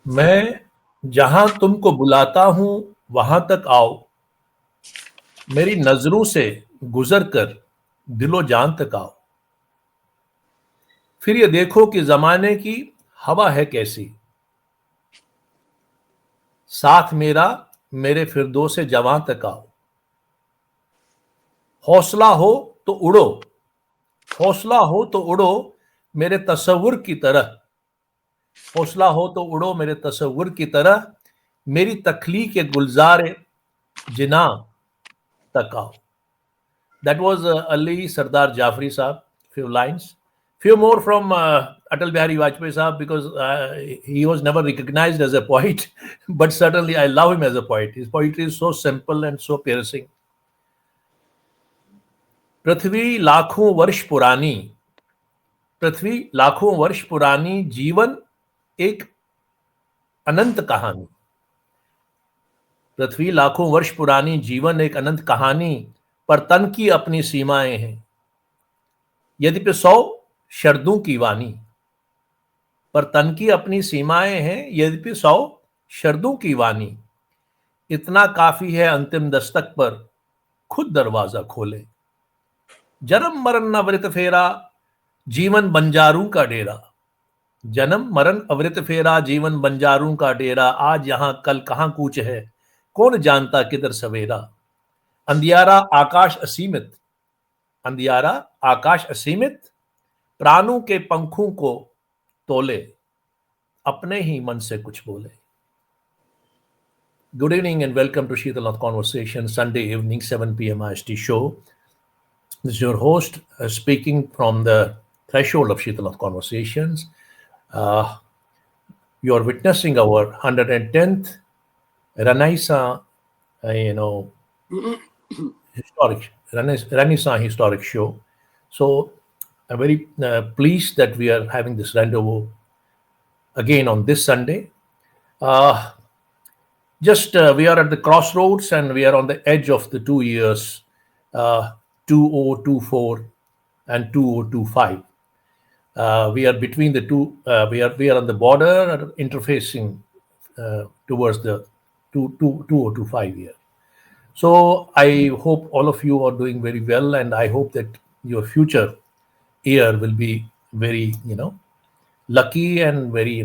मैं जहां तुमको बुलाता हूं वहां तक आओ, मेरी नजरों से गुजर कर दिलो जान तक आओ। फिर ये देखो कि जमाने की हवा है कैसी, साथ मेरा मेरे फिरदौस जवां तक आओ। हौसला हो तो उड़ो, हौसला हो तो उड़ो मेरे तसव्वुर की तरह, हौसला हो तो उड़ो मेरे तसव्वुर की तरह, मेरी तख्लीक गुलजार जिना तक आओ। That was Ali Sardar Jafri Saab, few lines. Few more from Atal Bihari Vajpayee Saab, because he was never recognized as a poet, but certainly I love him as a poet. His poetry is so simple and so piercing. पृथ्वी लाखों वर्ष पुरानी, पृथ्वी लाखों वर्ष पुरानी, जीवन एक अनंत कहानी। पृथ्वी लाखों वर्ष पुरानी, जीवन एक अनंत कहानी, पर तन की अपनी सीमाएं हैं। यद्यपि 100 शर्दों की वाणी, पर तन की अपनी सीमाएं हैं। यद्यपि 100 शर्दों की वाणी, इतना काफी है अंतिम दस्तक पर खुद दरवाजा खोले। जन्म मरण न वृत फेरा, जीवन बंजारों का डेरा। जन्म मरण अवृत फेरा, जीवन बंजारों का डेरा। आज यहां कल कहां कूच है, कौन जानता किधर सवेरा। अंधियारा आकाश असीमित, अंधियारा आकाश असीमित, प्राणों के पंखों को तोले, अपने ही मन से कुछ बोले। Good evening and welcome to Sheetalath Conversation, Sunday evening, 7 p.m. IST show. This is your host speaking from the threshold of Sheetalath Conversations. You are witnessing our 110th Renaissance, historic Renaissance historic show. So I'm very pleased that we are having this rendezvous again on this Sunday. We are at the crossroads and we are on the edge of the 2 years, 2024 and 2025. We are between the two. We are on the border, interfacing towards the 2025 year. So I hope all of you are doing very well, and I hope that your future year will be very, lucky and very,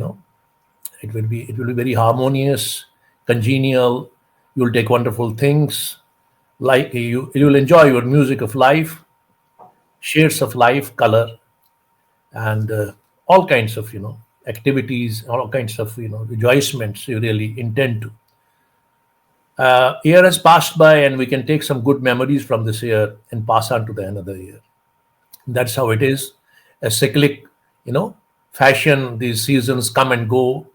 it will be very harmonious, congenial. You'll take wonderful things, like you'll enjoy your music of life, shades of life, color, and all kinds of activities, all kinds of rejoicements you really intend to. Year has passed by, and we can take some good memories from this year and pass on to the another year. That's how it is. A cyclic, fashion. These seasons come and go.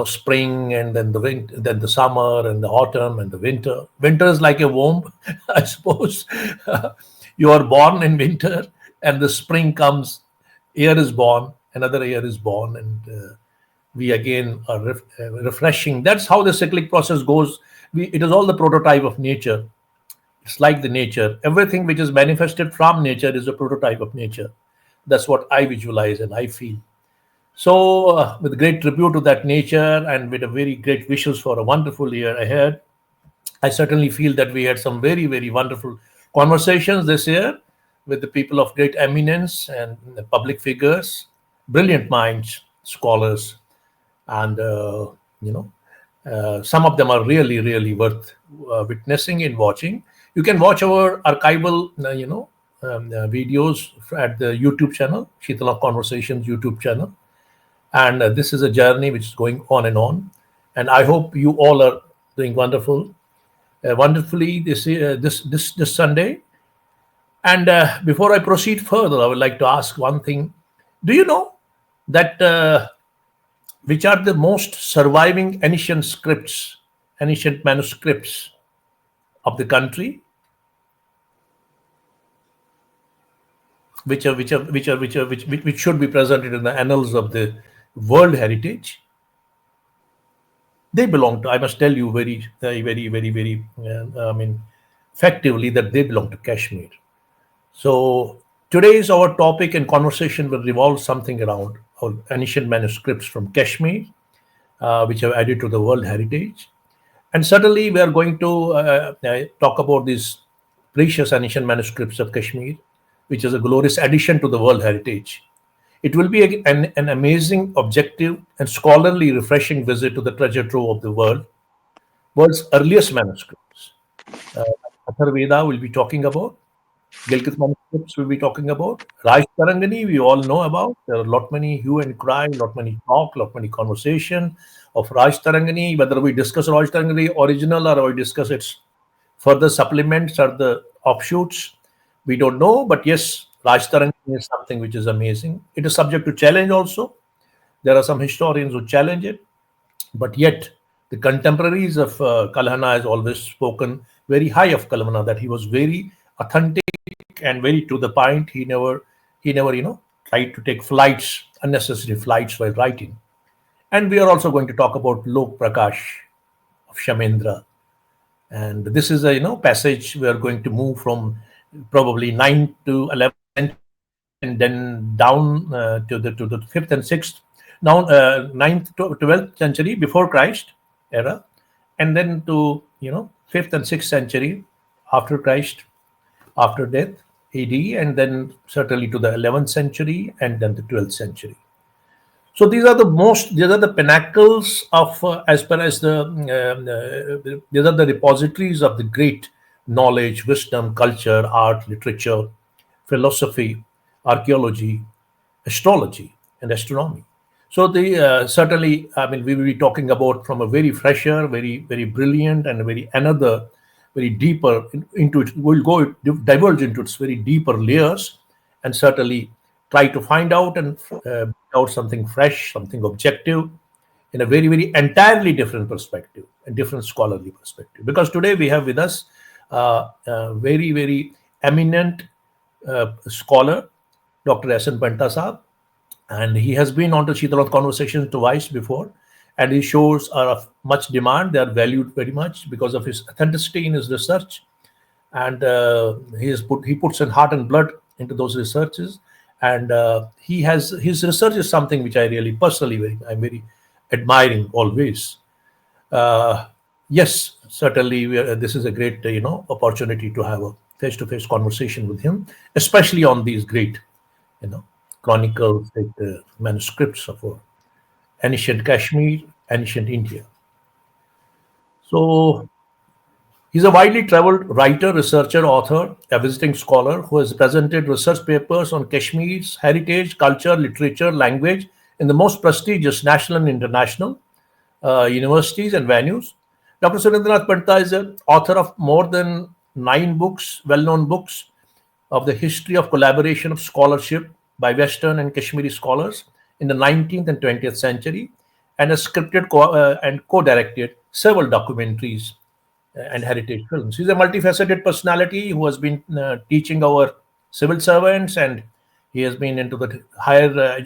Spring and then then the summer and the autumn and the winter. Winter is like a womb, I suppose. You are born in winter, and the spring comes. Year is born, another year is born, and we again are refreshing. That's how the cyclic process goes. It is all the prototype of nature. It's like the nature. Everything which is manifested from nature is a prototype of nature. That's what I visualize and I feel. So, with great tribute to that nature and with a very great wishes for a wonderful year ahead, I certainly feel that we had some very, very wonderful conversations this year with the people of great eminence and the public figures, brilliant minds, scholars, and some of them are really, really worth witnessing and watching. You can watch our archival, videos at the YouTube channel, Sheetalath Conversations YouTube channel. And this is a journey which is going on and on. And I hope you all are doing wonderfully this Sunday. And before I proceed further, I would like to ask one thing. Do you know that which are the most surviving ancient manuscripts of the country? Which should be presented in the annals of the World Heritage? They belong to, I must tell you very, very, very, very, very, effectively, that they belong to Kashmir. So today's our topic and conversation will revolve something around our ancient manuscripts from Kashmir. which have added to the World Heritage. And certainly, we are going to talk about these precious ancient manuscripts of Kashmir, which is a glorious addition to the World Heritage. It will be an amazing, objective, and scholarly, refreshing visit to the treasure trove of the world's earliest manuscripts. Uh, Atharveda will be talking about. Gilgit manuscripts we'll be talking about. Raj Tarangani, we all know about. There are a lot many hue and cry, lot many talk, lot many conversation of Raj Tarangani, whether we discuss Raj Tarangani original or we discuss its further supplements or the offshoots, we don't know. But yes, Raj Tarangani is something which is amazing. It is subject to challenge also. There are some historians who challenge it, but yet the contemporaries of Kalhana has always spoken very high of Kalhana, that he was very authentic and very to the point. He never tried to take flights, unnecessary flights while writing. And we are also going to talk about Lok Prakash of Shamendra. And this is a passage we are going to move from probably 9th to 11th century, and then down to the 5th and 6th, now 9th to 12th century before Christ era, and then to 5th and 6th century after Christ, after death, AD, and then certainly to the 11th century and then the 12th century. So these are the pinnacles of, as far as these are the repositories of the great knowledge, wisdom, culture, art, literature, philosophy, archaeology, astrology, and astronomy. So the certainly, I mean, we will be talking about from a very fresher, very very brilliant, and very another very deeper into it. We'll go diverge into its very deeper layers, and certainly try to find out and bring out something fresh, something objective, in a very very entirely different perspective, a different scholarly perspective. Because today we have with us a very very eminent scholar, Dr. S.N. Pandita Saab, and he has been on to Shitalath Conversations twice before, and his shows are of much demand. They are valued very much because of his authenticity in his research, and he puts in heart and blood into those researches, and his research is something which I really personally I'm very admiring always. Uh, yes, certainly this is a great opportunity to have a face-to-face conversation with him, especially on these great you know chronicles, like the manuscripts of ancient Kashmir, ancient India. So he's a widely traveled writer, researcher, author, a visiting scholar who has presented research papers on Kashmir's heritage, culture, literature, language in the most prestigious national and international universities and venues. Dr. Surendranath Pandita is an author of more than 9 books, well-known books, of the history of collaboration of scholarship by Western and Kashmiri scholars in the 19th and 20th century, and has scripted and co-directed several documentaries and heritage films. He's a multifaceted personality who has been teaching our civil servants, and he has been into the higher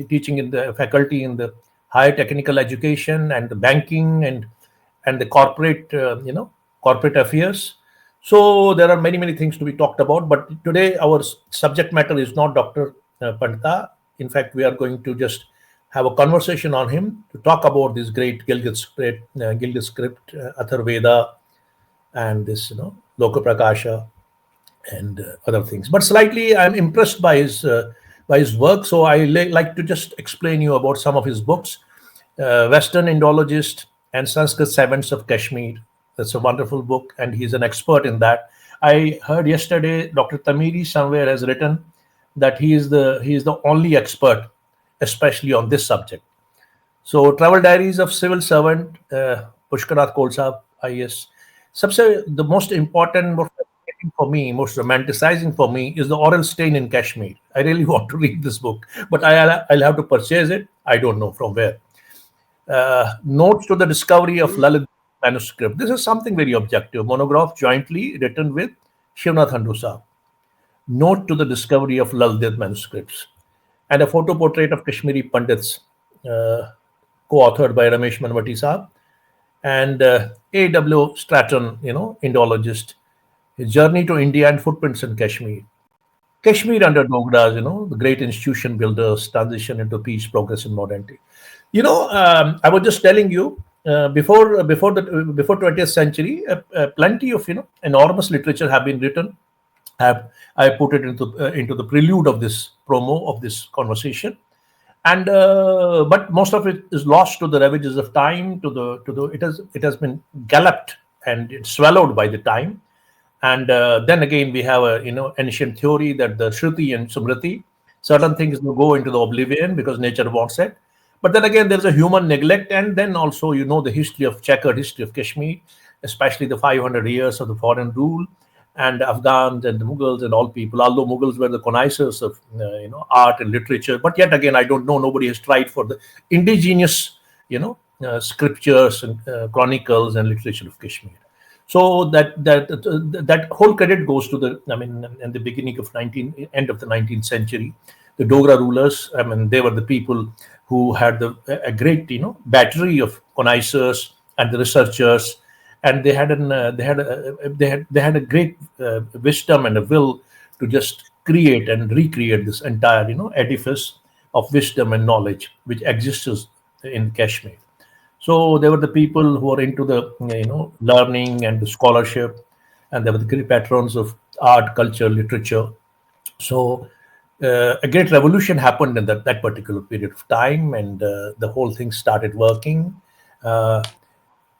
teaching in the faculty in the higher technical education and the banking and the corporate corporate affairs. So there are many many things to be talked about. But today our subject matter is not Dr. Pandita. In fact, we are going to just have a conversation on him to talk about this great Gilgit script, Atharveda, and this Loka Prakasha and other things. But slightly, I'm impressed by his work. So I like to just explain you about some of his books. Western Indologist and Sanskrit Savants of Kashmir. That's a wonderful book, and he's an expert in that. I heard yesterday Dr. Tamiri somewhere has written that he is the only expert, especially on this subject. So, Travel Diaries of Civil Servant, Pushkarath Kol Sahab, IAS. सबसे the most important, most fascinating for me, most romanticizing for me is The Oral Stain in Kashmir. I really want to read this book, but I'll have to purchase it. I don't know from where. Notes to the Discovery of Lalit Manuscript. This is something very objective. Monograph jointly written with Shivnath Handu Sahab. Note to the Discovery of Lalit manuscripts, and a photo portrait of Kashmiri Pandits, co-authored by Ramesh Manvati Sahab and A.W. Stratton, Indologist. His Journey to India and Footprints in Kashmir. Kashmir under Dogras, the great institution builders, transition into peace, progress in modernity. I was just telling you before 20th century, plenty of enormous literature have been written. Have I put it into the prelude of this promo of this conversation, and but most of it is lost to the ravages of time. To the it has been galloped and it's swallowed by the time. And then again, we have a ancient theory that the Shruti and Smriti, certain things will go into the oblivion because nature wants it. But then again, there's a human neglect, and then also the history of checkered history of Kashmir, especially the 500 years of the foreign rule, and Afghans and the Mughals and all people. Although Mughals were the connoisseurs of art and literature, but yet again, I don't know. Nobody has tried for the indigenous scriptures and chronicles and literature of Kashmir. So that whole credit goes to in the beginning of end of the 19th century, the Dogra rulers. I mean, they were the people who had a great battery of connoisseurs and the researchers, and they had a great wisdom and a will to just create and recreate this entire edifice of wisdom and knowledge which exists in Kashmir. So they were the people who were into the learning and the scholarship, and they were the great patrons of art, culture, literature. So a great revolution happened in that particular period of time, and the whole thing started working. Uh,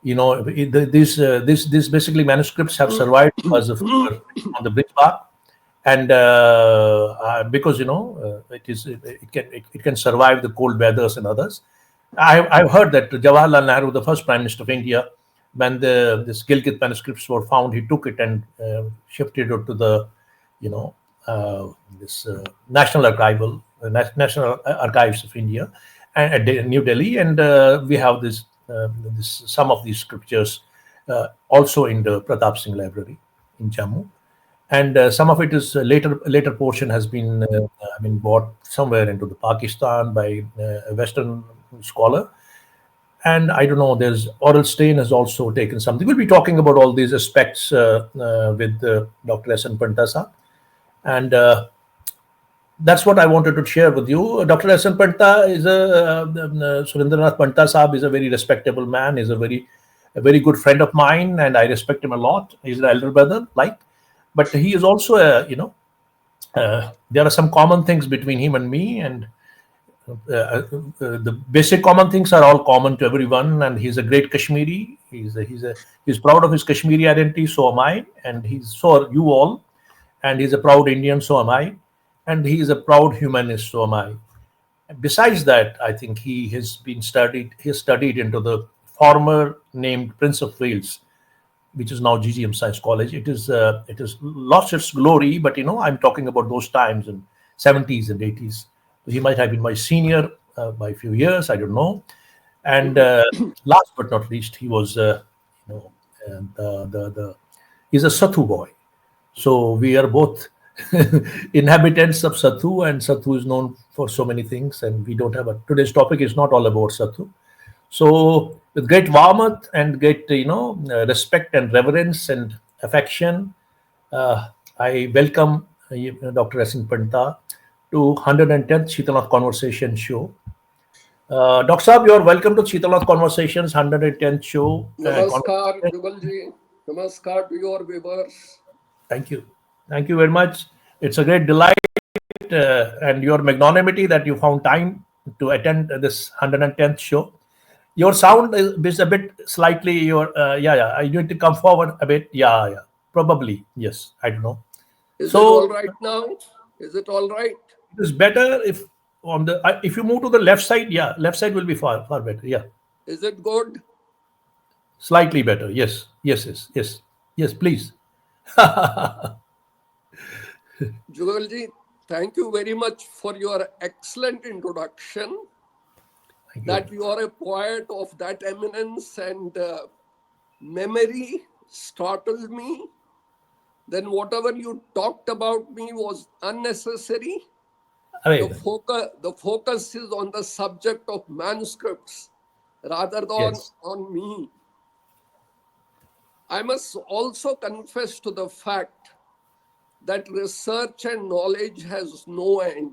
these basically manuscripts have survived because of on the bridge bar, and because it can survive the cold weathers and others. I've heard that Jawaharlal Nehru, the first Prime Minister of India, when this Gilgit manuscripts were found, he took it and shifted it to the, you know, this National Archives of India, and at New Delhi, and we have some of these scriptures also in the Pratap Singh Library in Jammu, and some of it is later portion has been bought somewhere into the Pakistan by a Western scholar. And I don't know, there's Oral Stain has also taken something. We'll be talking about all these aspects with Dr. S. N. Pantasa. And that's what I wanted to share with you. Dr. S. N. Panta is Surendranath Panta Saab is a very respectable man. He's a very good friend of mine, and I respect him a lot. He's an elder brother, but he is also there are some common things between him and me, and the basic common things are all common to everyone. And he's a great Kashmiri. He's proud of his Kashmiri identity. So am I, and so are you all. And he's a proud Indian. So am I, and he is a proud humanist. So am I. Besides that, I think he has studied into the former named Prince of Wales, which is now GGM Science College. It is lost its glory, but I'm talking about those times in 70s and 80s. So he might have been my senior by a few years. I don't know. And last but not least, he was he's a Sathu boy. So we are both inhabitants of Sathu, and Sathu is known for so many things. And we don't have today's topic is not all about Sathu. So, with great warmth and great, respect and reverence and affection, I welcome Dr. S. N. Panta to 110th Sheetalnath Conversation Show. Dr. Saab, you are welcome to Sheetalnath Conversations 110th show. Namaskar, Jugalji. Namaskar to your viewers. Thank you. Thank you very much. It's a great delight and your magnanimity that you found time to attend this 110th show. Your sound is a bit slightly. Yeah. You need to come forward a bit. Yeah. Probably yes. I don't know. Is it all right now? Is it all right? It is better if you move to the left side. Yeah, left side will be far better. Yeah. Is it good? Slightly better. Yes. Please. Jugalji, thank you very much for your excellent introduction. That you are a poet of that eminence, and memory startled me. Then whatever you talked about me was unnecessary. The focus is on the subject of manuscripts rather than on me. I must also confess to the fact that research and knowledge has no end.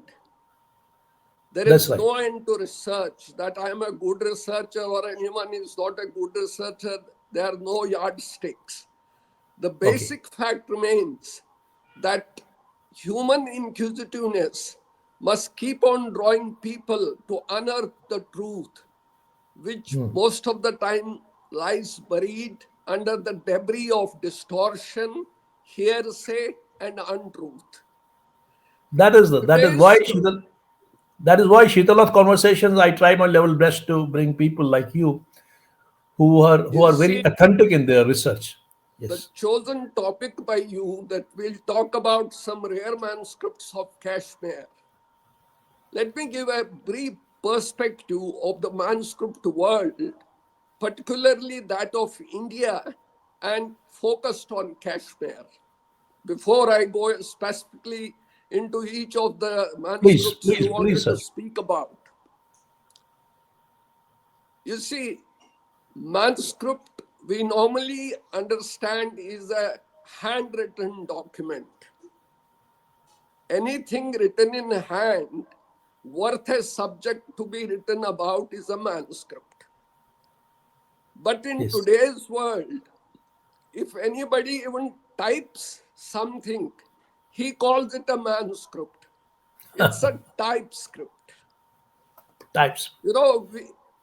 There That's is right. no end to research. That I am a good researcher or anyone is not a good researcher, there are no yardsticks. The Okay. basic fact remains that human inquisitiveness must keep on drawing people to unearth the truth, which most of the time lies buried under the debris of distortion, hearsay, and untruth. That is why Today's Sheetal, that is why Sheetala's conversations, I try my level best to bring people like you who you are very see, authentic in their research. the Yes. chosen topic by you that we'll talk about some rare manuscripts of Kashmir. Let me give a brief perspective of the manuscript world, particularly that of India, and focused on Kashmir. Before I go specifically into each of the Please, manuscripts you please, please, wanted to sir. speak about, you see, manuscript we normally understand is a handwritten document. Anything written in hand worth a subject to be written about is a manuscript. But in Yes. today's world, if anybody even types something, he calls it a manuscript. It's a typescript. Types. You know,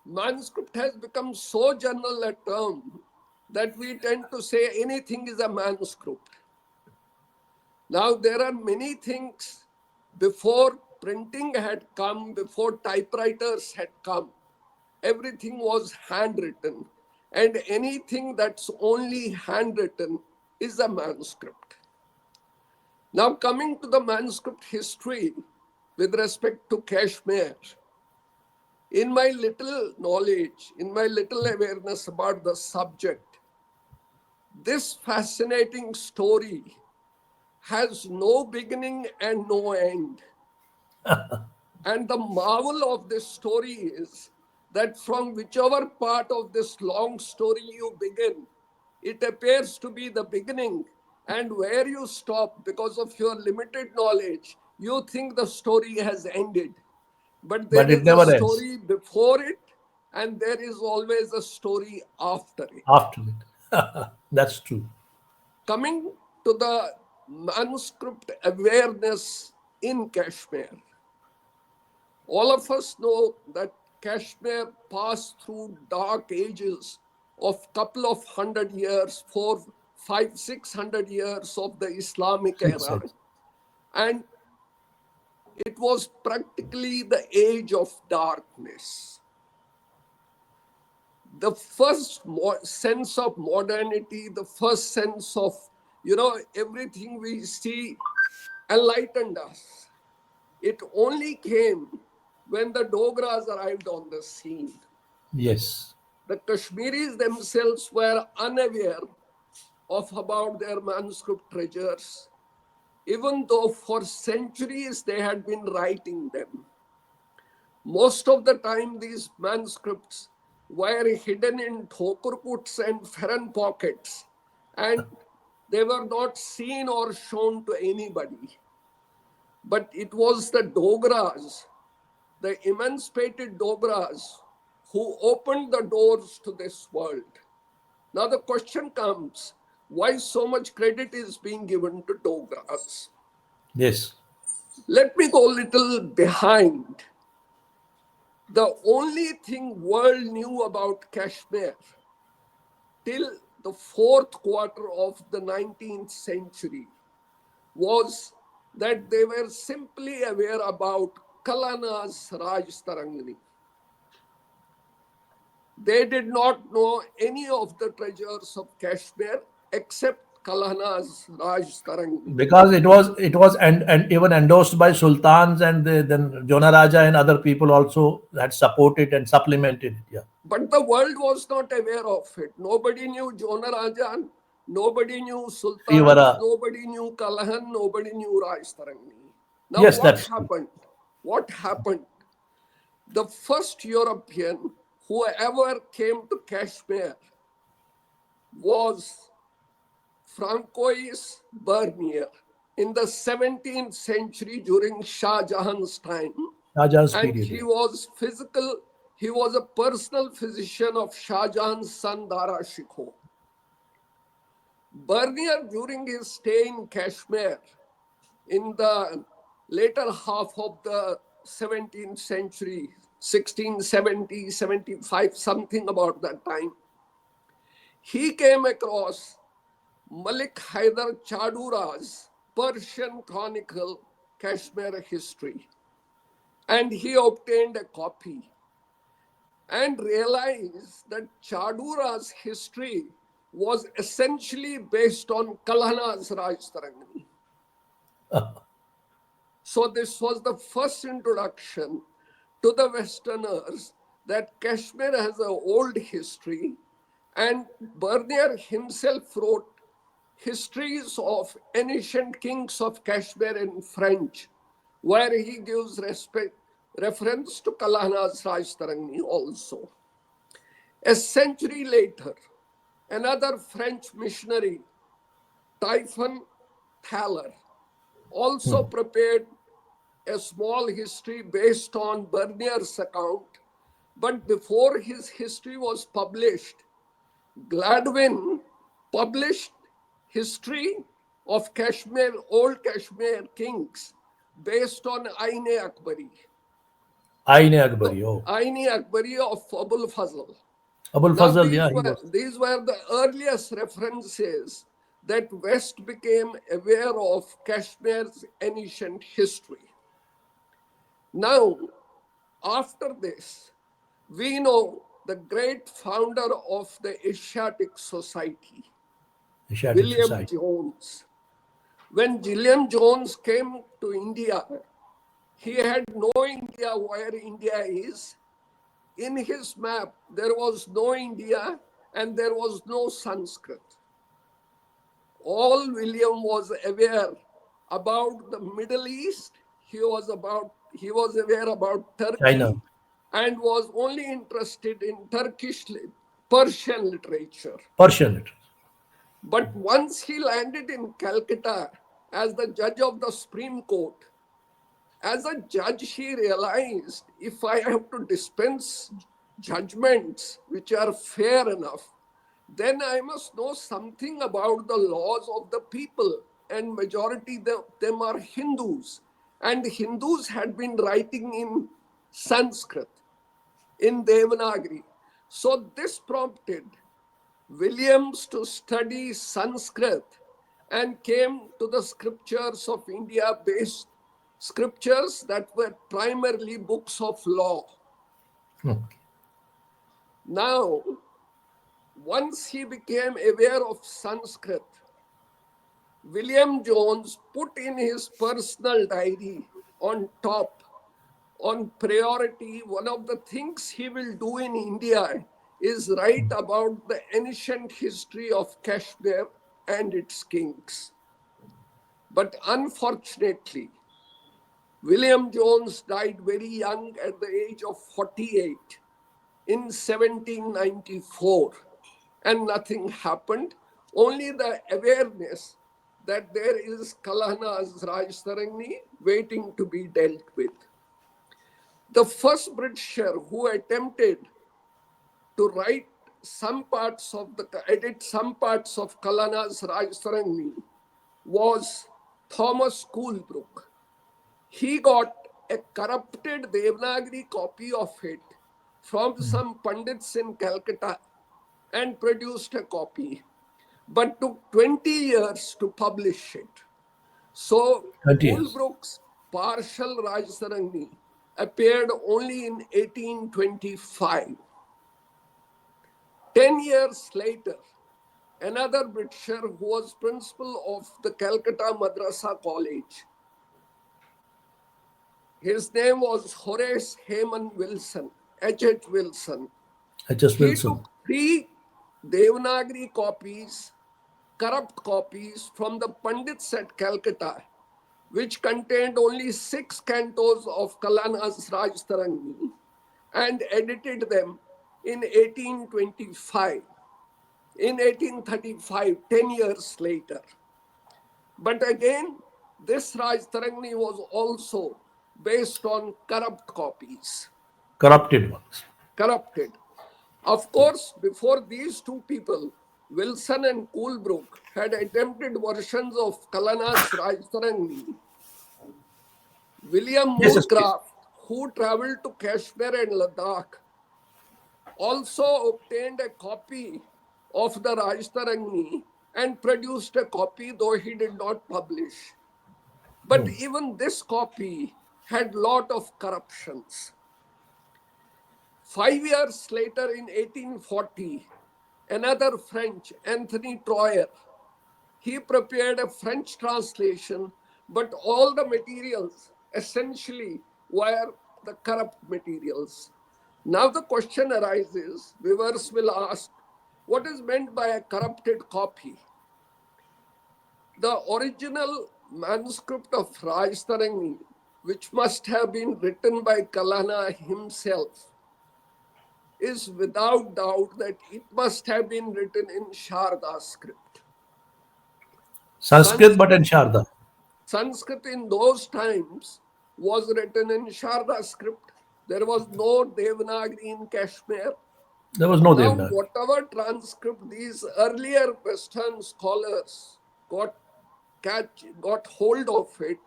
manuscript has become so general a term that we tend to say anything is a manuscript. Now, there are many things before printing had come, before typewriters had come. Everything was handwritten, and anything that's only handwritten is a manuscript. Now, coming to the manuscript history with respect to Kashmir, in my little knowledge, in my little awareness about the subject, this fascinating story has no beginning and no end. And the marvel of this story is that from whichever part of this long story you begin, it appears to be the beginning. And where you stop, because of your limited knowledge, you think the story has ended. But there But it is a never ends story before it, and there is always a story after it. after it. That's true. Coming to the manuscript awareness in Kashmir, all of us know that Kashmir passed through dark ages of couple of 100 years, 600 years of the Islamic Six era. heads. And it was practically the age of darkness. The first sense of modernity, the first sense of, everything we see enlightened us. It only came when the Dogras arrived on the scene. Yes. The Kashmiris themselves were unaware of about their manuscript treasures, even though for centuries they had been writing them. Most of the time, these manuscripts were hidden in thokurkuts and ferran pockets, and they were not seen or shown to anybody. But it was the Dogras, the emancipated Dogras, who opened the doors to this world. Now the question comes, why so much credit is being given to Dogras? Yes. Let me go a little behind. The only thing world knew about Kashmir till the fourth quarter of the 19th century was that they were simply aware about Kalana's Raj Tarangani. They did not know any of the treasures of Kashmir except Kalana's Raj Tarangani. Because it was and even endorsed by sultans and then Jona Raja and other people also that supported and supplemented it. Yeah. But the world was not aware of it. Nobody knew Jona Rajan, nobody knew sultans, Srivara. nobody knew Kalahan, nobody knew Raj Tarangani. Now, Yes, what that's true. happened? What happened? The first European who ever came to Kashmir was Francois Bernier in the 17th century during Shah Jahan's time. Shahjahan's And period. he was he was a personal physician of Shah Jahan's son Dara Shikoh. Bernier, during his stay in Kashmir in the later half of the 17th century, 1670, 75, something about that time, he came across Malik Haidar Chadura's Persian Chronicle, Kashmir History, and he obtained a copy and realized that Chadura's history was essentially based on Kalhana's Rajtarangani. So this was the first introduction to the Westerners that Kashmir has an old history, and Bernier himself wrote histories of ancient kings of Kashmir in French, where he gives reference to Kalhana's Rajtarangani also. A century later, another French missionary, Typhon Thaler, also prepared a small history based on Bernier's account. But before his history was published, Gladwin published history of Kashmir, old Kashmir kings based on Aine Akbari. Aine So, Akbari. Oh, Aine Akbari of Abul Fazl. Abul Now, Fazl. Yeah, he was. these were the earliest references that West became aware of Kashmir's ancient history. Now, after this, we know the great founder of the Asiatic Society, Asiatic William Society. Jones. When William Jones came to India, he had no idea where India is. In his map, there was no India and there was no Sanskrit. All William was aware about the Middle East. He was aware about China. Turkey and was only interested in Persian literature. Persian literature. But once he landed in Calcutta as the judge of the Supreme Court, as a judge, he realized if I have to dispense judgments which are fair enough, then I must know something about the laws of the people. And majority of them are Hindus. And Hindus had been writing in Sanskrit, in Devanagari. So this prompted Williams to study Sanskrit and came to the scriptures of India based scriptures that were primarily books of law. Now, once he became aware of Sanskrit, William Jones put in his personal diary on top, on priority, one of the things he will do in India is write about the ancient history of Kashmir and its kings. But unfortunately, William Jones died very young at the age of 48 in 1794, and nothing happened, only the awareness that there is Kalhana's Rajtarangani waiting to be dealt with. The first Britisher who attempted to edit some parts of Kalhana's Rajtarangani was Thomas Coolbrooke. He got a corrupted Devanagari copy of it from some Pandits in Calcutta and produced a copy, but took 20 years to publish it. So 20 years. Coolbrooke's partial Rajtarangani appeared only in 1825. 10 years later, another Britisher who was principal of the Calcutta Madrasa College, his name was Horace Hayman Wilson, H.H. Wilson. H.S. He Wilson. took 3 Devanagari copies, corrupt copies from the Pandits at Calcutta, which contained only 6 cantos of Kalhana's Rajtarangani, and edited them in 1825. In 1835, 10 years later. But again, this Rajtarangani was also based on corrupt copies. Corrupted ones. Corrupted. Of course, before these two people, Wilson and Coolbrook had attempted versions of Kalana's Rajtarangni. William Yes, yes, please. Moorcraft, who traveled to Kashmir and Ladakh, also obtained a copy of the Rajtarangni and produced a copy, though he did not publish. But even this copy had lot of corruptions. 5 years later, in 1840, another French, Anthony Troyer, he prepared a French translation, but all the materials essentially were the corrupt materials. Now the question arises, viewers will ask, what is meant by a corrupted copy? The original manuscript of Rajtarangni, which must have been written by Kalana himself, is without doubt that it must have been written in Sharda script. Sanskrit, but in Sharda. Sanskrit in those times was written in Sharda script. There was no Devanagari in Kashmir. There was no Now, Devanagari. whatever transcript these earlier Western scholars got hold of it,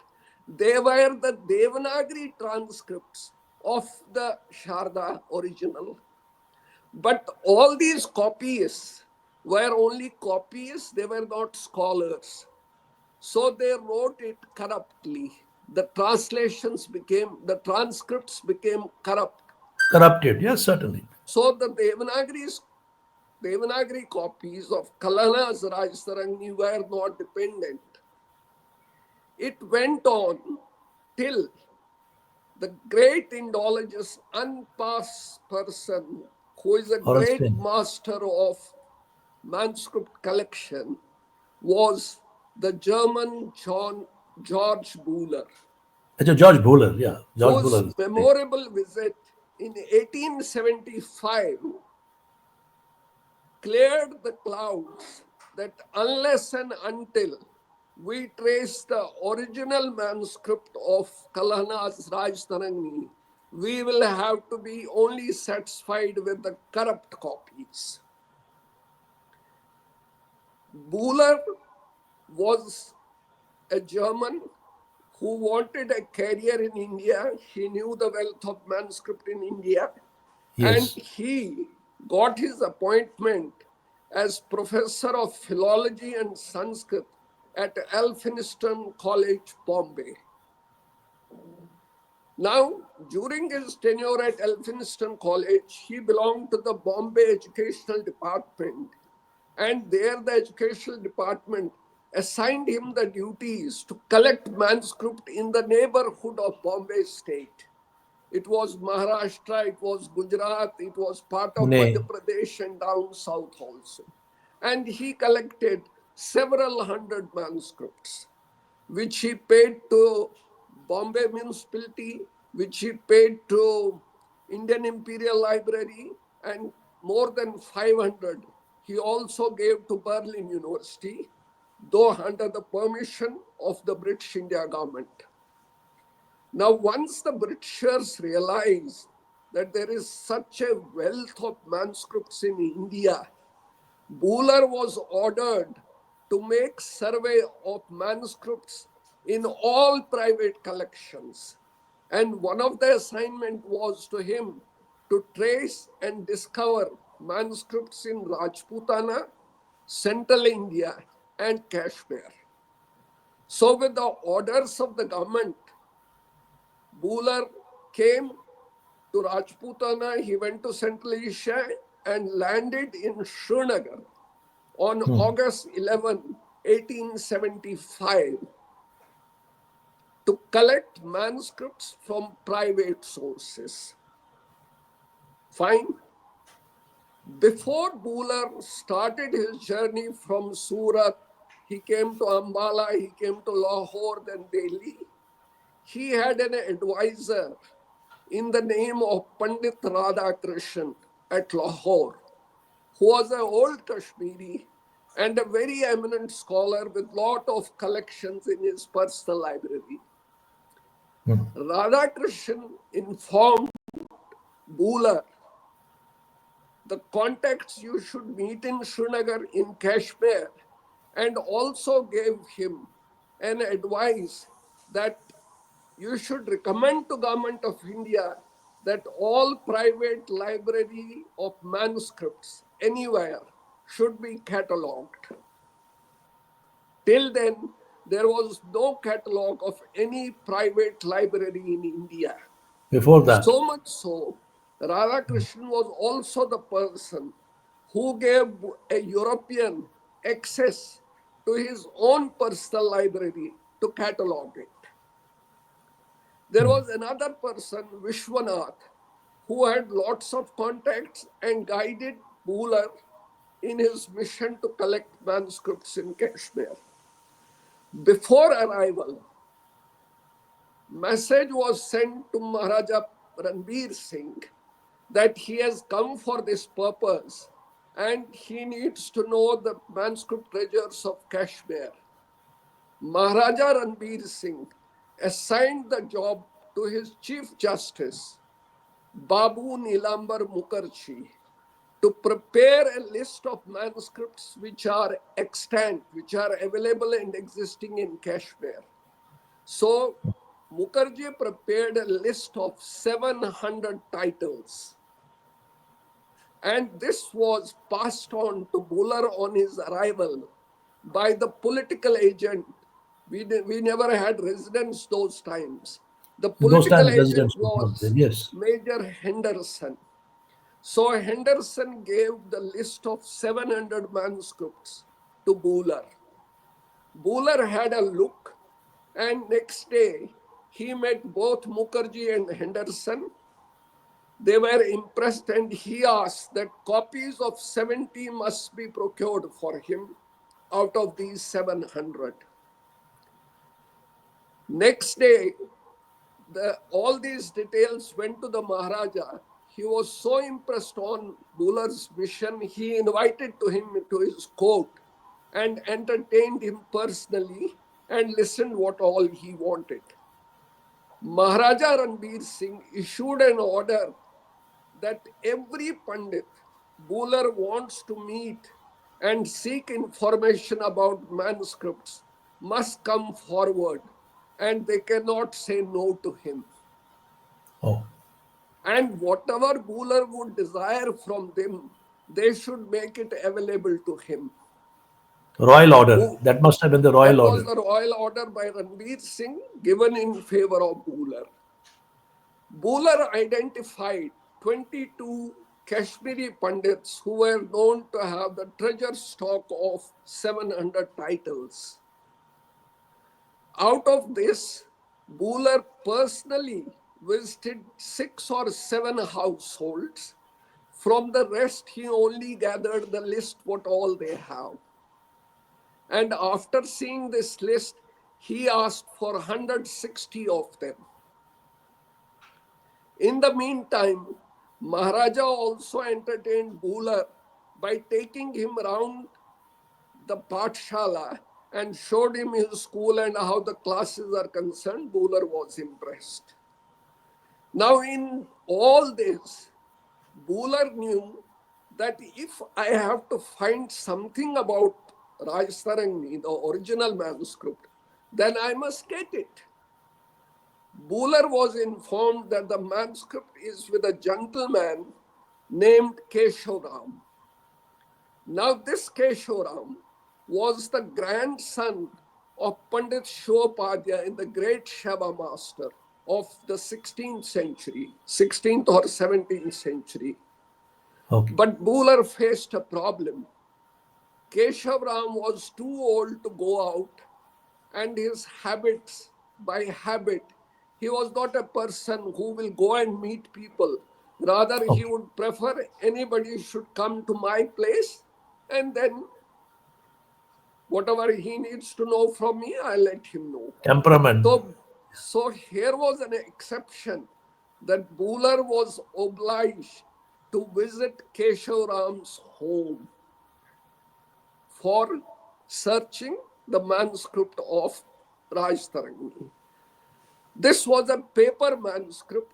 they were the Devanagari transcripts of the Sharda original. But all these copies were only copies, they were not scholars. So they wrote it corruptly. The transcripts became corrupt. Corrupted, yes, certainly. So the Devanagari copies of Kalana's Rajtarangni were not dependent. It went on till the great Indologist, unpassed person, who is a great Horace. master of manuscript collection, was the German George Buhler, It's a George Buhler, yeah. George whose Buhler. memorable visit in 1875 cleared the clouds that unless and until we trace the original manuscript of Kalana's Rajtarangni, we will have to be only satisfied with the corrupt copies. Buhler was a German who wanted a career in India. He knew the wealth of manuscript in India. And Yes. he got his appointment as professor of philology and Sanskrit at Elphinstone College, Bombay. Now, during his tenure at Elphinstone College, he belonged to the Bombay Educational Department. And there the educational department assigned him the duties to collect manuscript in the neighborhood of Bombay state. It was Maharashtra, it was Gujarat, it was part of Nay. Madhya Pradesh and down south also. And he collected several hundred manuscripts, which he paid to Bombay Municipality, which he paid to Indian Imperial Library, and more than 500 he also gave to Berlin University, though under the permission of the British India government. Now, once the Britishers realized that there is such a wealth of manuscripts in India, Buhler was ordered to make survey of manuscripts in all private collections. And one of the assignment was to him to trace and discover manuscripts in Rajputana, Central India, and Kashmir. So with the orders of the government, Buhler came to Rajputana, he went to Central Asia and landed in Srinagar on August 11, 1875, to collect manuscripts from private sources. Fine. Before Buhler started his journey from Surat, he came to Ambala, he came to Lahore, then Delhi. He had an advisor in the name of Pandit Radhakrishnan at Lahore, who was an old Kashmiri and a very eminent scholar with lot of collections in his personal library. Radhakrishnan informed Buller the contacts you should meet in Srinagar in Kashmir, and also gave him an advice that you should recommend to Government of India that all private library of manuscripts anywhere should be catalogued. Till then, there was no catalogue of any private library in India. Before that, So much so, Radhakrishnan was also the person who gave a European access to his own personal library to catalogue it. There was another person, Vishwanath, who had lots of contacts and guided Buller in his mission to collect manuscripts in Kashmir. Before arrival, message was sent to Maharaja Ranbir Singh that he has come for this purpose and he needs to know the manuscript treasures of Kashmir. Maharaja Ranbir Singh assigned the job to his Chief Justice, Babu Nilambar Mukherjee, to prepare a list of manuscripts which are extant, which are available and existing in Kashmir. So Mukherjee prepared a list of 700 titles. And this was passed on to Buller on his arrival by the political agent. We never had residents those times. The those political times agent residents was not there. was Yes. Major Henderson. So Henderson gave the list of 700 manuscripts to Buller. Buller had a look, and next day he met both Mukherjee and Henderson. They were impressed, and he asked that copies of 70 must be procured for him out of these 700. Next day, all these details went to the Maharaja. He was so impressed on Buller's mission, he invited him to his court and entertained him personally and listened what all he wanted. Maharaja Ranbir Singh issued an order that every Pandit Buller wants to meet and seek information about manuscripts must come forward, and they cannot say no to him. Oh. And whatever Buller would desire from them, they should make it available to him. Royal order. That must have been the royal That was order. the royal order by Ranbir Singh given in favor of Buller. Buller identified 22 Kashmiri Pandits who were known to have the treasure stock of 700 titles. Out of this, Buller personally visited 6 or 7 households. From the rest, he only gathered the list what all they have. And after seeing this list, he asked for 160 of them. In the meantime, Maharaja also entertained Buller by taking him around the Pathshala and showed him his school and how the classes are concerned. Buller was impressed. Now, in all this, Buller knew that if I have to find something about Rajtarangni, the original manuscript, then I must get it. Buller was informed that the manuscript is with a gentleman named Kesharam. Now, this Kesharam was the grandson of Pandit Shopadhyay, the great Shaiva master of the 16th century, 16th or 17th century. Okay. But Buller faced a problem. Kesharam was too old to go out, and his habits, by habit, he was not a person who will go and meet people. Rather, he Okay. would prefer anybody should come to my place, and then whatever he needs to know from me, I let him know. Temperament. So here was an exception that Buller was obliged to visit Kesharam's home for searching the manuscript of Rajtarangni. This was a paper manuscript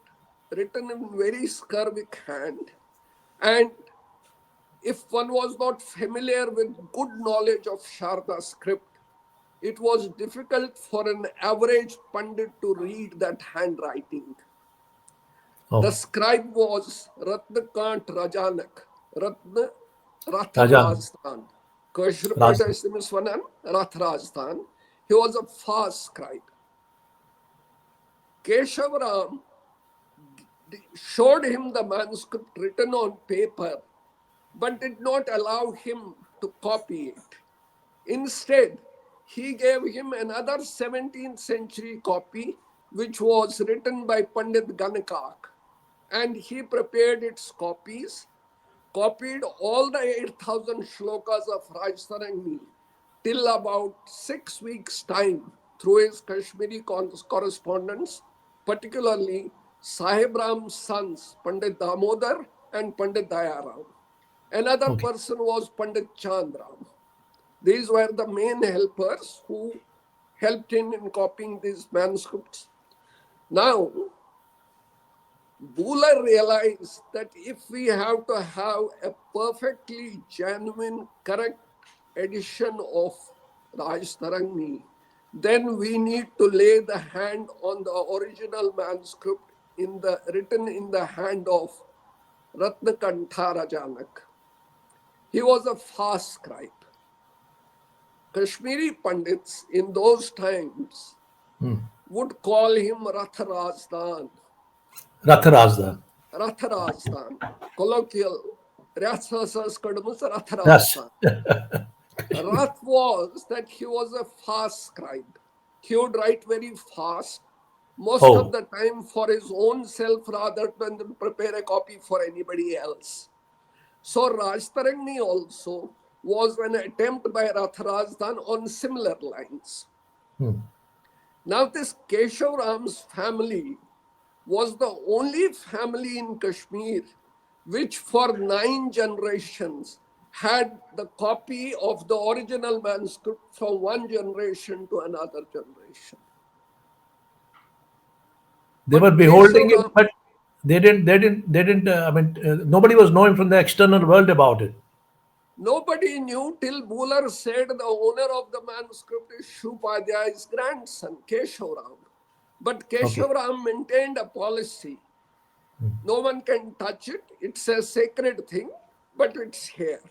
written in very scarvic hand, and if one was not familiar with good knowledge of Sharda script, it was difficult for an average Pandit to read that handwriting. The Oh, scribe was Ratnakant Rajanak, Ratna Rath Rajan, Rajasthan. Kashmir Raj. is one Rath Rajasthan. He was a fast scribe. Keshav showed him the manuscript written on paper, but did not allow him to copy it. Instead, he gave him another 17th century copy, which was written by Pandit Ganakak, and he prepared its copies, copied all the 8,000 shlokas of Rajtarangni till about 6 weeks' time through his Kashmiri correspondence, particularly Sahib Ram's sons, Pandit Damodar and Pandit Dayaram. Another Okay. person was Pandit Chandram. These were the main helpers who helped him in copying these manuscripts. Now, Buller realized that if we have to have a perfectly genuine, correct edition of Rajtarangni, then we need to lay the hand on the original manuscript written in the hand of Ratnakantha Rajanak. He was a fast scribe. Kashmiri Pandits in those times would call him Ratha Rajdan. Ratharazda. Ratha Rajdan. Colloquial. Rathasas Kadamus Ratha Yes. Rajdan. Rath was that he was a fast scribe. He would write very fast, most of Oh, the time for his own self rather than prepare a copy for anybody else. So Rajtarangni also was an attempt by Ratharajdan on similar lines. Now this Keshav Ram's family was the only family in Kashmir which for 9 generations had the copy of the original manuscript from one generation to another generation. they were But beholding Keshav it, Ram, but they didn't. I mean, nobody was knowing from the external world about it. nobody knew till Buller said the owner of the manuscript is Shupadhyay's grandson, Keshav Ram. But Okay. Keshav Ram maintained a policy. No one can touch it. It's a sacred thing, but it's here.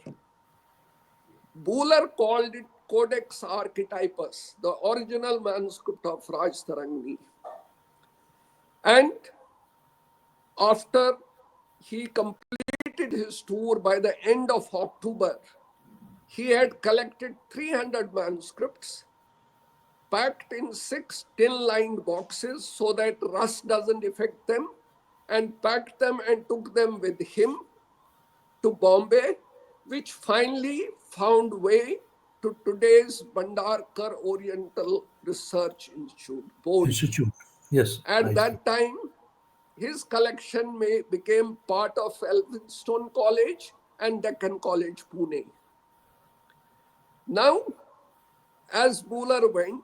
Buller called it Codex Archetypus, the original manuscript of Rajtarangni. And after he completed his tour by the end of October, he had collected 300 manuscripts, packed in 6 tin-lined boxes so that rust doesn't affect them, and packed them and took them with him to Bombay, which finally found way to today's Bhandarkar Oriental Research Institute, BORI. Institute. Yes, At I see. that time, his collection became part of Elphinstone College and Deccan College, Pune. Now, as Buller went,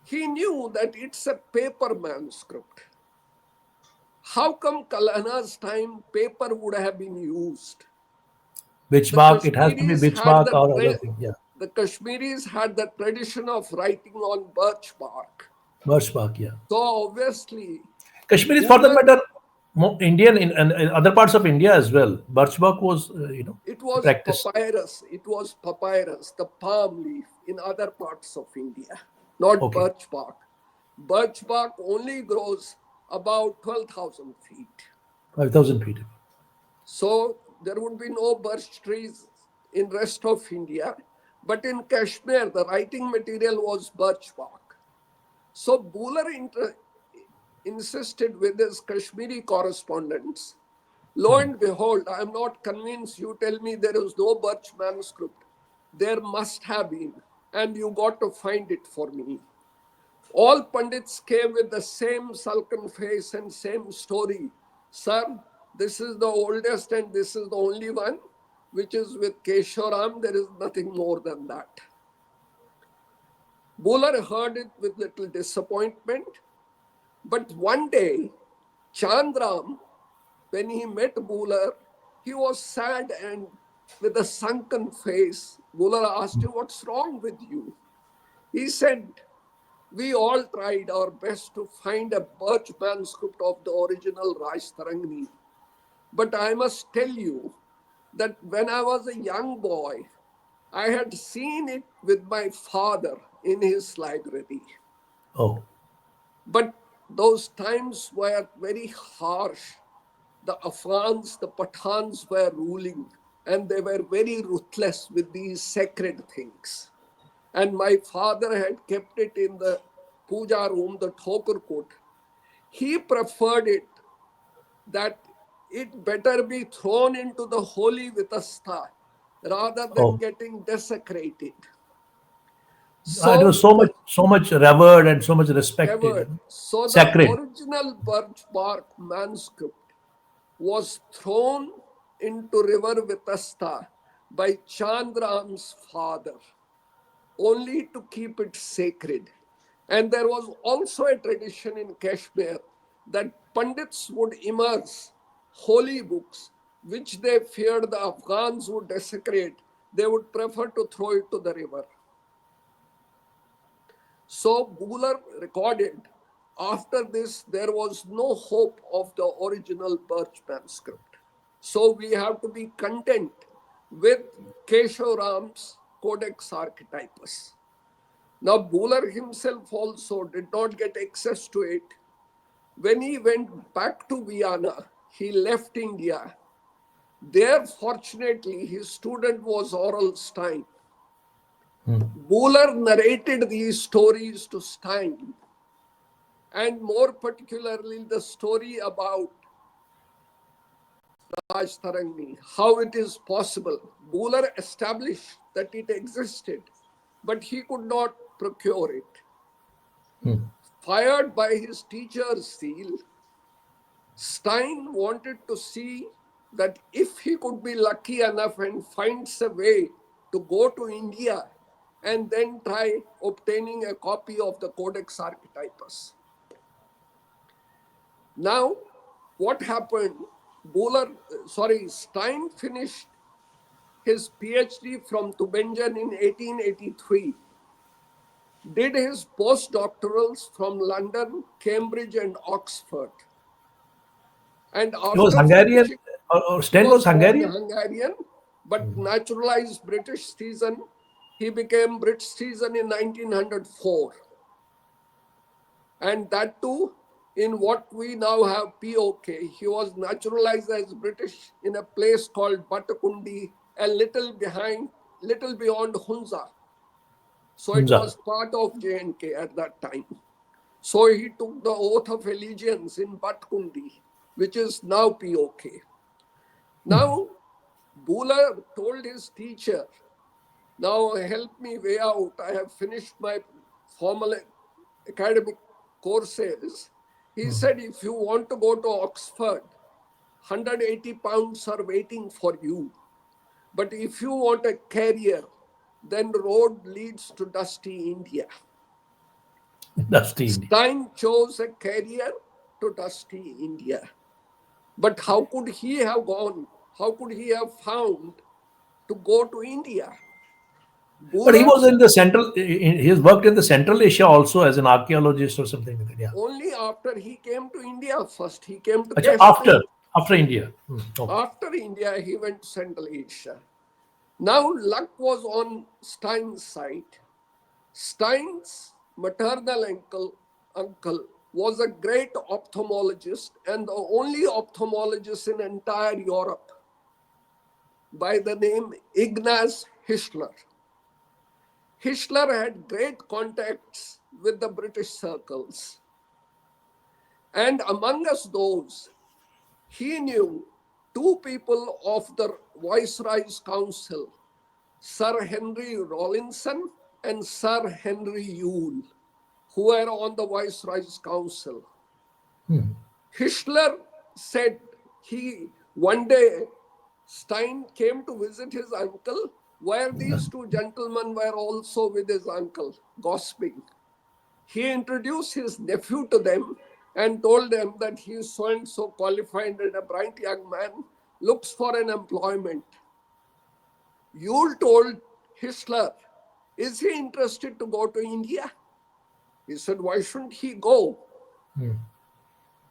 he knew that it's a paper manuscript. How come Kalhana's time paper would have been used? Which The bark? It has to be Kashmiris which had bark or other thing. Yeah, the Kashmiris had the tradition of writing on birch bark. birch bark. Yeah. So obviously, Kashmir is for that Buller, matter, Indian in other parts of India as well. Birch bark was, it was practiced. papyrus. It was papyrus, the palm leaf in other parts of India, not Okay, birch bark. Birch bark only grows about 12,000 feet. 5,000 feet. So there would be no birch trees in rest of India. But in Kashmir, the writing material was birch bark. So Buller insisted with his Kashmiri correspondence. Lo and behold, I am not convinced. You tell me there is no birch manuscript. There must have been, and you got to find it for me. All Pandits came with the same sulken face and same story. Sir, this is the oldest and this is the only one, which is with Kesharam. There is nothing more than that. Buller heard it with little disappointment, but one day, Chandram, when he met Buller, he was sad and with a sunken face. Buller asked him, "What's wrong with you?" He said, "We all tried our best to find a birch manuscript of the original Rajtarangni. But I must tell you that when I was a young boy, I had seen it with my father in his library. Oh, But those times were very harsh. The Afghans, the Pathans were ruling, and they were very ruthless with these sacred things. And my father had kept it in the puja room, the Thokur Kot. He preferred it that it better be thrown into the holy vitasta rather than oh. getting desecrated. It was So the so much revered and so much respected, revered, so the sacred. original birch bark manuscript was thrown into river Vitasta by Chandram's father, only to keep it sacred. And there was also a tradition in Kashmir that Pandits would immerse holy books, which they feared the Afghans would desecrate. They would prefer to throw it to the river. So Buller recorded, after this, there was no hope of the original birch manuscript. So we have to be content with Keshav Codex Archetypus. Now, Buller himself also did not get access to it. When he went back to Vienna, he left India. There, fortunately, his student was Oral Stein. Buller narrated these stories to Stein, and more particularly the story about Rajtarangni, how it is possible. Buller established that it existed, but he could not procure it. Fired by his teacher's zeal, Stein wanted to see that if he could be lucky enough and finds a way to go to India and then try obtaining a copy of the Codex Archetypus. Now, what happened? Stein finished his PhD from Tübingen in 1883, did his postdoctorals from London, Cambridge, and Oxford. And He was after Hungarian, finishing, or he Sten was was born Hungarian? Hungarian, but naturalized British citizen. He became British citizen in 1904. And that too, in what we now have POK. He was naturalized as British in a place called Batakundi, a little beyond Hunza. So it Hunza. was part of J&K at that time. So he took the oath of allegiance in Batkundi, which is now POK. Now, Buller told his teacher, "Now help me way out. I have finished my formal academic courses." He said, "If you want to go to Oxford, 180 pounds are waiting for you. But if you want a career, then road leads to dusty India." Dusty India. Stein chose a career to dusty India. But how could he have gone? How could he have found to go to India? But he Buller, was in the central. He has worked in the Central Asia also as an archaeologist or something like that. Yeah. only after he came to India first. He came to Acha, Kashmir. after India. Okay. After India, he went to Central Asia. Now, luck was on Stein's side. Stein's maternal uncle was a great ophthalmologist and the only ophthalmologist in entire Europe by the name Ignaz Hischler. Hischler had great contacts with the British circles. And among us those, he knew two people of the Viceroy's Council, Sir Henry Rawlinson and Sir Henry Yule, who were on the Viceroy's Council. Hischler said one day Stein came to visit his uncle where these two gentlemen were also with his uncle, gossiping. He introduced his nephew to them and told them that he is so and so qualified and a bright young man, looks for an employment. Yule told Hitler, is he interested to go to India? He said, why shouldn't he go?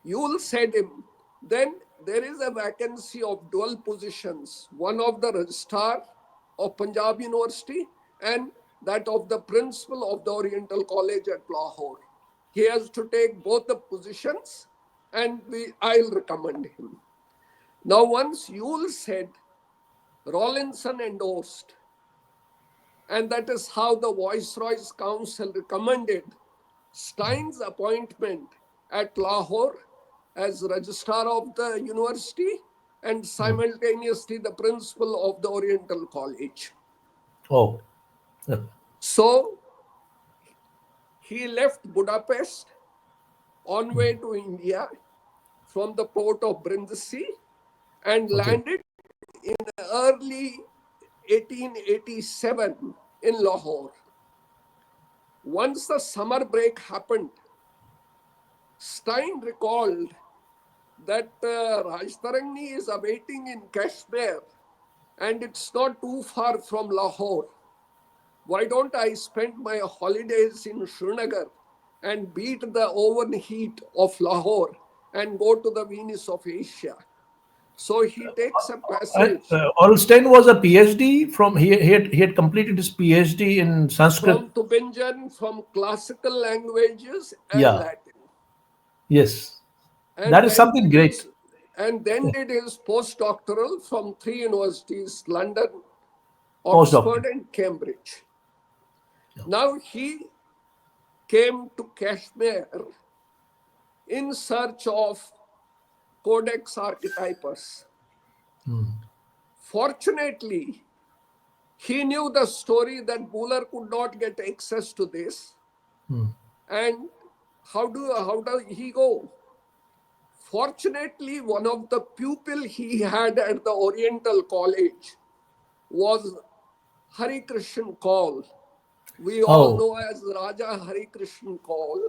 Yule said him, then there is a vacancy of dual positions, one of the registrar of Punjab University and that of the principal of the Oriental College at Lahore. He has to take both the positions and I'll recommend him. Now, once Yule said, Rawlinson endorsed, and that is how the Viceroy's Council recommended Stein's appointment at Lahore as registrar of the university and simultaneously the principal of the Oriental College. Oh. So he left Budapest on way to India from the port of Brindisi and landed in early 1887 in Lahore. Once the summer break happened, Stein recalled that Rajtarangni is awaiting in Kashmir and it's not too far from Lahore. Why don't I spend my holidays in Srinagar and beat the oven heat of Lahore and go to the Venus of Asia? So he takes a passage. Orlstein was a PhD from he had completed his PhD in Sanskrit. From Tubingen, from classical languages and Yeah. Latin. Yes. And That is something great. And then did his postdoctoral from 3 universities, London, Postdoctoral. Oxford, and Cambridge. Now he came to Kashmir in search of Codex Archetypus. Fortunately, he knew the story that Buller could not get access to this. And how does he go? Fortunately, one of the pupils he had at the Oriental College was Hari Krishna Kaul. We all know as Raja Hari Krishna Kaul,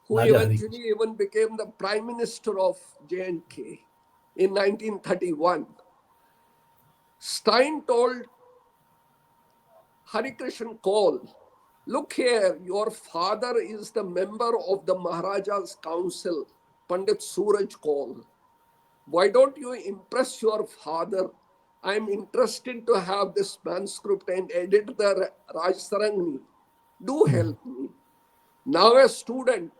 who eventually even became the Prime Minister of J&K in 1931. Stein told Hari Krishna Kaul, look here, your father is the member of the Maharaja's Council, Pandit Suraj Kaul. Why don't you impress your father? I'm interested to have this manuscript and edit the Rajtarangni. Do help me. Now a student,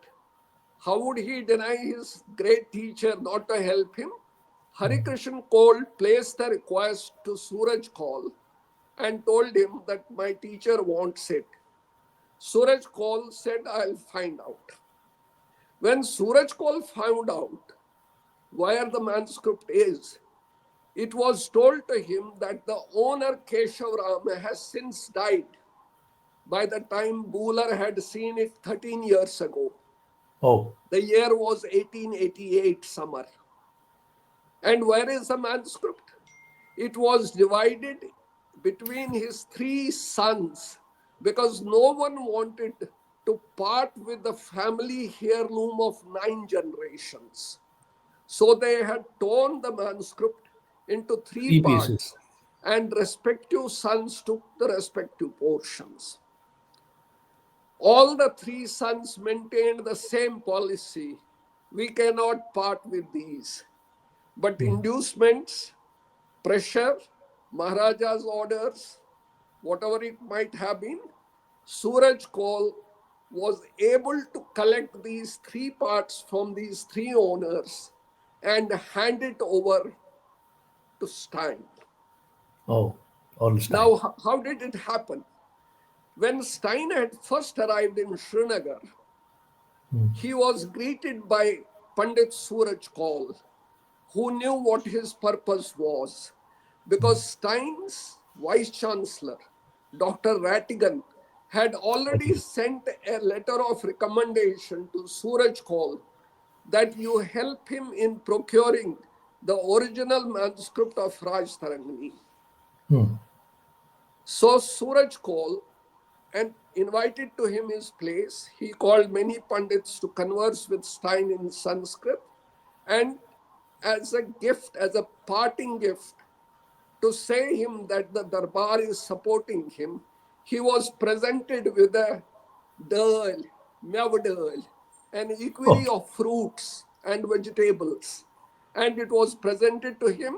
how would he deny his great teacher not to help him? Hari Krishna Kaul placed the request to Suraj Kaul and told him that my teacher wants it. Suraj Kaul said, I'll find out. When Suraj Kaul found out where the manuscript is, it was told to him that the owner Keshav Ram has since died by the time Buller had seen it 13 years ago. The year was 1888 summer. And where is the manuscript? It was divided between his 3 sons because no one wanted to part with the family heirloom of 9 generations. So they had torn the manuscript into 3 parts pieces, and respective sons took the respective portions. All the 3 sons maintained the same policy. We cannot part with these. But inducements, pressure, Maharaja's orders, whatever it might have been, Suraj Kaul was able to collect these 3 parts from these 3 owners and hand it over to Stein. Now, how did it happen? When Stein had first arrived in Srinagar, he was greeted by Pandit Suraj Kaul, who knew what his purpose was, because Stein's vice-chancellor, Dr. Rattigan, had already sent a letter of recommendation to Suraj Kaul that you help him in procuring the original manuscript of Rajtarangni. So Suraj called and invited to him his place. He called many Pandits to converse with Stein in Sanskrit. And as a gift, as a parting gift, to say him that the Darbar is supporting him, he was presented with a dal, mev dal, an equity Oh, of fruits and vegetables. And it was presented to him,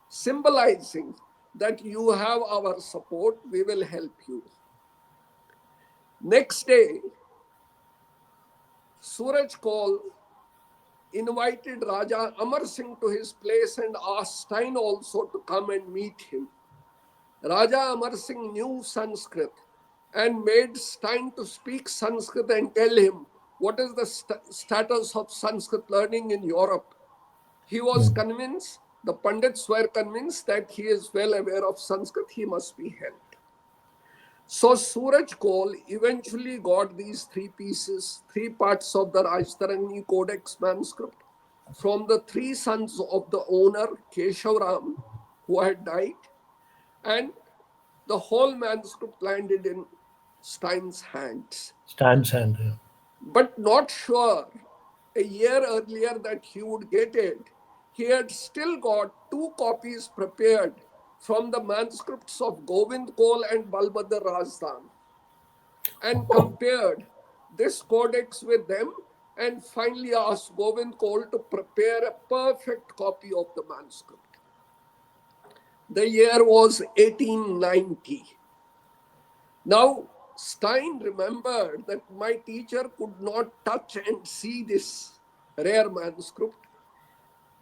symbolizing that you have our support, we will help you. Next day, Suraj Kaul invited Raja Amar Singh to his place and asked Stein also to come and meet him. Raja Amar Singh knew Sanskrit and made Stein to speak Sanskrit and tell him what is the status of Sanskrit learning in Europe. He was convinced, the Pandits were convinced that he is well aware of Sanskrit, he must be helped. So Suraj Kaul eventually got these three pieces, three parts of the Rajtarani Codex manuscript from the three sons of the owner, Keshav who had died, and the whole manuscript landed in Stein's hands. stands and But not sure a year earlier that he would get it, he had still got two copies prepared from the manuscripts of Govind Kaul and Balbhadra Razdan and oh, compared this codex with them and finally asked Govind Kaul to prepare a perfect copy of the manuscript. The year was 1890. Now, Stein remembered that my teacher could not touch and see this rare manuscript.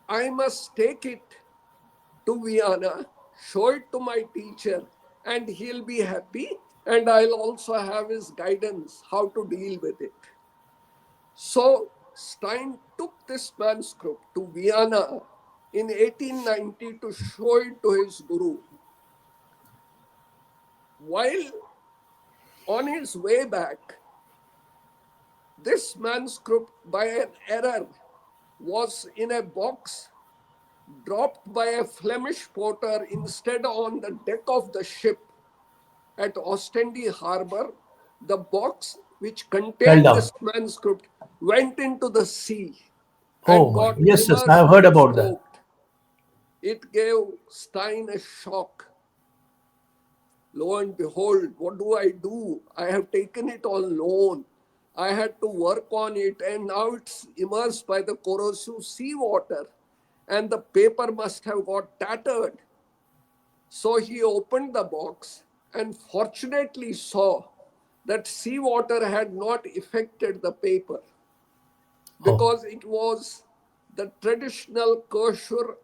I must take it to Vienna, show it to my teacher, and he'll be happy, and I'll also have his guidance how to deal with it. So Stein took this manuscript to Vienna in 1890 to show it to his guru. While on his way back, this manuscript, by an error, was in a box dropped by a Flemish porter instead on the deck of the ship at Ostende Harbor. The box, which fell contained down. this manuscript, went into the sea Oh and my, got yes, yes, I have immersed heard and about that. soaked. It gave Stein a shock. Lo and behold, what do I do? I have taken it on loan. I had to work on it, and now it's immersed by the corrosive seawater, and the paper must have got tattered. So he opened the box and fortunately saw that seawater had not affected the paper Oh, because it was the traditional kosher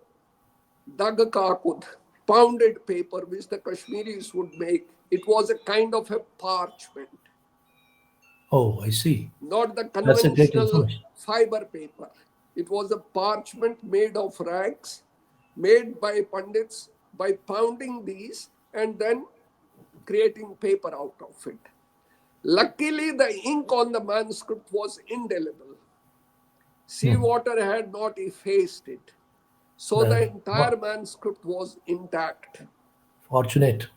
dag kakud, pounded paper which the Kashmiris would make. It was a kind of a parchment, oh, I see. not the That's a great conventional information. fiber paper. It was a parchment made of rags, made by Pandits by pounding these and then creating paper out of it. Luckily, the ink on the manuscript was indelible. Seawater had not effaced it. So the entire manuscript was intact. Fortunate.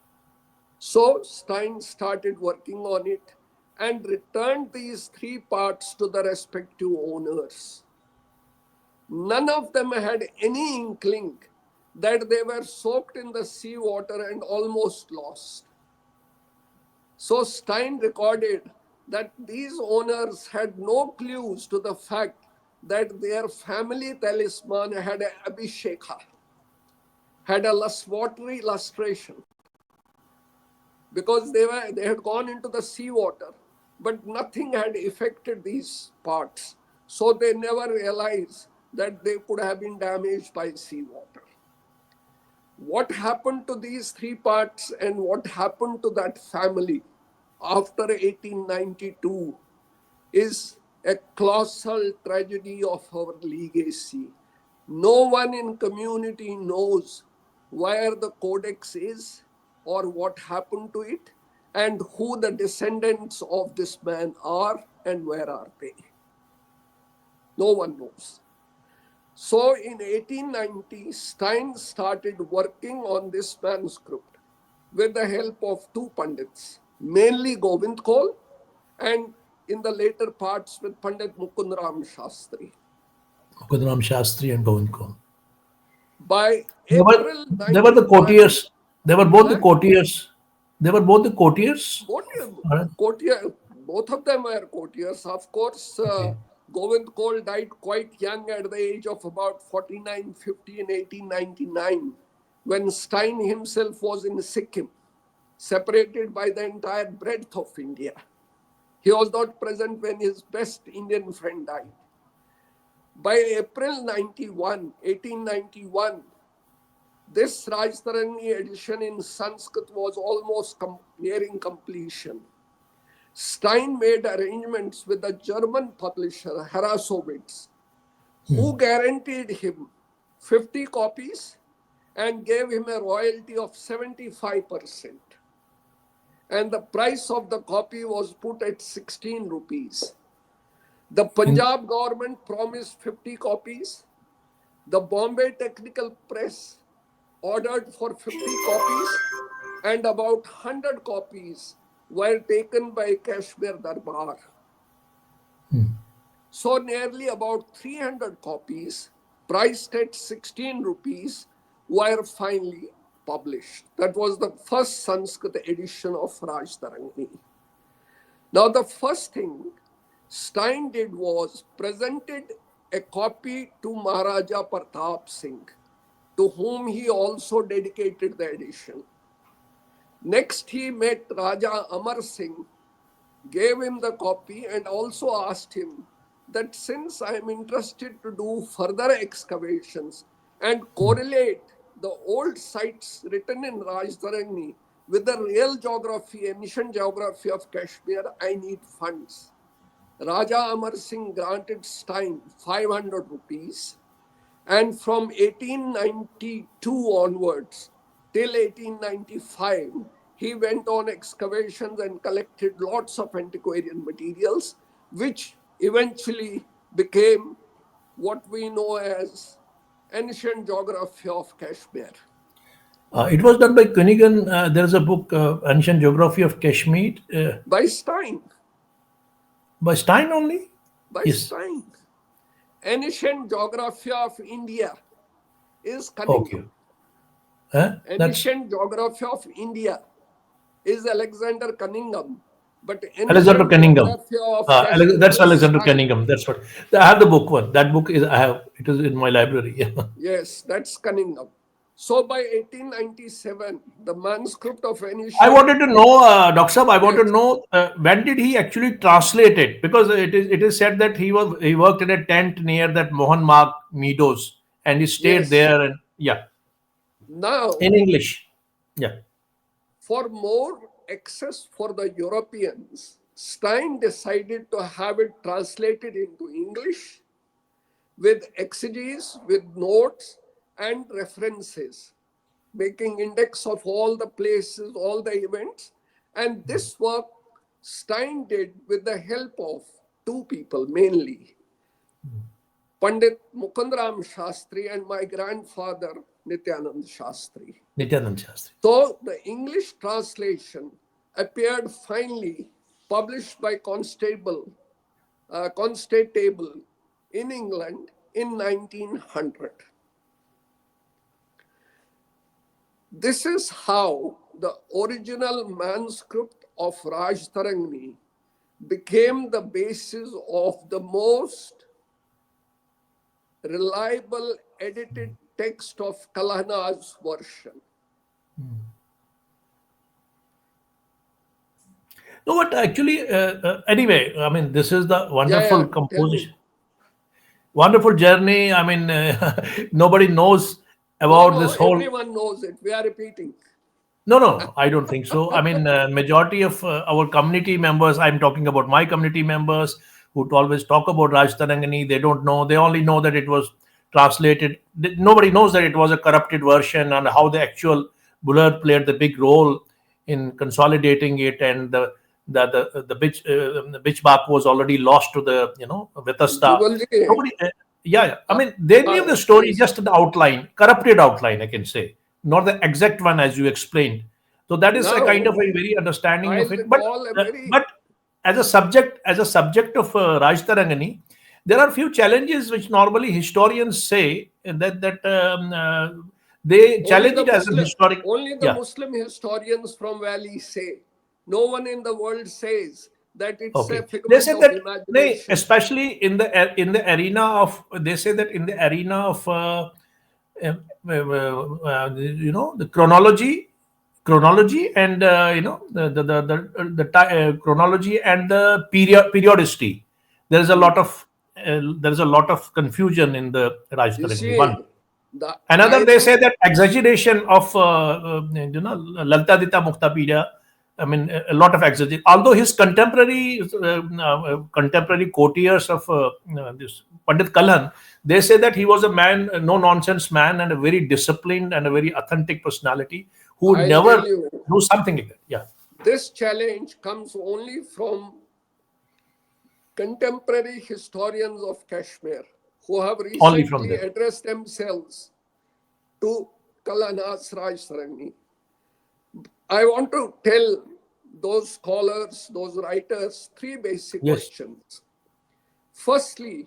So Stein started working on it and returned these three parts to the respective owners. None of them had any inkling that they were soaked in the seawater and almost lost. So Stein recorded that these owners had no clues to the fact that their family talisman had a abhishekha, had a watery lustration, because they had gone into the seawater, but nothing had affected these parts. So they never realized that they could have been damaged by seawater. What happened to these three parts and what happened to that family after 1892 is a colossal tragedy of our legacy. No one in community knows where the codex is or what happened to it and who the descendants of this man are and where are they. No one knows. So in 1890, Stein started working on this manuscript. with the help of two Pandits, mainly Govind Kaul and in the later parts with Pandit Mukundram Shastri. Kudram Shastri and Govind Kaur. By They were, April they were the 91, courtiers. They were both the huh? courtiers. They were both the courtiers. Courtier, Alright. courtier, both of them were courtiers. Of course, Okay. Govind Kaul died quite young at the age of about 49, 50 in 1899, when Stein himself was in Sikkim, separated by the entire breadth of India. He was not present when his best Indian friend died. By April 91, 1891, this Rajtarani edition in Sanskrit was almost nearing completion. Stein made arrangements with the German publisher Harasowitz, who guaranteed him 50 copies and gave him a royalty of 75%. And the price of the copy was put at 16 rupees. The Punjab government promised 50 copies. The Bombay Technical Press ordered for 50 copies, and about 100 copies were taken by Kashmir Darbar. So nearly about 300 copies, priced at 16 rupees, were finally published. That was the first Sanskrit edition of Rajtarangini. Now the first thing Stein did was presented a copy to Maharaja Pratap Singh, to whom he also dedicated the edition. Next, he met Raja Amar Singh, gave him the copy, and also asked him that since I am interested to do further excavations and correlate the old sites written in Rajtarangini with the real geography, ancient geography of Kashmir, I need funds. Raja Amar Singh granted Stein 500 rupees, and from 1892 onwards till 1895, he went on excavations and collected lots of antiquarian materials, which eventually became what we know as ancient geography of Kashmir. It was done by Kunigan. There is a book, Ancient Geography of Kashmir, By Stein. by Stein only. By Yes. Stein. Ancient geography of India is Okay. Cunningham. That's Ancient geography of India is Alexander Cunningham, but Alexander ancient Cunningham. geography of Kashmir That's is Alexander Stein. Cunningham. That's what. I have the book one. That book is I have. It is in my library. Yes, that's Cunningham. So by 1897, the manuscript of I ancient, wanted to know, Dr. Saab, I wanted yes, to know when did he actually translate it? Because it is said that he worked in a tent near that Mohan Marg Meadows and he stayed yes. there and yeah, Now, in English. Yeah. for more access for the Europeans, Stein decided to have it translated into English with exegesis, with notes and references, making index of all the places, all the events. And this work Stein did with the help of two people mainly, Pandit Mukundram Shastri and my grandfather Nityanand Shastri. Nityanand Shastri. So the English translation appeared finally, published by Constable in England in 1900. This is how the original manuscript of Rajtarangini became the basis of the most reliable edited text of Kalhana's version. No, but actually, anyway, I mean, this is the Yeah, wonderful tell me. composition, wonderful journey. I mean, nobody knows No, about no, this whole. everyone knows it. We are repeating. No, I don't think so. I mean, majority of our community members, I'm talking about my community members who always talk about Rajtarangani, they don't know. They only know that it was translated. Nobody knows that it was a corrupted version and how the actual Bullard played the big role in consolidating it, and the bitch bark was already lost to the Vitasta. Jugalji, Nobody, yeah. I mean, they knew the story, please. just the outline, corrupted outline, I can say, not the exact one as you explained. So that is a kind Now, of a very understanding I'll of it. But recall a uh, very, but as a subject of Raj Tarangani, there are few challenges which normally historians say that they only challenge the it as an Muslim, historic. only the Yeah. Muslim historians from Valley say. No one in the world says that it's a Okay. They figment said of that they, imagination. especially in the arena of, they say that in the arena of the chronology and chronology and the periodicity. There is a Hmm. lot of confusion in the You Rajtarangani one. see, the Another, I they think say that exaggeration of Lalita Dita Muktapiya. I mean, a lot of exaggeration. Although his contemporary courtiers of this Pandit Kalhan, they say that he was a man, a no nonsense man, and a very disciplined and a very authentic personality who would I'll tell never you, do something like that. Yeah, this challenge comes only from contemporary historians of Kashmir who have only from recently them. addressed themselves to Kalana's Raj Sarangni. I want to tell those scholars, those writers, three basic Yes. questions. Firstly,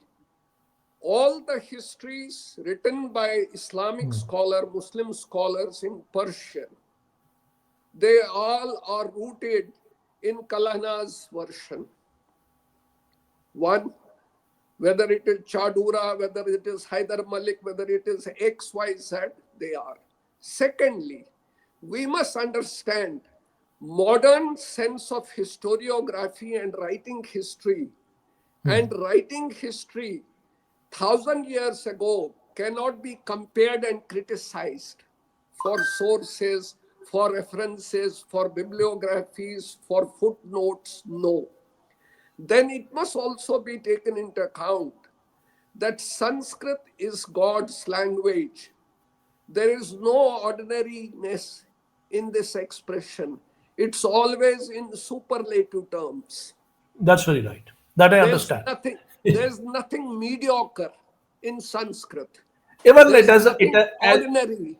all the histories written by Islamic scholar, Muslim scholars in Persian, they all are rooted in Kalana's version. One, whether it is Chadura, whether it is Hyder Malik, whether it is XYZ, they are. Secondly, we must understand modern sense of historiography and writing history. And writing history 1,000 years ago cannot be compared and criticized for sources, for references, for bibliographies, for footnotes. No. Then it must also be taken into account that Sanskrit is God's language. There is no ordinariness in this expression. It's always in superlative terms. That's very right. That I There's understand. nothing, there's nothing mediocre in Sanskrit. Even it There's has nothing ordinary. If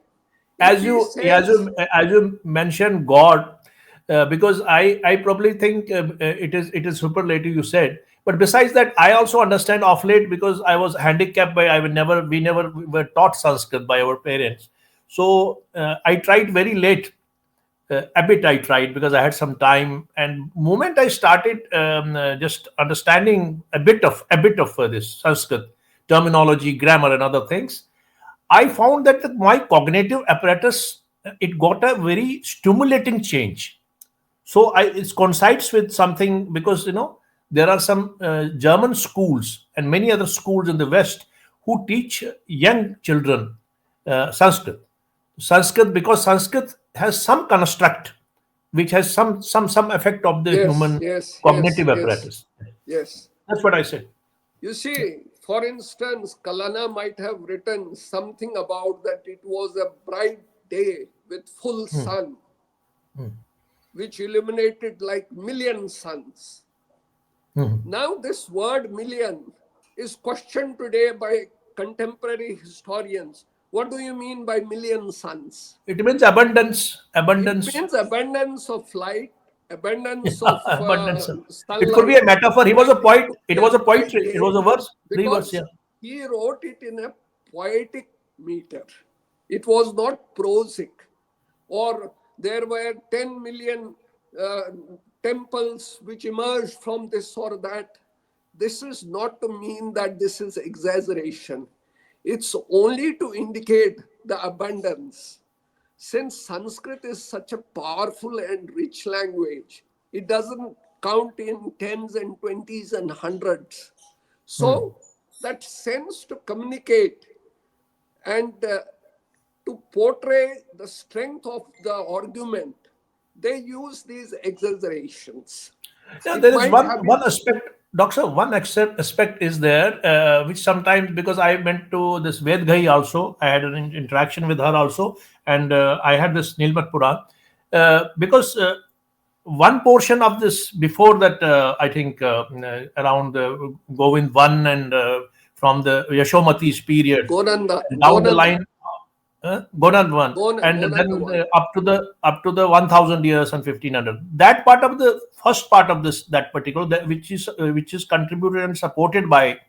as he you as says, you as you mentioned God, because I probably think it is superlative, you said. But besides that, I also understand of late, because I was handicapped by, I would never we never were taught Sanskrit by our parents. So I tried very late. A bit I tried because I had some time, and moment I started just understanding a bit of this Sanskrit terminology, grammar, and other things, I found that my cognitive apparatus, it got a very stimulating change. So it coincides with something, because there are some German schools and many other schools in the West who teach young children Sanskrit. Sanskrit, because Sanskrit has some construct which has some effect of the yes, human yes, yes, cognitive yes, apparatus. yes. That's what I said. You see, for instance, Kalana might have written something about that it was a bright day with full sun, which illuminated like million suns. Now, this word million is questioned today by contemporary historians. What do you mean by million suns? It means abundance, It abundance, means abundance of light, abundance of abundance. It could be sunlight, a metaphor. He was that a it poet. could It be a was a bright poetry. It day was a verse, three verse. because Yeah. he wrote it in a poetic meter. It was not prosic. Or there were 10 million uh, temples which emerged from this or that. This is not to mean that this is exaggeration. It's only to indicate the abundance. Since Sanskrit is such a powerful and rich language, it doesn't count in tens and twenties and hundreds. So, that sense to communicate and to portray the strength of the argument, they use these exaggerations. Yeah, It there is might one have one been, aspect, Doctor. One aspect is there, which sometimes, because I went to this Vedgai also, I had an interaction with her also, and I had this Nilmat Puran, because one portion of this before that, I think around Govind one, and from the Yashomati's period Gonanda, down the Gonanda. line. Gonagwan, and then Gonagavan. up to the 1000 years and 1500. That part of the first part of this that particular which is contributed and supported by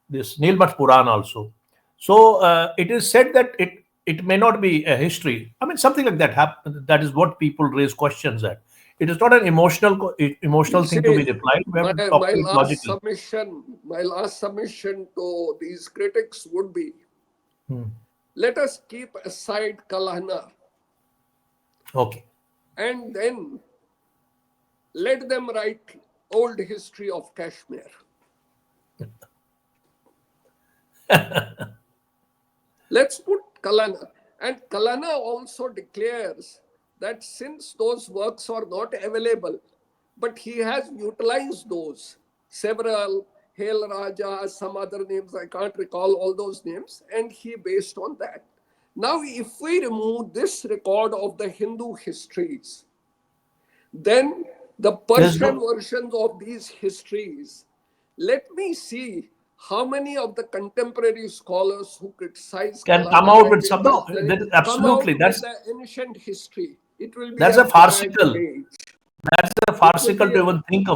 this Nilmat Puran also. So it is said that it may not be a history. I mean, something like that happen. That is what people raise questions at. It is not an You emotional thing to be see, replied. We have my, to talk my to it last logically. submission, my last submission to these critics would be, Hmm. let us keep aside Kalahana Okay. and then let them write old history of Kashmir. Let's put Kalana. And Kalana also declares that since those works are not available, but he has utilized those, several, Hail Raja, some other names, I can't recall all those names, and he based on that. Now, if we remove this record of the Hindu histories, then the There's Persian no versions of these histories, let me see how many of the contemporary scholars who criticize can come Kalana out and with some. No, intentionally that is come out absolutely with the ancient history. It will be that's a a blank farcical. page. That's a It will farcical be to a, even think so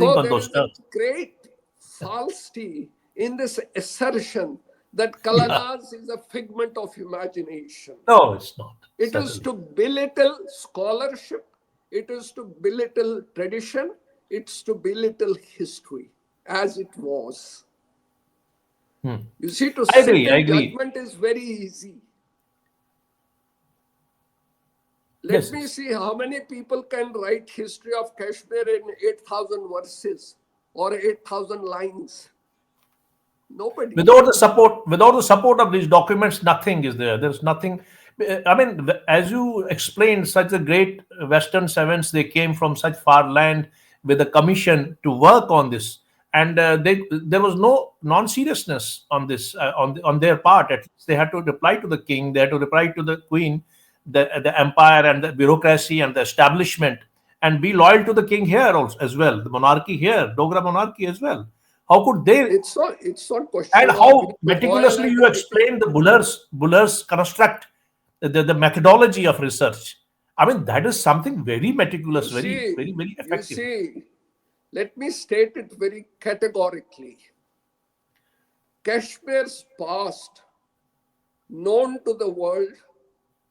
on there those is a terms. great falsity in this assertion that Yeah. Kalanas is a figment of imagination. No, it's not. It is Certainly. to belittle scholarship, it is to belittle tradition, it's to belittle history as it was. Hmm. You see, to I sit agree. I in agree. judgment is very easy. Let Yes, me yes. see how many people can write history of Kashmir in 8,000 verses or 8,000 lines. Nobody. Without the support of these documents, nothing is there. There's nothing. I mean, as you explained, such a great Western servants, they came from such far land with a commission to work on this, and there was no non-seriousness on this on their part. At least they had to reply to the king, they had to reply to the queen, the empire and the bureaucracy and the establishment, and be loyal to the king here also as well, the monarchy here, Dogra monarchy as well. How could they? It's not And question of how being loyal meticulously and you everything. explain the Buller's construct, the methodology of research. I mean, that is something very meticulous, You very, see, very, very you effective. see, let me state it very categorically. Kashmir's past, known to the world,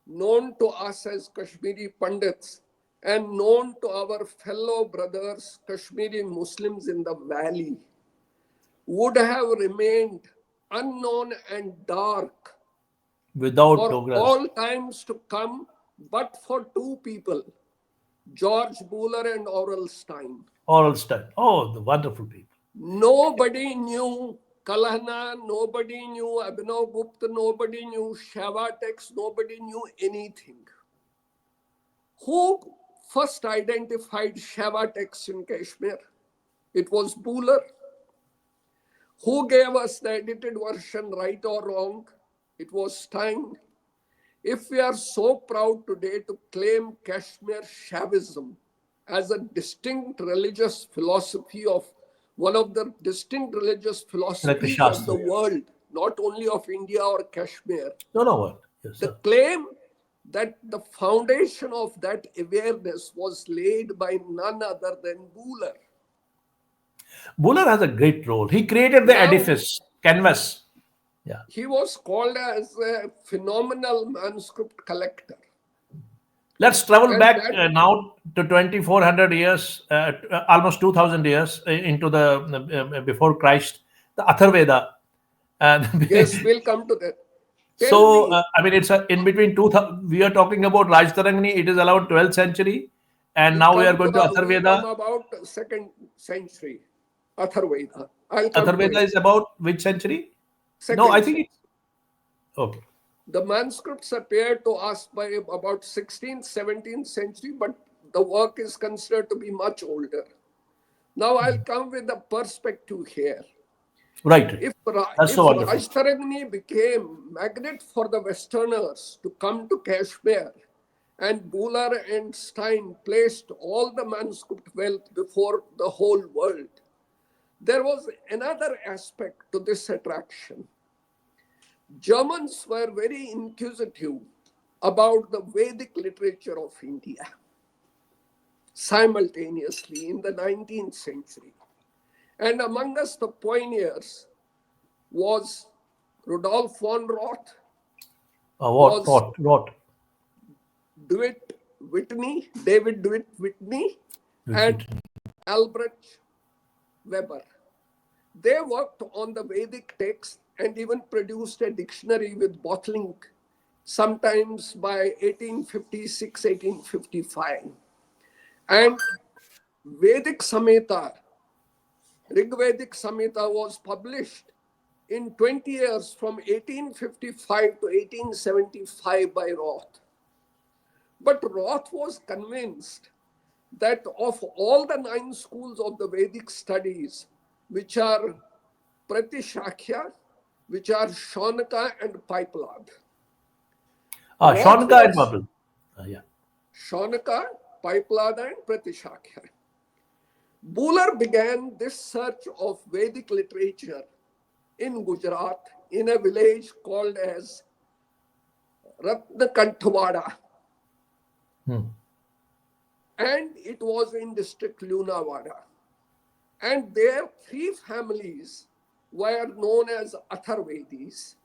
known to us as Kashmiri Pandits, and known to our fellow brothers, Kashmiri Muslims in the valley, would have remained unknown and dark Without for Dogra's all times to come, but for two people, George Buller and Oral Stein. oral style. Oh, the wonderful people. Nobody knew Kalhana, nobody knew Abhinav Gupta, nobody knew Shava text, nobody knew anything. Who first identified Shava text in Kashmir? It was Buller. Who gave us the edited version, right or wrong? It was Stein. If we are so proud today to claim Kashmir Shavism as a distinct religious philosophy of one of the distinct religious Like a philosophies of the Shastra. world, not only of India or Kashmir, No, no, what? Yes, the sir. claim that the foundation of that awareness was laid by none other than Buller. Buller has a great role. He created the Now, edifice, canvas. Yeah. he was called as a phenomenal manuscript collector. Let's travel And back that, now to 2400 years, almost 2000 years into the before Christ, the Atharveda. yes, we'll come to that. Tell So, me, I mean, it's in between two. We are talking about Rajtarangani. It is around 12th century, and now we are going to we Atharveda. come about second century, Atharveda. I'll come to Atharveda it. is about which century? No, I Second think century. it's okay. The manuscripts appear to us by about 16th, 17th century, but the work is considered to be much older. Now I'll come with a perspective here. Right, right. That's If so wonderful. Rajtarangani became magnet for the Westerners to come to Kashmir, and Buller and Stein placed all the manuscript wealth before the whole world, there was another aspect to this attraction. Germans were very inquisitive about the Vedic literature of India simultaneously in the 19th century. And among us, the pioneers was Rudolf von Roth, was What? David DeWitt Whitney, and Albrecht Weber. They worked on the Vedic text and even produced a dictionary with bottling sometimes by 1856, 1855. And Vedic Samhita, Rigvedic Samhita was published in 20 years from 1855 to 1875 by Roth. But Roth was convinced that of all the 9 schools of the Vedic studies, which are Pratishakya, which are Shaunaka and Paiplad. Shaunaka and Paiplad. Yeah. Shaunaka, Paiplad, and Pratishakya. Buller began this search of Vedic literature in Gujarat in a village called as Ratnakanthavada. And it was in district Lunawada. And their 3 families were known as Atharvedis,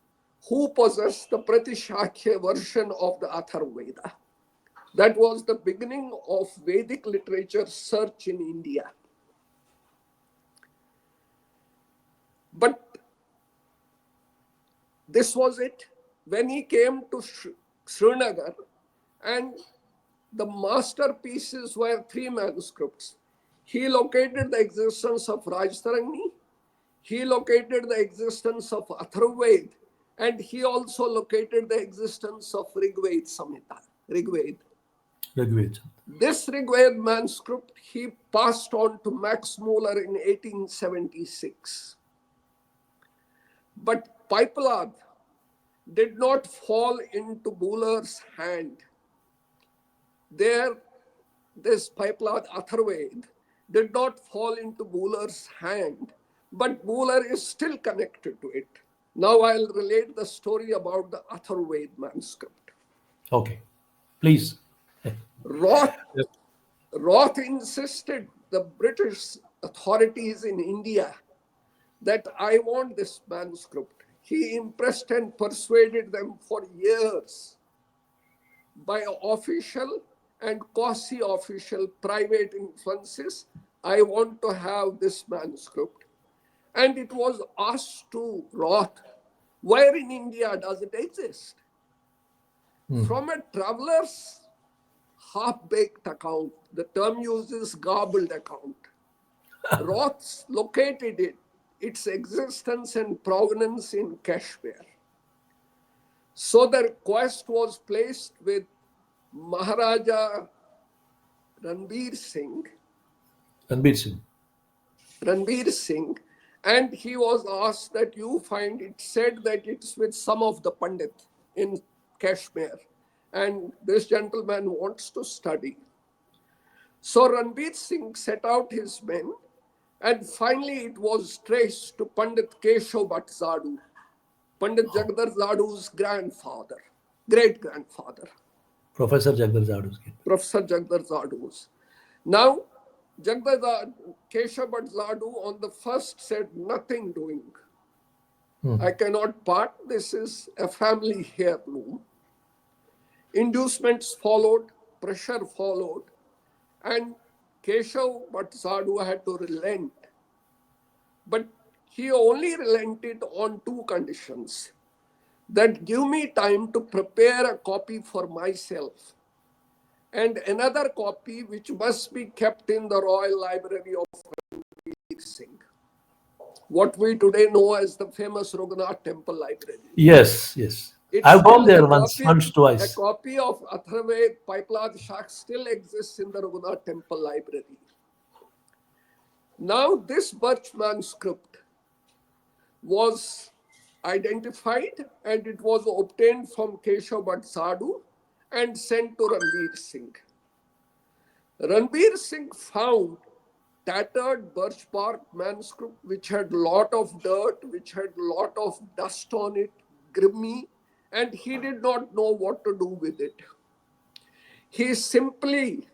who possessed the Pratishakya version of the Atharveda. That was the beginning of Vedic literature search in India. But this was it. When he came to Srinagar, and the masterpieces were 3 manuscripts. He located the existence of Rajtarangni, he located the existence of Atharvaved, and he also located the existence of Rigved Samhita. Rigved. This Rigved manuscript he passed on to Max Muller in 1876. But Paiplad did not fall into Buller's hand. This Paiplad Atharved did not fall into Buller's hand, but Buller is still connected to it. Now I'll relate the story about the Atharved manuscript. Okay, please. Roth insisted the British authorities in India that I want this manuscript. He impressed and persuaded them for years by official and quasi-official private influences. I want to have this manuscript. And it was asked to Roth, where in India does it exist? From a traveler's half-baked account, the term uses garbled account. Roth located its existence and provenance in Kashmir. So the request was placed with Maharaja Ranbir Singh, and he was asked that you find it said that it's with some of the Pandit in Kashmir, and this gentleman wants to study. So Ranbir Singh set out his men, and finally it was traced to Pandit Keshav Bhatt Zadu, Pandit Jagdar Zadu's great-grandfather. Professor Jagdar Zadu's. Now, Keshav Bhatt Zadu on the first said nothing doing. I cannot part. This is a family heirloom. Inducements followed, pressure followed, and Keshav Bhatt Zadu had to relent. But he only relented on 2 conditions. That give me time to prepare a copy for myself, and another copy which must be kept in the Royal Library of Ranbir Singh, what we today know as the famous Raghunath Temple Library. Yes. I've gone there once, twice. A copy of Atharved Paiplad Shak still exists in the Raghunath Temple Library. Now this Birch manuscript was identified and it was obtained from Keshav Bhatt Zadu and sent to Ranbir Singh. Ranbir Singh found tattered birch bark manuscript which had lot of dirt, which had lot of dust on it, grimy, and he did not know what to do with it. He simply,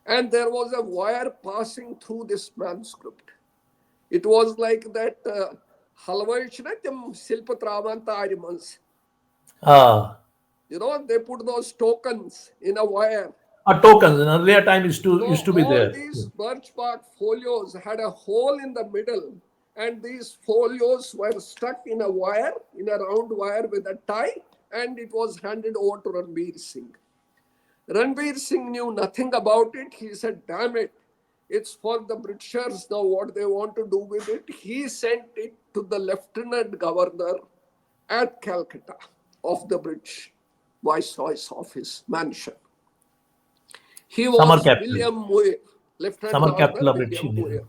and there was a wire passing through this manuscript. It was like that halvaishnatim silpatravantarimans. Ah, They put those tokens in a wire. tokens in earlier time So used to be all there. these birch bark folios had a hole in the middle, and these folios were stuck in a wire, in a round wire with a tie, and it was handed over to Ranbir Singh. Ranbir Singh knew nothing about it. He said, damn it, it's for the Britishers now, what they want to do with it. He sent it to the Lieutenant Governor at Calcutta of the British Viceroy's office mansion. He Summer was capital. William Muir, Lieutenant Summer Governor capital of British William India. Muir.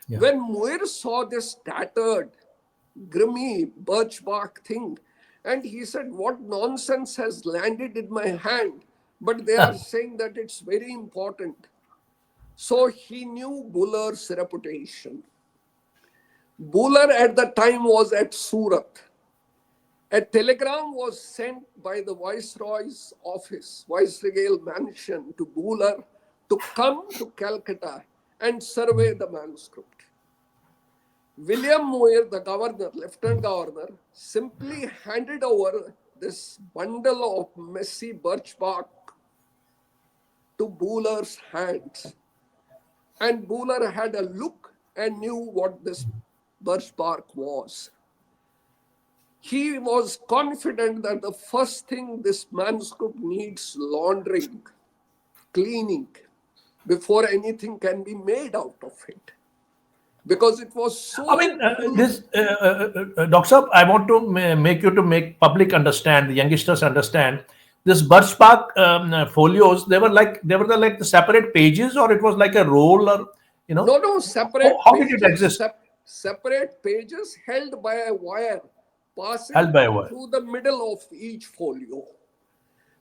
Yeah. When Muir saw this tattered, grimy birch bark thing, and he said, what nonsense has landed in my hand? But they are saying that it's very important. So he knew Buller's reputation. Buller at the time was at Surat. A telegram was sent by the Viceroy's office, Viceregal mansion, to Buller to come to Calcutta and survey the manuscript. William Muir, the governor, lieutenant governor, simply handed over this bundle of messy birch bark to Buller's hands. And Buller had a look and knew what this birch bark was. He was confident that the first thing this manuscript needs laundering, cleaning, before anything can be made out of it. Because it was so I mean, full. this, Dr. Saab, I want to make you to make public understand, the youngsters understand. This birch bark folios, they were like the separate pages, or it was like a roll, or No, separate how did it pages, exist? separate pages held by a wire Held passing by a wire. through the middle of each folio.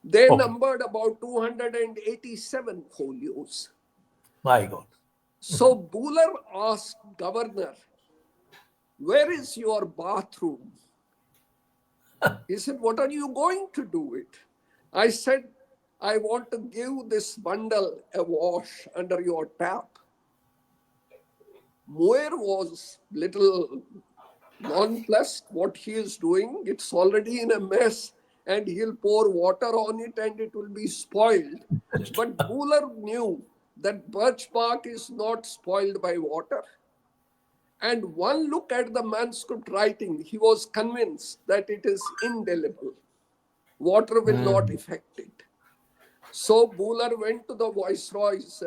They Okay, numbered about 287 folios. my God. So Buller asked governor, where is your bathroom? He said, what are you going to do with it? I said, I want to give this bundle a wash under your tap. Muir was little nonplussed what he is doing. It's already in a mess, and he'll pour water on it and it will be spoiled. But Buller knew that birch bark is not spoiled by water. And one look at the manuscript writing, he was convinced that it is indelible. Water will not affect it. So Buller went to the Viceroy's,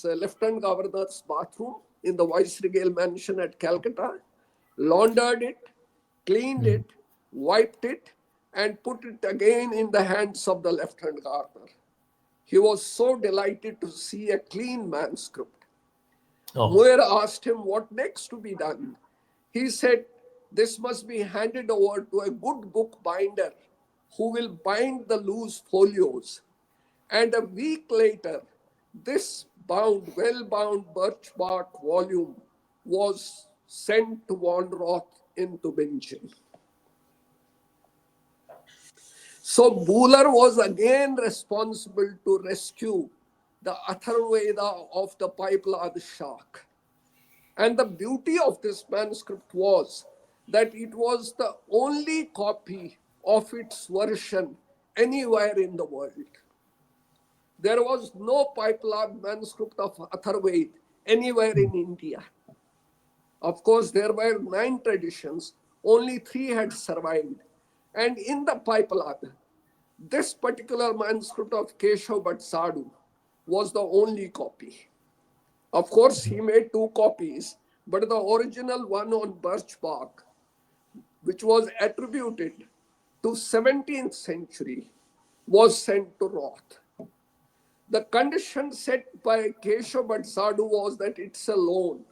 Lieutenant Governor's bathroom in the Viceregal mansion at Calcutta, laundered it, cleaned it, wiped it, and put it again in the hands of the Lieutenant Governor. He was so delighted to see a clean manuscript. Muir asked him what next to be done. He said, this must be handed over to a good book binder who will bind the loose folios. And a week later, this well-bound birch bark volume was sent to Von Roth into Bingen. So Buller was again responsible to rescue the Atharvaveda of the Pipelad Shak. And the beauty of this manuscript was that it was the only copy of its version anywhere in the world. There was no Pipelad manuscript of Atharvaveda anywhere in India. Of course, there were 9 traditions, only 3 had survived. And in the Pipelad, this particular manuscript of Keshav Bhatt Sadhu was the only copy. Of course, he made 2 copies, but the original one on birch bark, which was attributed to 17th century, was sent to Roth. The condition set by Keshav Bhatt Sadhu was that it's a loan.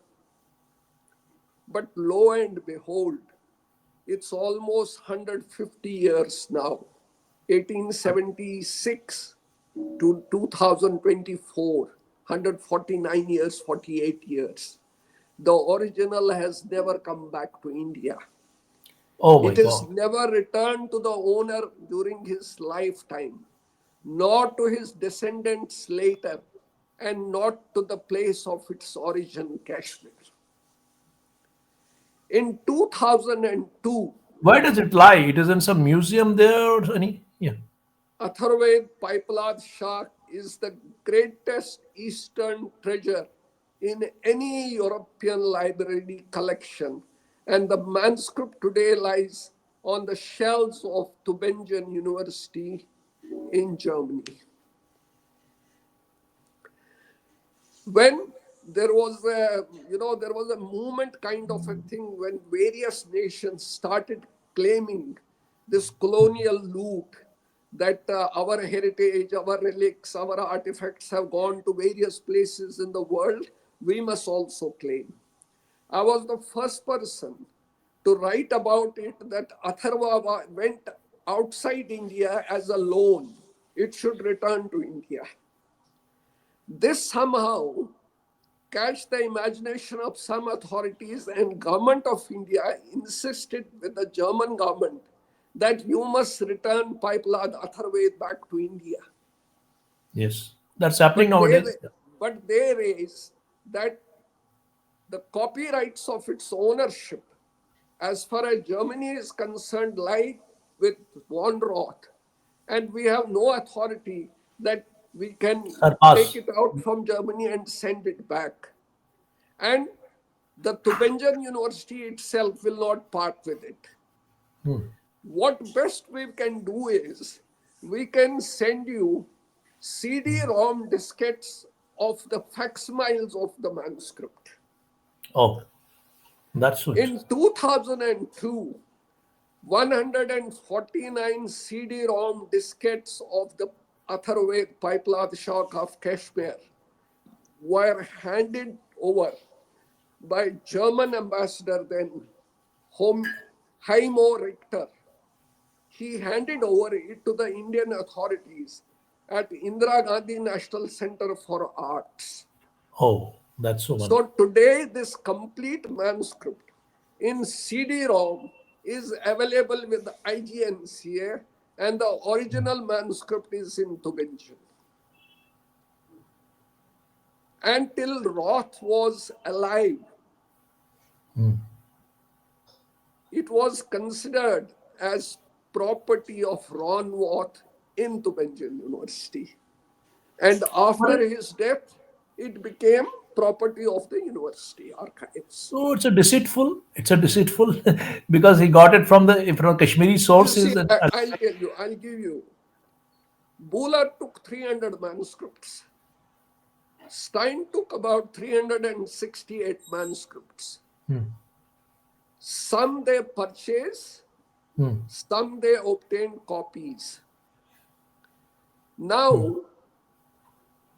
But lo and behold, it's almost 150 years now, 1876 to 2024, 149 years, 48 years. The original has never come back to India. Oh my It is God. never returned to the owner during his lifetime, nor to his descendants later, and not to the place of its origin, Kashmir. In 2002, Where does it lie? It is in some museum there or any? Yeah. Atharvaved Pipelad Shah is the greatest Eastern treasure in any European library collection, and the manuscript today lies on the shelves of Tübingen University in Germany. When there was a movement kind of a thing when various nations started claiming this colonial loot, that our heritage, our relics, our artifacts have gone to various places in the world, we must also claim. I was the first person to write about it, that Atharva went outside India as a loan. It should return to India. This somehow catch the imagination of some authorities, and government of India insisted with the German government that you must return Pipelad Atharvaved back to India. Yes. That's happening But they, nowadays. but they raise that the copyrights of its ownership, as far as Germany is concerned, lie with von Roth, and we have no authority that we can take Surpass. it out from Germany and send it back. And the Tübingen University itself will not part with it. What best we can do is we can send you CD-ROM diskettes of the facsimiles of the manuscript. Oh, that's so In interesting. 2002, 149 CD-ROM diskettes of the Atharvaved Pipelad Shah of Kashmir were handed over by German ambassador then, Heimo Richter. He handed over it to the Indian authorities at Indira Gandhi National Center for Arts. Oh, that's so wonderful. So today, this complete manuscript in CD-ROM is available with IGNCA, and the original manuscript is in Tübingen. Until Roth was alive, it was considered as property of Ron Roth in Tübingen University. And What after is- his death, it became property of the university archives. So it's a deceitful because he got it from Kashmiri You see, sources and I'll tell you, I'll give you. Buller took 300 manuscripts. Stein took about 368 manuscripts. Some they purchased, some they obtained copies. Now,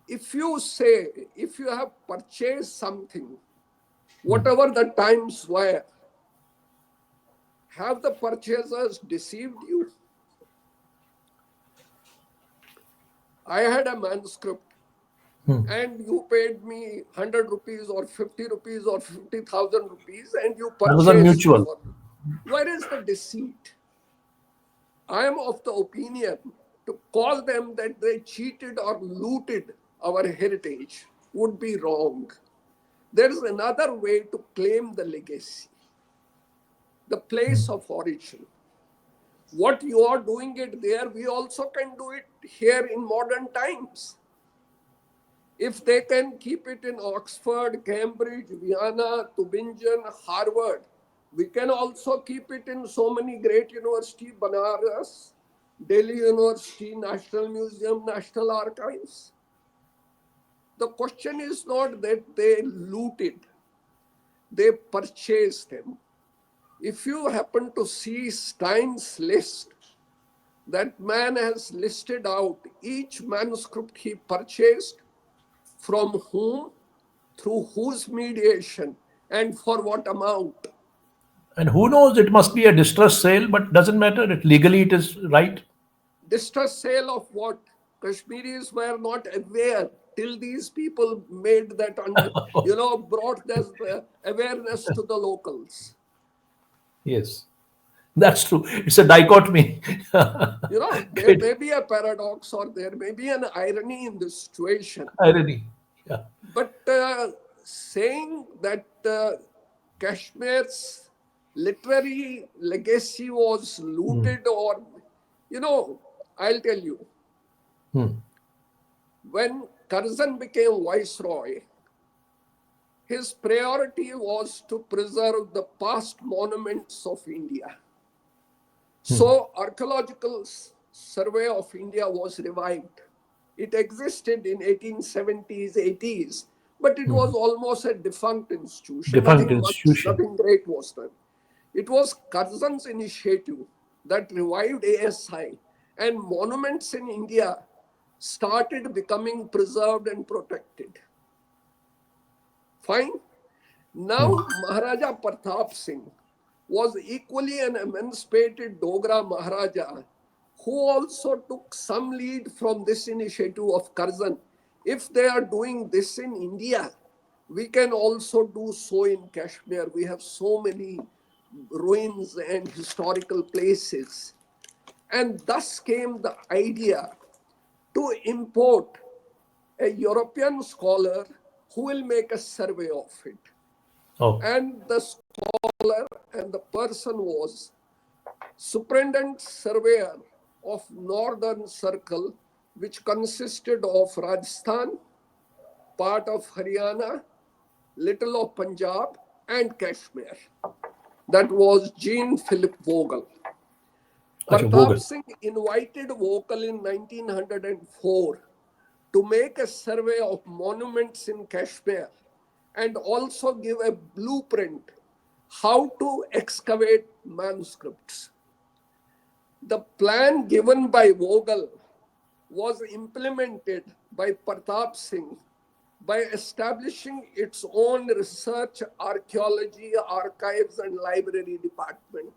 if you have purchased something, whatever the times were, have the purchasers deceived you? I had a manuscript and you paid me 100 rupees or 50 rupees or 50,000 rupees and you that was a purchased it mutual. for me. Where is the deceit? I am of the opinion to call them that they cheated or looted our heritage would be wrong. There is another way to claim the legacy, the place of origin. What you are doing it there, we also can do it here in modern times. If they can keep it in Oxford, Cambridge, Vienna, Tübingen, Harvard, we can also keep it in so many great universities, Banaras, Delhi University, National Museum, National Archives. The question is not that they looted, they purchased them. If you happen to see Stein's list, that man has listed out each manuscript he purchased, from whom, through whose mediation, and for what amount. And who knows? It must be a distress sale, but doesn't matter. Legally, it is right. Distress sale of what? Kashmiris were not aware till these people made that, brought this awareness to the locals. Yes. That's true. It's a dichotomy. There Great may be a paradox or there may be an irony in this situation. irony. Yeah. But saying that Kashmir's literary legacy was Hmm. looted, or, I'll tell you, Hmm. when Curzon became viceroy, his priority was to preserve the past monuments of India. So, Archaeological Survey of India was revived. It existed in 1870s, 80s, but it was almost a defunct institution. Defunct Nothing much, institution. nothing great was done. It was Curzon's initiative that revived ASI, and monuments in India started becoming preserved and protected. Fine. Now, Maharaja Pratap Singh was equally an emancipated Dogra Maharaja who also took some lead from this initiative of Curzon. If they are doing this in India, we can also do so in Kashmir. We have so many ruins and historical places. And thus came the idea to import a European scholar who will make a survey of it. Oh, And the scholar and the person was Superintendent Surveyor of Northern Circle, which consisted of Rajasthan, part of Haryana, little of Punjab, and Kashmir. That was Jean Philip Vogel. Acha Pratap Vogel. Singh invited Vogel in 1904 to make a survey of monuments in Kashmir and also give a blueprint how to excavate manuscripts. The plan given by Vogel was implemented by Pratap Singh by establishing its own research, archaeology, archives, and library department.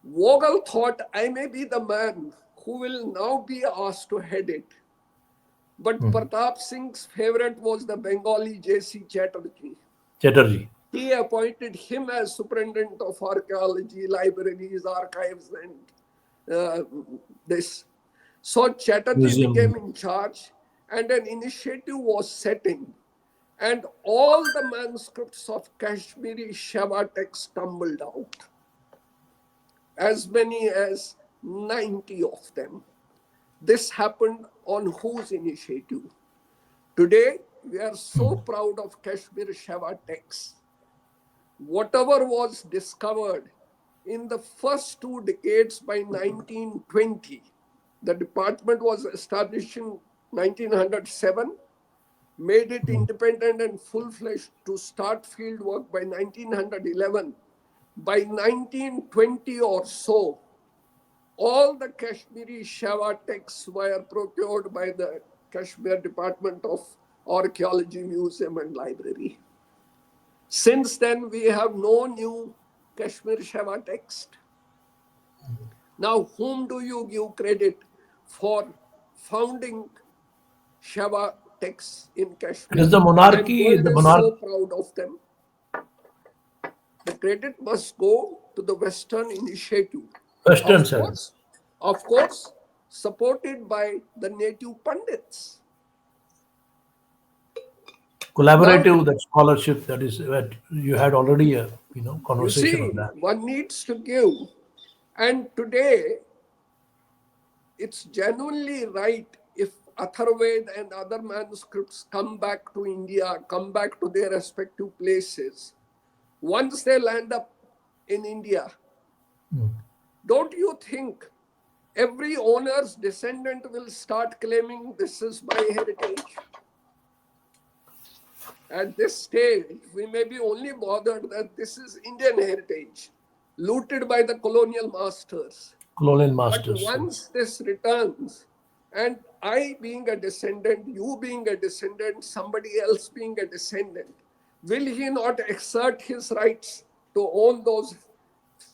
Vogel thought, I may be the man who will now be asked to head it. But Pratap Singh's favorite was the Bengali J.C. Chatterjee. Chatterjee. He appointed him as superintendent of archaeology, libraries, archives, and this. So Chatterjee Museum. became in charge, and an initiative was set in. And all the manuscripts of Kashmiri Shaiva texts tumbled out, as many as 90 of them. This happened on whose initiative? Today, we are so proud of Kashmir Shaiva texts. Whatever was discovered in the first 2 decades by 1920, the department was established in 1907, made it independent and full-fledged to start field work by 1911. By 1920 or so, all the Kashmiri Shaiva texts were procured by the Kashmir Department of Archaeology, Museum, and Library. Since then, we have no new Kashmir Shaiva text. Now, whom do you give credit for founding Shaiva texts in It is Kashmir? the And monarchy. world The is so monarch. proud of them. The credit must go to the Western initiative. Western Of side. course, of course, supported by the native Pandits. Now, Collaborative, that scholarship, that is what you had already a you conversation on see, that. one needs to give. And today, it's genuinely right if Atharvaved and other manuscripts come back to India, come back to their respective places. Once they land up in India, don't you think every owner's descendant will start claiming this is my heritage? At this stage, we may be only bothered that this is Indian heritage, looted by the colonial masters. Colonial But masters. once this returns, and I being a descendant, you being a descendant, somebody else being a descendant, will he not exert his rights to own those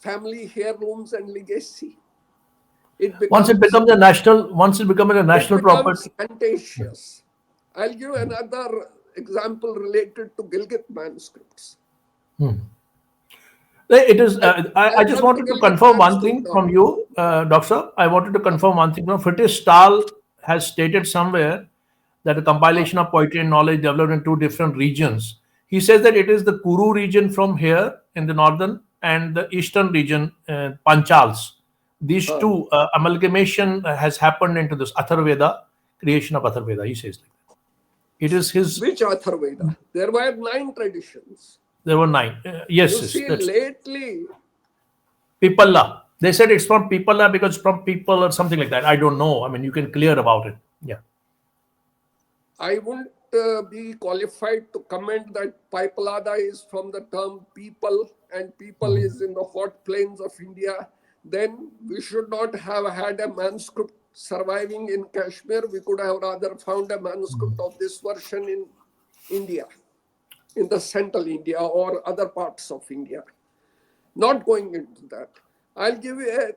family heirlooms and legacy? It Once it becomes becomes a national, once it becomes a it national becomes property. contentious. I'll give another example related to Gilgit manuscripts. It is. I I'll just come to wanted to Gilgit confirm one Manuscript thing from now. you, Doctor. I wanted to confirm one thing. British Stahl has stated somewhere that a Uh, compilation of poetry and knowledge developed in two different regions. He says that it is the Kuru region from here in the northern and the eastern region, Panchals. These uh, two amalgamation has happened into this Atharveda, creation of Atharveda. He says like that. It is his. which Atharveda? There were 9 traditions. There were 9. You Yes, yes, see, that's lately, Pipalla. They said it's from Pipalla because from people or something like that. I don't know. I mean, you can clear about it. Yeah. I wouldn't be qualified to comment that Paipalada is from the term people and people Mhm. is in the hot plains of India. Then we should not have had a manuscript surviving in Kashmir. We could have rather found a manuscript of this version in India, in the central India or other parts of India. Not going into that. I'll give you a.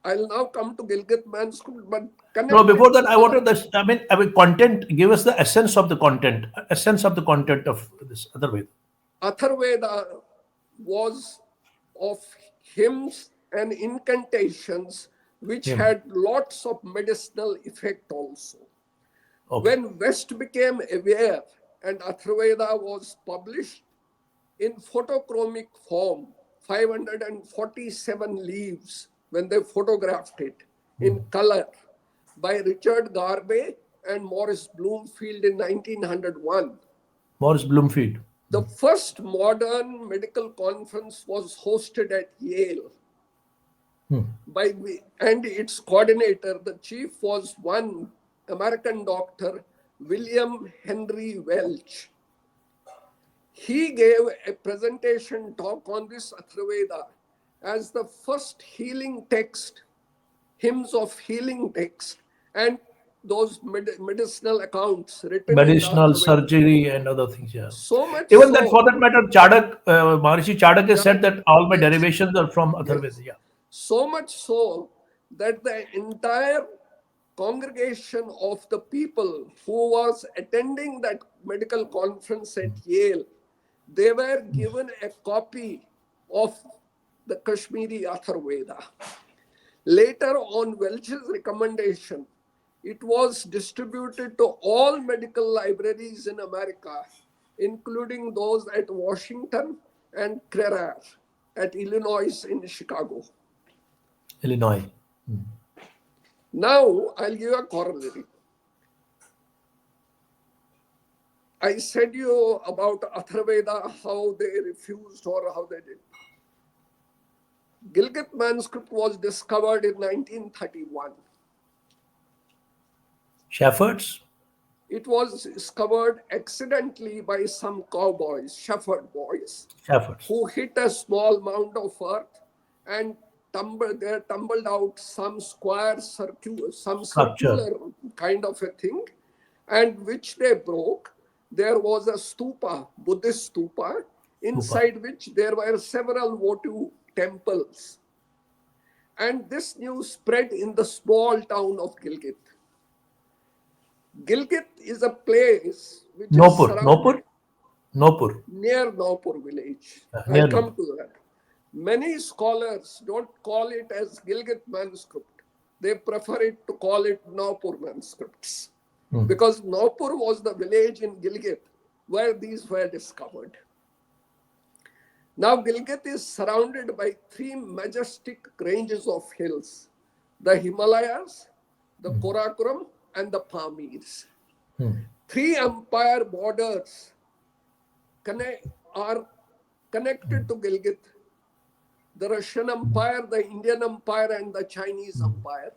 I'll now come to Gilgit manuscript, but No, before connected that, to I the wanted this. I mean, content. Give us the essence of the content. Essence of the content of this other way. Atharveda was of hymns and incantations which Him. had lots of medicinal effect also. Okay. When West became aware and Atharveda was published in photochromic form, 547 leaves, when they photographed it in color by Richard Garvey and Morris Bloomfield in 1901. Morris Bloomfield. The first modern medical conference was hosted at Yale and its coordinator, the chief was one American doctor, William Henry Welch. He gave a presentation talk on this Atharveda as the first healing text, hymns of healing text, and those medicinal accounts written in the Medicinal Atharveda. surgery and other things. Yeah. So much Even that, for so, that matter, Chadak, Maharishi Chadak has said Charak, that all my yes, derivations are from Atharveda. yes. Yeah. So much so that the entire congregation of the people who was attending that medical conference at Yale, they were given a copy of the Kashmiri Atharveda. Later, on Welch's recommendation, it was distributed to all medical libraries in America, including those at Washington and Crerar at Illinois in Chicago. Illinois. Now, I'll give you a corollary. I said you about Atharveda, how they refused or how they did. Gilgit manuscript was discovered in 1931. Shepherds. It was discovered accidentally by some cowboys, shepherd boys, Shepherds. who hit a small mound of earth and tumbled out some Structure. circular kind of a thing, and which they broke. There was a stupa, Buddhist stupa, Stupa. inside which there were several votive temples. And this news spread in the small town of Gilgit. Gilgit is a place which is Nopur. surrounded Nopur. Nopur. near Naupur village. I'll Near come Nopur. to that. Many scholars don't call it as Gilgit manuscript. They prefer it to call it Naupur manuscripts because Naupur was the village in Gilgit where these were discovered. Now, Gilgit is surrounded by 3 majestic ranges of hills, the Himalayas, the Karakoram, and the Pamirs. 3 empire borders are connected to Gilgit: the Russian Empire, the Indian Empire, and the Chinese Empire.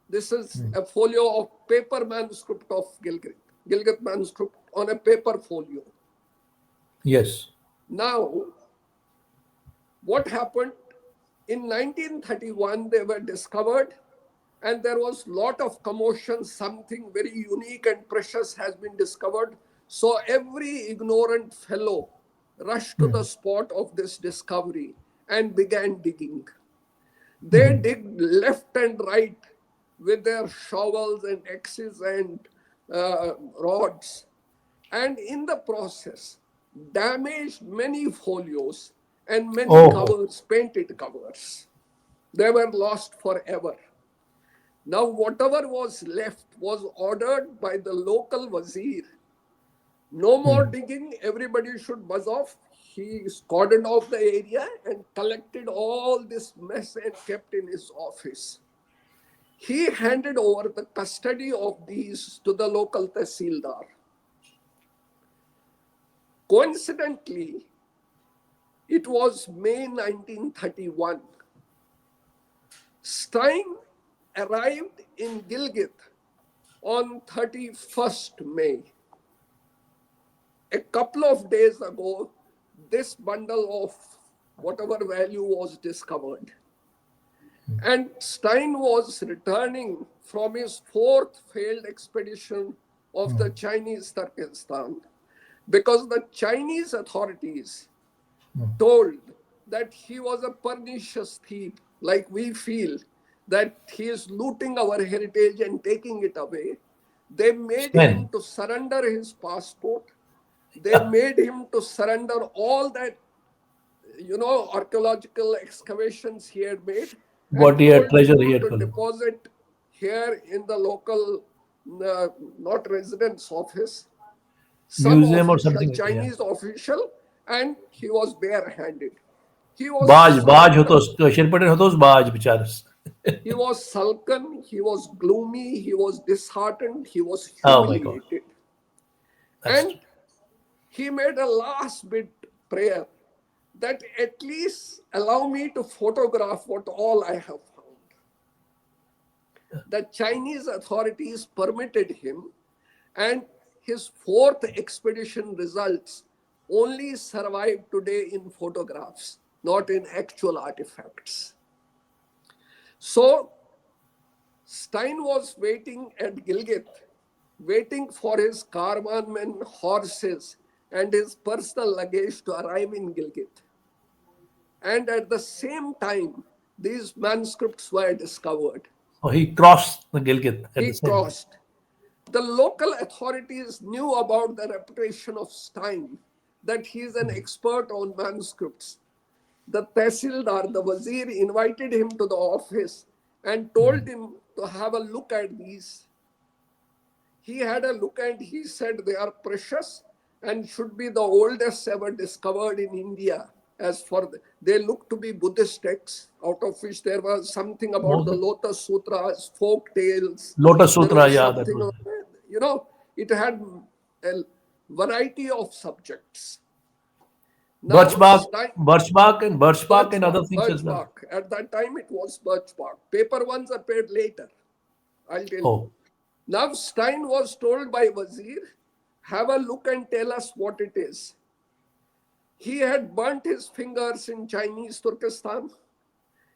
This is a folio of paper manuscript of Gilgit manuscript on a paper folio. Yes. Now, what happened? In 1931, they were discovered, and there was a lot of commotion. Something very unique and precious has been discovered. So every ignorant fellow rushed to the spot of this discovery and began digging. They dig left and right with their shovels and axes and rods, and in the process damaged many folios and many Oh, covers, painted covers. They were lost forever. Now, whatever was left was ordered by the local wazir. No more digging, everybody should buzz off. He cordoned off the area and collected all this mess and kept in his office. He handed over the custody of these to the local tehsildar. Coincidentally, it was May 1931. Stein arrived in Gilgit on 31st May. A couple of days ago, this bundle of whatever value was discovered. And Stein was returning from his fourth failed expedition of the Chinese Turkestan because the Chinese authorities told that he was a pernicious thief, like we feel that he is looting our heritage and taking it away. They made him to surrender his passport. They made him to surrender all that, archaeological excavations he had made, what and he had told treasure him he had to collected. deposit here in the local, not residence office, some Museum or official, something. Yeah. Chinese official, and he was barehanded. He was बाज sullen. होतोस कशेर Patel होतोस बाज बिचारस. He was sullen, he was gloomy, he was disheartened, he was Oh my God, humiliated. that's And he made a last bit prayer that at least allow me to photograph what all I have found. The Chinese authorities permitted him, and his fourth expedition results only survive today in photographs, not in actual artifacts. So Stein was waiting at Gilgit, waiting for his caravan horses and his personal luggage to arrive in Gilgit. And at the same time, these manuscripts were discovered. oh, he crossed the Gilgit at He the same time. crossed. The local authorities knew about the reputation of Stein, that he is an expert on manuscripts. The Tehsildar, the Wazir, invited him to the office and told him to have a look at these. He had a look and he said they are precious and should be the oldest ever discovered in India. As for they look to be Buddhist texts, out of which there was something about the Lotus Sutras, folk tales. Lotus There Sutra, was yeah, that something, was it had a variety of subjects. Now, birch bark and other things as birch well. bark. At that time, it was birch bark. Paper ones appeared later. I'll tell you. Oh, Now, Stein was told by Wazir, have a look and tell us what it is. He had burnt his fingers in Chinese Turkestan.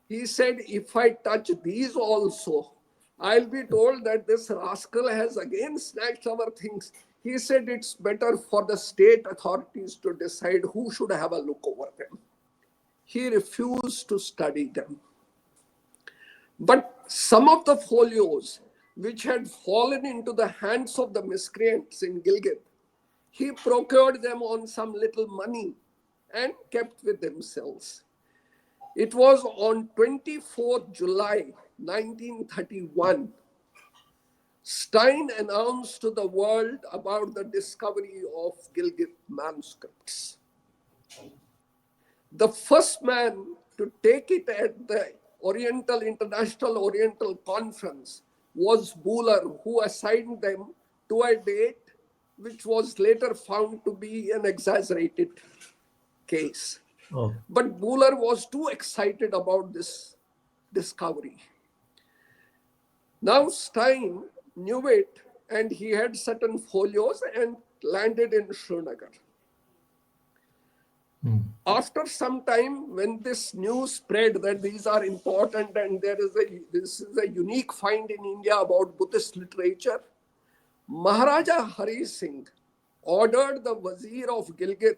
He said, if I touch these also, I'll be told that this rascal has again snatched our things. He said it's better for the state authorities to decide who should have a look over them. He refused to study them. But some of the folios which had fallen into the hands of the miscreants in Gilgit, he procured them on some little money and kept with themselves. It was on 24th July 1931, Stein announced to the world about the discovery of Gilgit manuscripts. The first man to take it at the International Oriental Conference was Buller, who assigned them to a date which was later found to be an exaggerated case. oh. But Buller was too excited about this discovery. Now Stein knew it, and he had certain folios and landed in Srinagar. After some time, when this news spread that these are important and this is a unique find in India about Buddhist literature, Maharaja Hari Singh ordered the Wazir of Gilgit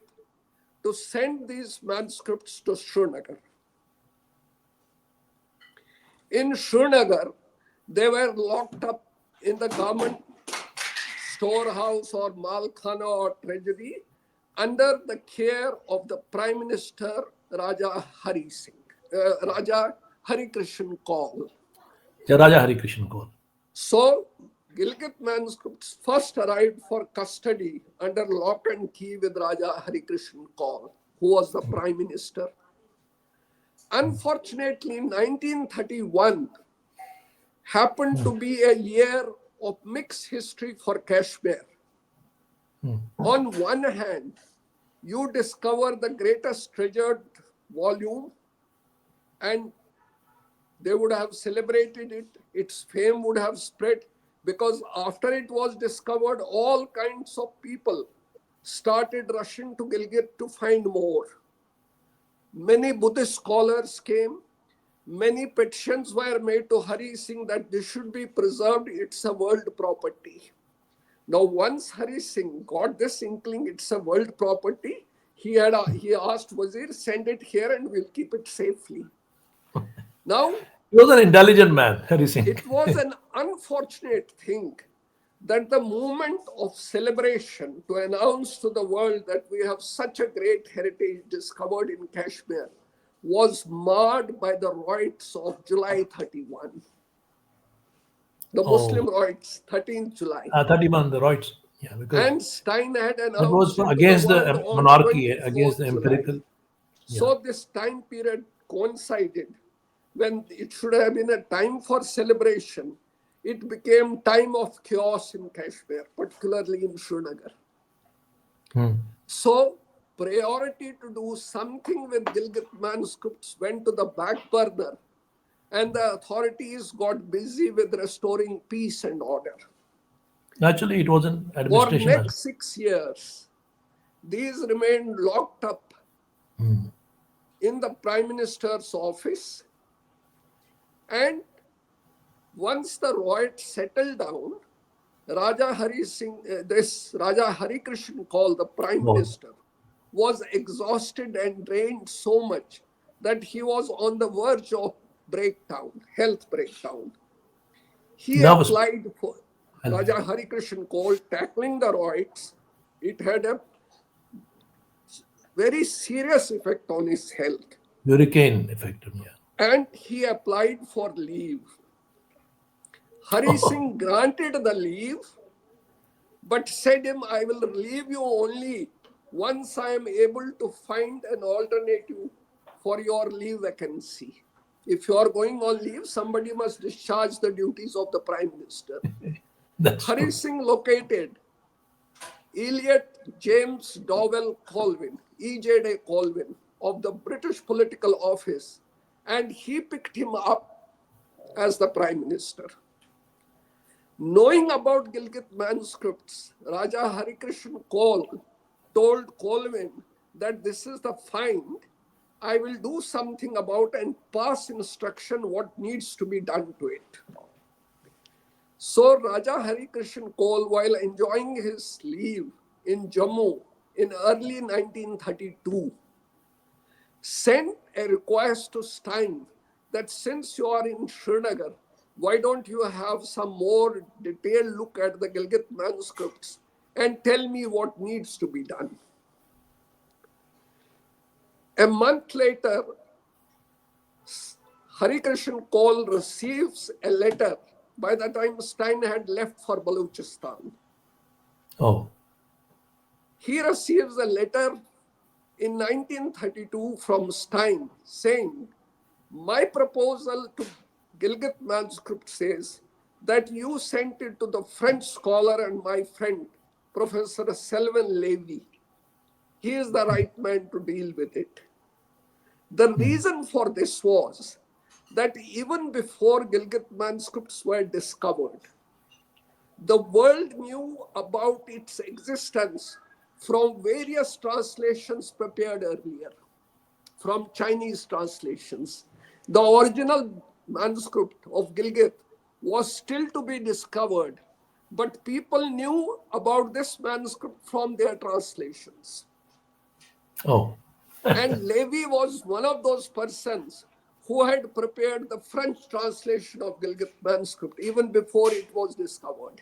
to send these manuscripts to Srinagar. In Srinagar, they were locked up in the government storehouse or malkhana or treasury under the care of the Prime Minister Raja Hari Singh, Raja Hari Krishna Kaul. Raja Hari Krishna Kaul. So, Gilgit manuscripts first arrived for custody under lock and key with Raja Hari Krishna Kaul, who was the prime minister. Unfortunately, 1931 happened to be a year of mixed history for Kashmir. On one hand, you discover the greatest treasured volume, and they would have celebrated it. Its fame would have spread, because after it was discovered, all kinds of people started rushing to Gilgit to find more. Many Buddhist scholars came. Many petitions were made to Hari Singh that this should be preserved. It's a world property. Now, once Hari Singh got this inkling, it's a world property, he asked Wazir, send it here and we'll keep it safely. Now, he was an intelligent man, Hari Singh. It was an unfortunate thing that the moment of celebration to announce to the world that we have such a great heritage discovered in Kashmir was marred by the riots of July 31. The Muslim riots, 13th July. 31, the riots. Yeah, because and Stein had announced that was it to against the the world on monarchy, 24th against the July. empirical. So this time period coincided when it should have been a time for celebration. It became time of chaos in Kashmir, particularly in Srinagar. So priority to do something with Gilgit manuscripts went to the back burner, and the authorities got busy with restoring peace and order. Naturally, it was an For administration. next 6 years, these remained locked up in the Prime Minister's office. And once the riot settled down, Raja Hari Krishna Kaul, the Prime Minister, was exhausted and drained so much that he was on the verge of health breakdown. He applied for Raja Hari Krishna Kaul tackling the riots. It had a very serious effect on his health. Hurricane effect. Yeah. And he applied for leave. Hari Singh granted the leave, but said him, I will leave you only once I am able to find an alternative for your leave vacancy. If you are going on leave, somebody must discharge the duties of the Prime Minister. Hari Singh located Elliot James Dowell Colvin, EJD Colvin, of the British political office, and he picked him up as the Prime Minister. Knowing about Gilgit manuscripts, Raja Hari Krishna Kaul told Colvin that this is the find. I will do something about and pass instruction what needs to be done to it. So Raja Hari Krishna Kaul, while enjoying his leave in Jammu in early 1932, sent a request to Stein that since you are in Srinagar, why don't you have some more detailed look at the Gilgit manuscripts and tell me what needs to be done. A month later, Hari Krishna Kaul receives a letter. By the time Stein had left for Balochistan. He receives a letter in 1932 from Stein saying, my proposal to Gilgit manuscript says that you sent it to the French scholar and my friend, Professor Selwyn Levy. He is the right man to deal with it. The reason for this was that even before Gilgit manuscripts were discovered, the world knew about its existence from various translations prepared earlier, from Chinese translations. The original manuscript of Gilgit was still to be discovered, but people knew about this manuscript from their translations. And Levy was one of those persons who had prepared the French translation of Gilgit manuscript even before it was discovered.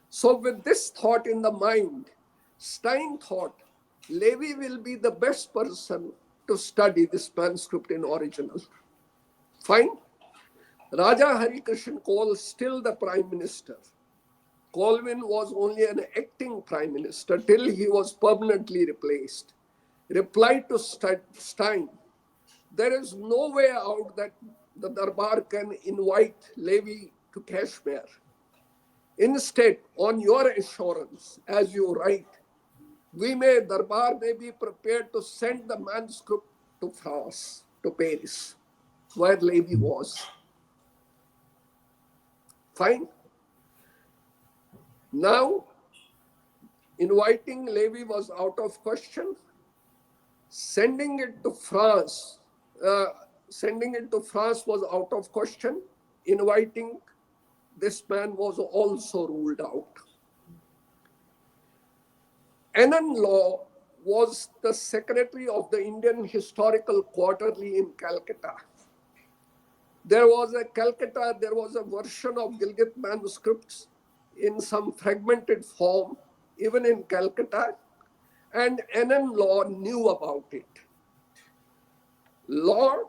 So with this thought in the mind, Stein thought Levy will be the best person to study this manuscript in original. Fine. Raja Hari Krishna Kaul still the prime minister. Colvin was only an acting prime minister till he was permanently replaced. Replied to Stein, there is no way out that the Darbar can invite Levi to Kashmir. Instead, on your assurance, as you write, Darbar may be prepared to send the manuscript to France, to Paris, where Levi was. Fine. Now, inviting Levi was out of question. Sending it to France was out of question. Inviting this man was also ruled out. Anand Law was the secretary of the Indian Historical Quarterly in Calcutta. There was a version of Gilgit manuscripts in some fragmented form, even in Calcutta, and Anand Law knew about it. Law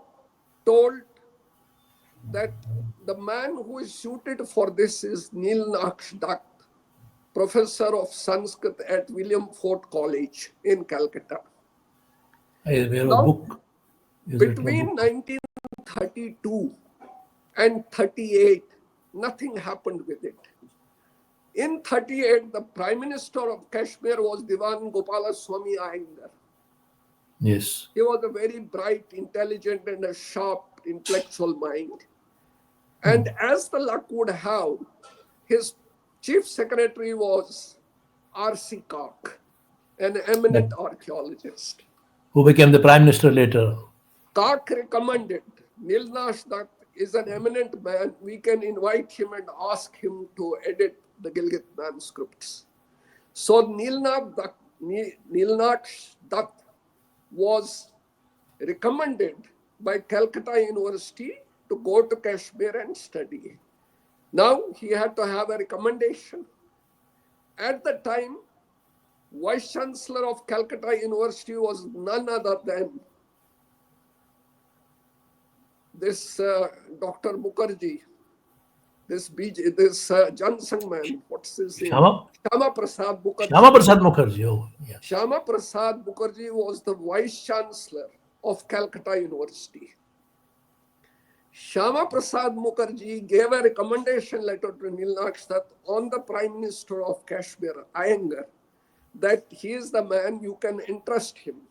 told that the man who is suited for this is Nilnaksh Dutt, professor of Sanskrit at William Fort College in Calcutta. We have a Now, book. between 1932 and 38, nothing happened with it. In 38, the Prime Minister of Kashmir was Diwan Gopalaswamy Iyengar. Yes. He was a very bright, intelligent, and a sharp intellectual mind. And as the luck would have, his chief secretary was R.C. Kark, an eminent archaeologist. Who became the prime minister later. Kark recommended, Nilnash Dutt is an eminent man. We can invite him and ask him to edit the Gilgit manuscripts. So Nilnaksh Dutt was recommended by Calcutta University to go to Kashmir and study. Now he had to have a recommendation. At the time, Vice Chancellor of Calcutta University was none other than this Dr. Mukherjee, this Jansangh man, what's his name? Shama Prasad Mukherjee. Shama Prasad Mukherjee. Oh, yeah. Shama Prasad Mukherjee was the Vice Chancellor of Calcutta University. Shama Prasad Mukherjee gave a recommendation letter to Nilnaksh Dutt on the Prime Minister of Kashmir, Iyengar, that he is the man, you can entrust him.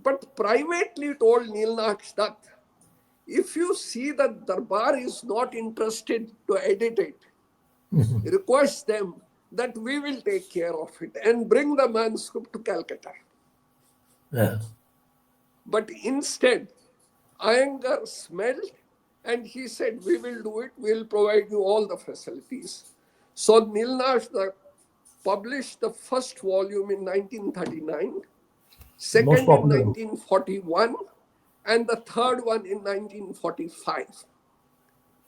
But privately told Nilnaksh Dutt, if you see that Darbar is not interested to edit it, request them that we will take care of it and bring the manuscript to Calcutta. Yeah. But instead, Iyengar smelled and he said, we will do it, we will provide you all the facilities. So Nilnaksh Dutt published the first volume in 1939, second in 1941, and the third one in 1945.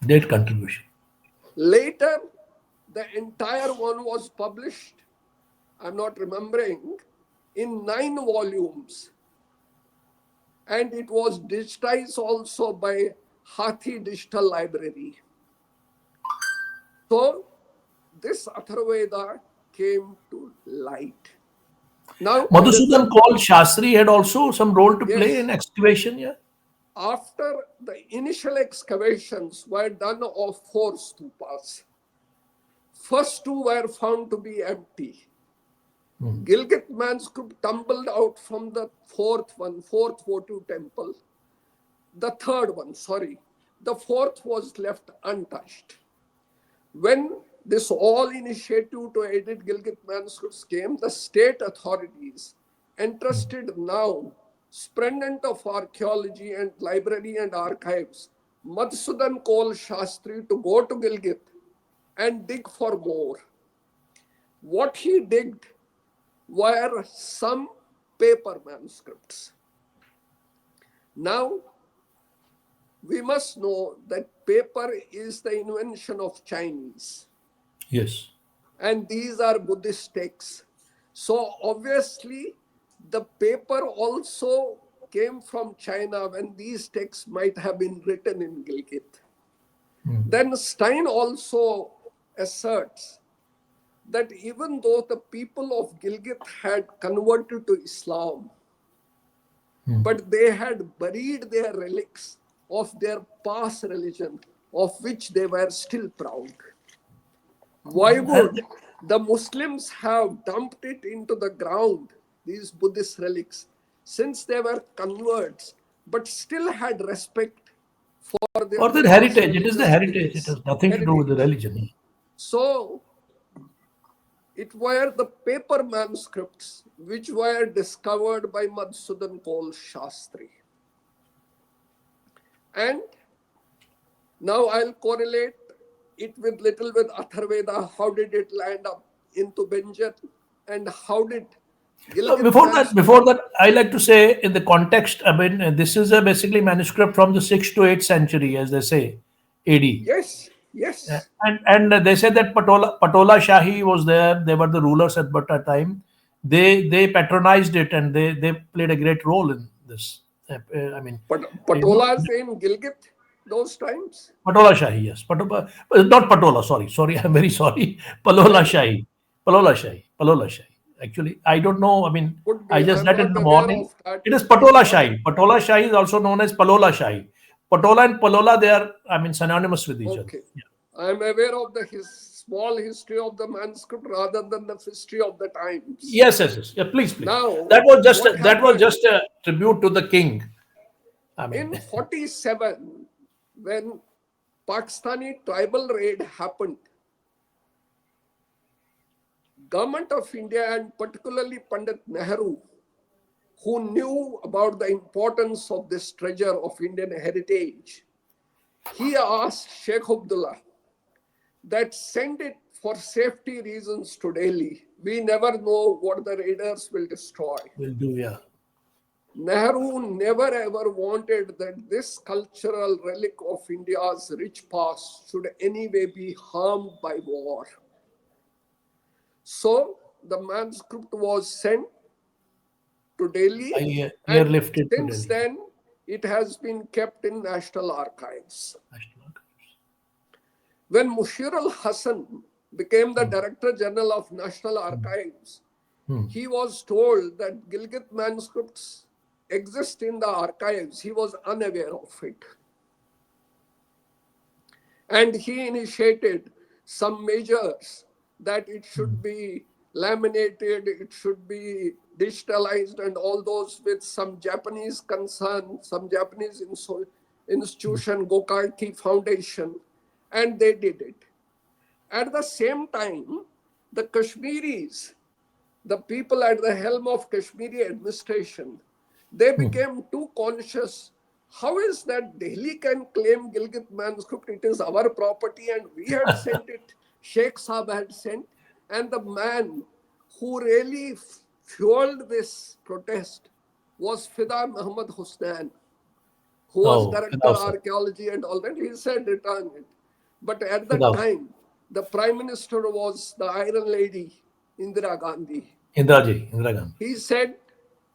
Great contribution. Later, the entire one was published, I'm not remembering, in 9 volumes. And it was digitized also by Hathi Digital Library. So, this Atharvaveda came to light. Now, Madhusudan Kaul Shastri had also some role to play in excavation, yeah? After the initial excavations were done of 4 stupas, first 2 were found to be empty. Gilgit manuscript tumbled out from the fourth votive temple. The fourth was left untouched. When this all initiative to edit Gilgit manuscripts came, the state authorities entrusted now Superintendent of Archaeology and Library and Archives, Madhusudan Kaul Shastri, to go to Gilgit and dig for more. What he digged were some paper manuscripts. Now, we must know that paper is the invention of Chinese. Yes. And these are Buddhist texts. So obviously, the paper also came from China when these texts might have been written in Gilgit. Then Stein also asserts that even though the people of Gilgit had converted to Islam, but they had buried their relics of their past religion, of which they were still proud. Why would the Muslims have dumped it into the ground, these Buddhist relics, since they were converts, but still had respect for their Or their past heritage. It is the religious heritage. It beliefs, has nothing to do with the heritage? religion. So it were the paper manuscripts which were discovered by Madhusudan Kol Shastri. And now I'll correlate it with little with Atharveda. How did it land up into Benjet? And how did Gilgit Before that, I like to say in the context, I mean, this is a basically manuscript from the 6th to 8th century, as they say, AD. Yes, yes. And they said that Patola Shahi was there. They were the rulers at that time. They patronized it, and they played a great role in this. I mean, Patolas in Gilgit those times? Patola Shahi, yes. Not Patola, sorry. I'm very sorry. Palola Shahi. Palola Shahi. Actually, I don't know. I mean, Could I be. just I'm read it not in the aware morning. of that. It is Patola Shahi. Patola Shahi is also known as Palola Shahi. Patola and Palola, they are, I mean, synonymous with each other. Okay. I'm aware of the small history of the manuscript rather than the history of the times. Yes. Yeah, please. Now, That was what just a tribute to the king. I mean, in 47, when Pakistani tribal raid happened, Government of India and particularly Pandit Nehru, who knew about the importance of this treasure of Indian heritage, he asked Sheikh Abdullah that send it for safety reasons to Delhi. We never know what the raiders will destroy. will do, yeah. Nehru never ever wanted that this cultural relic of India's rich past should anyway be harmed by war. So the manuscript was sent to Delhi, and Airlifted to since Delhi. then it has been kept in National Archives. When Mushir al Hassan became the Director General of National Archives, he was told that Gilgit manuscripts exist in the archives. He was unaware of it. And he initiated some measures that it should be laminated, it should be digitalized, and all those with some Japanese concern, some Japanese institution, Gokarki Foundation, and they did it. At the same time, the Kashmiris, the people at the helm of Kashmiri administration, they became too conscious. How is that Delhi can claim Gilgit manuscript? It is our property and we had sent it. Sheikh Saab had sent. And the man who really fueled this protest was Fida Muhammad Hussain, who was director of archaeology and all that. He said return it. But at that time, the prime minister was the Iron Lady, Indira Gandhi. Indira Gandhi. He said,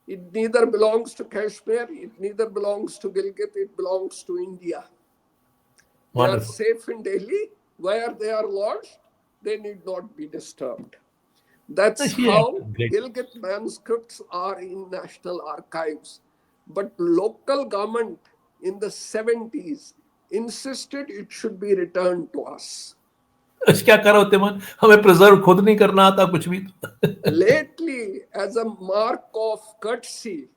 it neither belongs to Kashmir, it neither belongs to Gilgit, it belongs to India. They are safe in Delhi. Where they are lodged, they need not be disturbed. That's how Gilgit manuscripts are in National Archives. But local government in the 70s insisted it should be returned to us. क्या कर रहे होते मन हमें preserve खुद नहीं करना आता कुछ भी. Lately, as a mark of courtesy,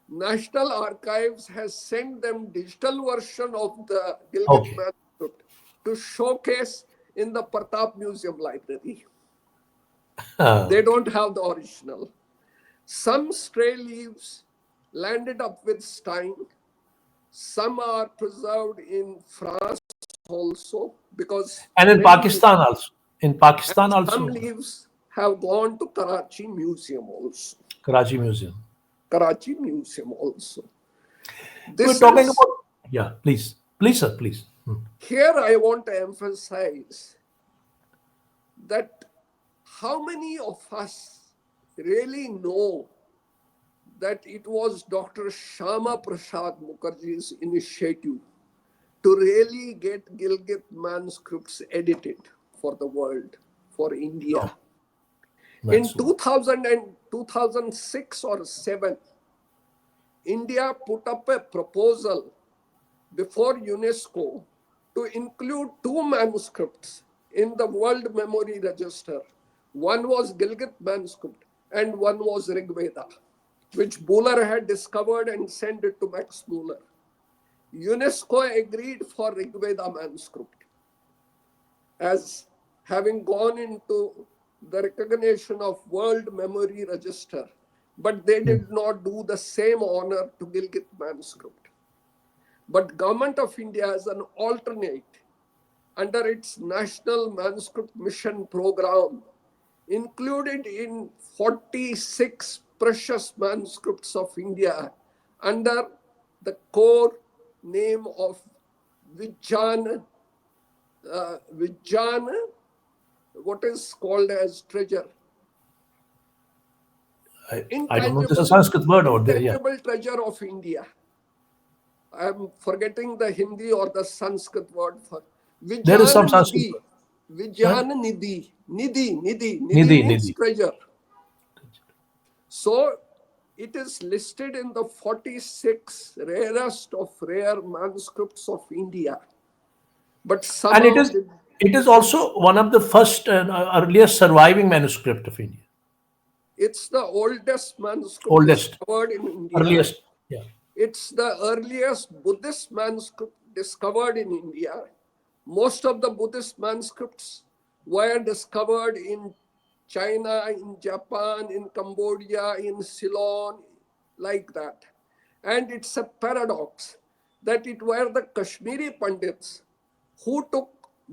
National Archives has sent them digital version of the Gilgit manuscript to showcase in the Pratap Museum Library. They don't have the original. Some stray leaves landed up with Stein. Some are preserved in France also because and in Pakistan also. Some leaves have gone to Karachi Museum also. Karachi Museum also. We're talking about, yeah, please sir, please. Here I want to emphasize that how many of us really know that it was Dr. Shama Prasad Mukherjee's initiative to really get Gilgit manuscripts edited for the world, for India. Oh, In that's so. 2000 and 2006 or 7, India put up a proposal before UNESCO to include two manuscripts in the World Memory Register. One was Gilgit manuscript and one was Rig Veda, which Buller had discovered and sent it to Max Muller. UNESCO agreed for Rig Veda manuscript as having gone into the recognition of World Memory Register, but they did not do the same honor to Gilgit manuscript. But Government of India as an alternate under its National Manuscript Mission program included in 46 precious manuscripts of India under the core name of Vijjan, what is called as treasure. I don't know. There's a Sanskrit word out there. Yeah. Intangible treasure of India. I'm forgetting the Hindi or the Sanskrit word for There is some Vijjan Sanskrit Nidhi. word. Vijjan Nidhi. Nidhi Nidhi, means Nidhi. treasure. So it is listed in the 46 rarest of rare manuscripts of India. But And somehow it is also one of the first and earliest surviving manuscript of India. it's the oldest manuscript Oldest, discovered in India. earliest. Yeah. It's the earliest Buddhist manuscript discovered in India. Most of the Buddhist manuscripts were discovered in China, in Japan, in Cambodia, in Ceylon, like that. And it's a paradox that it were the Kashmiri Pandits who took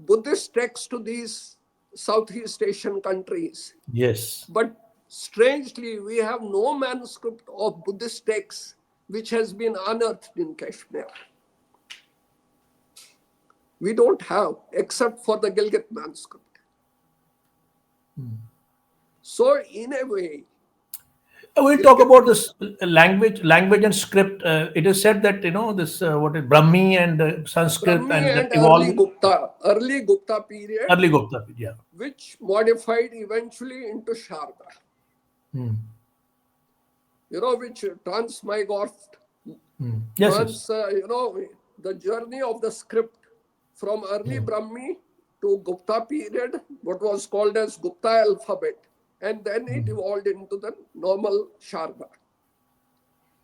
Buddhist texts to these Southeast Asian countries. Yes. But strangely, we have no manuscript of Buddhist texts which has been unearthed in Kashmir. We don't have, except for the Gilgit manuscript. So, in a way, We'll talk about this language and script. It is said that this what is Brahmi and Sanskrit Brahmi and that and evolved early Gupta period, early Gupta. Yeah. which modified eventually into Sharda, Hmm. which transmigorphed, Yes. Yes. the journey of the script from early Brahmi to Gupta period, what was called as Gupta alphabet, and then it evolved into the normal Sharda.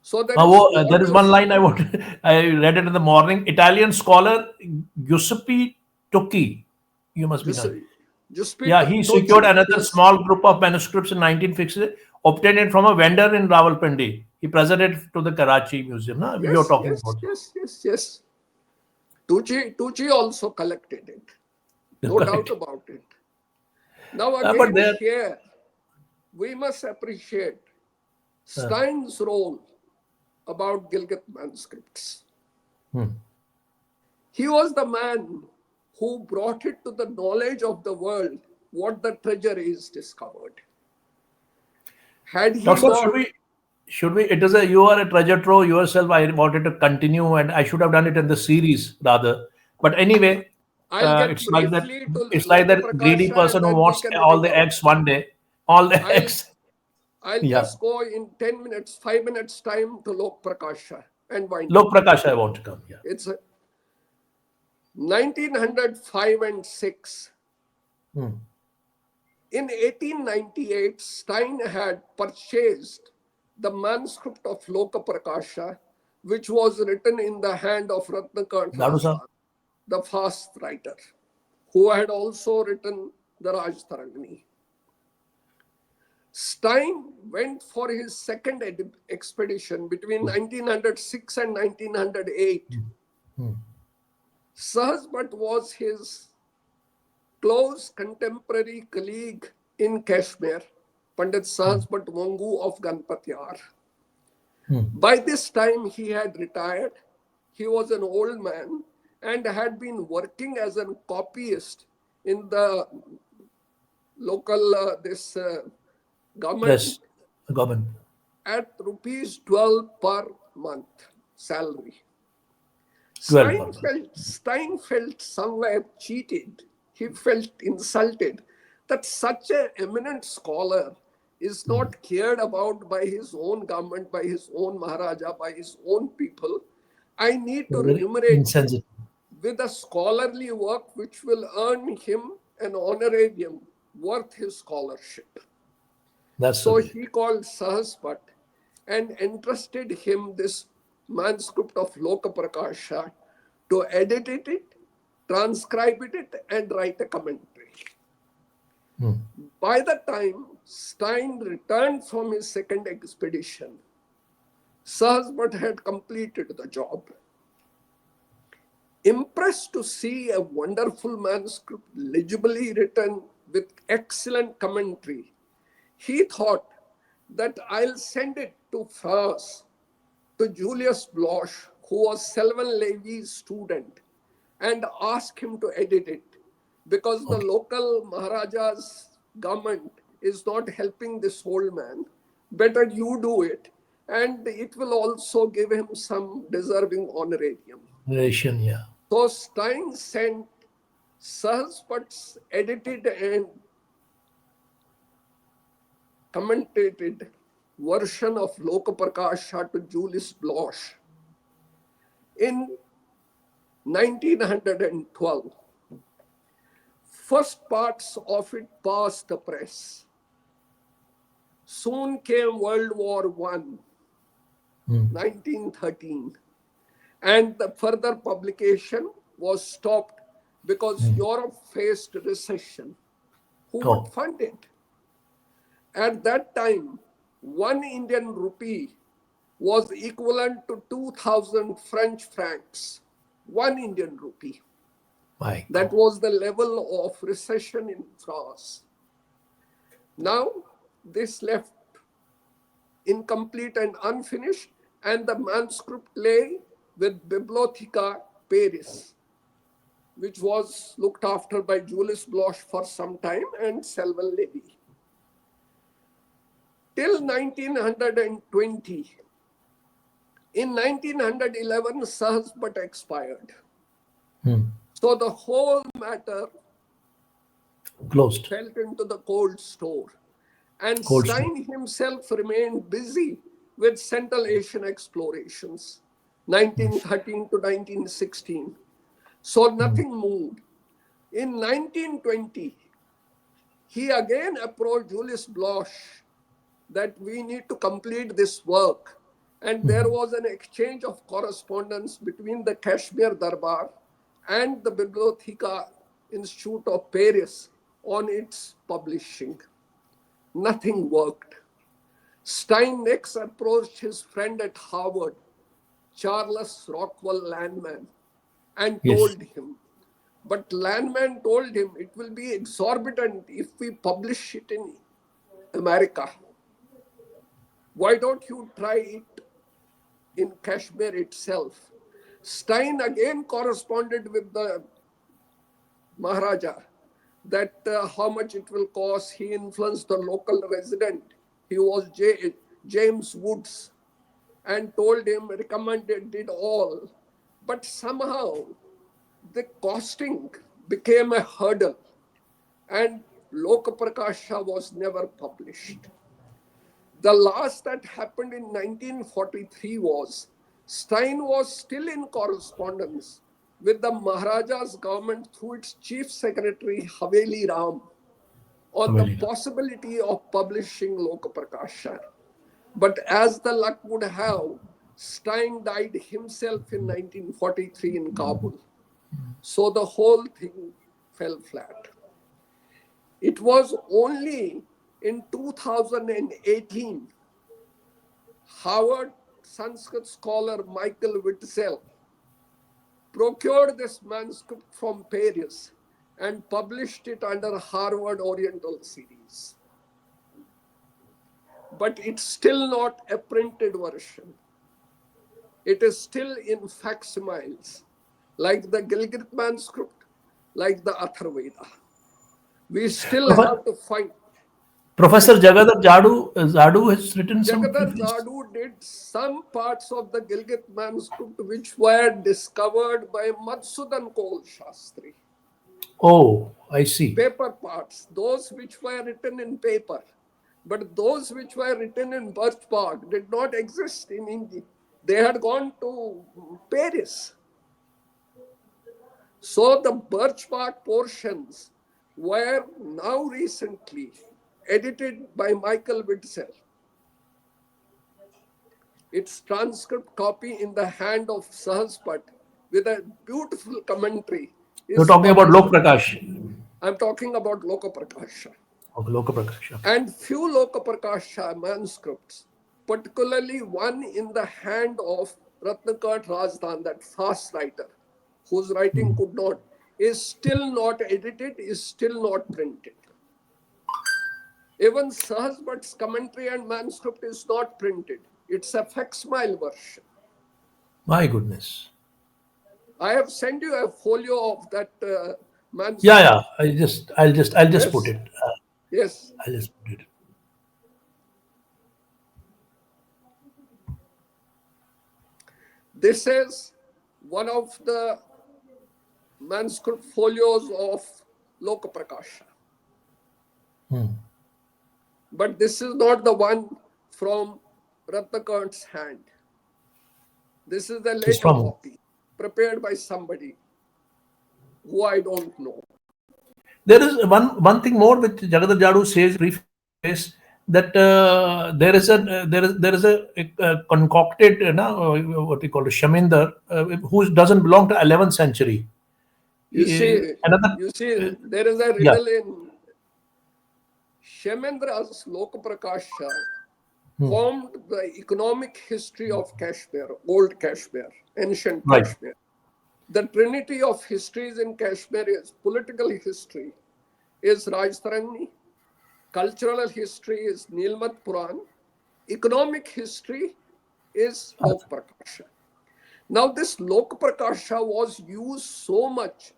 So there There is one line I want. I read it in the morning. Italian scholar Giuseppe Tocci. You must be done. Yeah, he secured another small group of manuscripts in 1950, obtained it from a vendor in Rawalpindi. He presented it to the Karachi Museum. No? You're talking about Yes. Tucci also collected it. No correct. doubt about it. Now But again there, here, we must appreciate Stein's role about Gilgit manuscripts. He was the man who brought it to the knowledge of the world what the treasure is discovered. Had he Doctor, not, should we? It is you are a treasure trove yourself. I wanted to continue, and I should have done it in the series rather. But anyway, I'll get it's like that. briefly to It's like Lok that greedy Prakasha and person who then we wants can all bring the out. eggs one day. All the eggs. I'll Yeah. just go in 10 minutes, 5 minutes time to Lok Prakasha and wind Lok up. Prakash, I want to come. Yeah. It's 1905 and 6. In 1898, Stein had purchased the manuscript of Loka Prakasha, which was written in the hand of Ratnakant Dadu sir. Rajpal, the fast writer, who had also written the Rajtarangni. Stein went for his second expedition between 1906 and 1908. Sahasbhat was his close contemporary colleague in Kashmir, Pandit Sahasbhat Wangu of Ganpatiyar. By this time, he had retired. He was an old man and had been working as a copyist in the local government. Yes, government. at rupees 12 per month salary. 12 per month. Stein felt somewhere cheated. He felt insulted that such an eminent scholar is not cared about by his own government, by his own Maharaja, by his own people. I need to Very remunerate him insensitive. with a scholarly work which will earn him an honorarium worth his scholarship. That's the So way. he called Sahaspat and entrusted him this manuscript of Lokaprakasha to edit it, transcribe it, and write a commentary. By the time Stein returned from his second expedition, Sahaspat had completed the job. Impressed to see a wonderful manuscript legibly written with excellent commentary, he thought that I'll send it to France to Julius Bloch, who was Selvan Levy's student, and ask him to edit it because the Okay. local Maharaja's government is not helping this old man. Better you do it, and it will also give him some deserving honorarium. Relation, yeah. So Stein sent Sahaspat's edited and commentated version of Lokaprakasha to Julius Bloch in 1912. First parts of it passed the press. Soon came World War I, 1913, and the further publication was stopped because Europe faced recession. Who would fund it? At that time, 1 Indian rupee was equivalent to 2,000 French francs. 1 Indian rupee. My That was the level of recession in France. Now, this left incomplete and unfinished, and the manuscript lay with Bibliotheca Paris, which was looked after by Julius Bloch for some time and Selvan Levy. Till 1920. In 1911, Sahaspat expired. So the whole matter closed. fell into the cold store. And Cold Stein himself remained busy with Central Asian explorations, 1913 to 1916. So nothing moved. In 1920, he again approached Julius Bloch that we need to complete this work. And there was an exchange of correspondence between the Kashmir Darbar and the Bibliotheca Institute of Paris on its publishing. Nothing worked. Stein next approached his friend at Harvard, Charles Rockwell Landman, and told him. But Landman told him it will be exorbitant if we publish it in America. Why don't you try it in Kashmir itself? Stein again corresponded with the Maharaja that how much it will cost. He influenced the local resident. He was James Woods and told him, recommended, did all. But somehow the costing became a hurdle and Lokaprakasha was never published. The last that happened in 1943 was Stein was still in correspondence with the Maharaja's government through its chief secretary Haveli Ram on the possibility of publishing Lokaprakasha. But as the luck would have, Stein died himself in 1943 in Kabul. So the whole thing fell flat. It was only in 2018, Harvard Sanskrit scholar Michael Witzel procured this manuscript from Paris and published it under Harvard Oriental series. But it's still not a printed version. It is still in facsimiles, like the Gilgit manuscript, like the Atharveda. We still have to find. Professor Jagadhar Jadu has written some Jagadhar preface. Jadu did some parts of the Gilgit manuscript which were discovered by Madhusudan Kol Shastri. Oh, I see. Paper parts, those which were written in paper, but those which were written in birch bark did not exist in India. They had gone to Paris. So the birch bark portions were now recently edited by Michael Witzel. Its transcript copy in the hand of Sahaspat with a beautiful commentary You're is talking about published. Lok Prakash. I'm talking about Lokaprakasha. Okay, Lok Prakash. Okay. And few Lokaprakasha manuscripts, particularly one in the hand of Ratnakart Rajdan, that fast writer, whose writing could not, is still not edited, is still not printed. Even Sahasbhat's commentary and manuscript is not printed. It's a facsimile version. My goodness. I have sent you a folio of that manuscript. Yeah. I'll just put Yes. it. Yes. I'll just put it. This is one of the manuscript folios of Lokaprakasha. But this is not the one from Ratnakart's hand. This is the It's later from copy, prepared by somebody who I don't know. there is one thing more which Jagadhar Jadu says preface that there is a concocted what we call a Shaminder who doesn't belong to 11th century. You see, Another there is a yeah. riddle in Shemendra's Lokaprakasha formed the economic history of Kashmir, old Kashmir, ancient Right. Kashmir. The trinity of histories in Kashmir is political history is Rajtarani, cultural history is Nilmat Puran, economic history is Lokaprakasha. Now this Lokaprakasha was used so much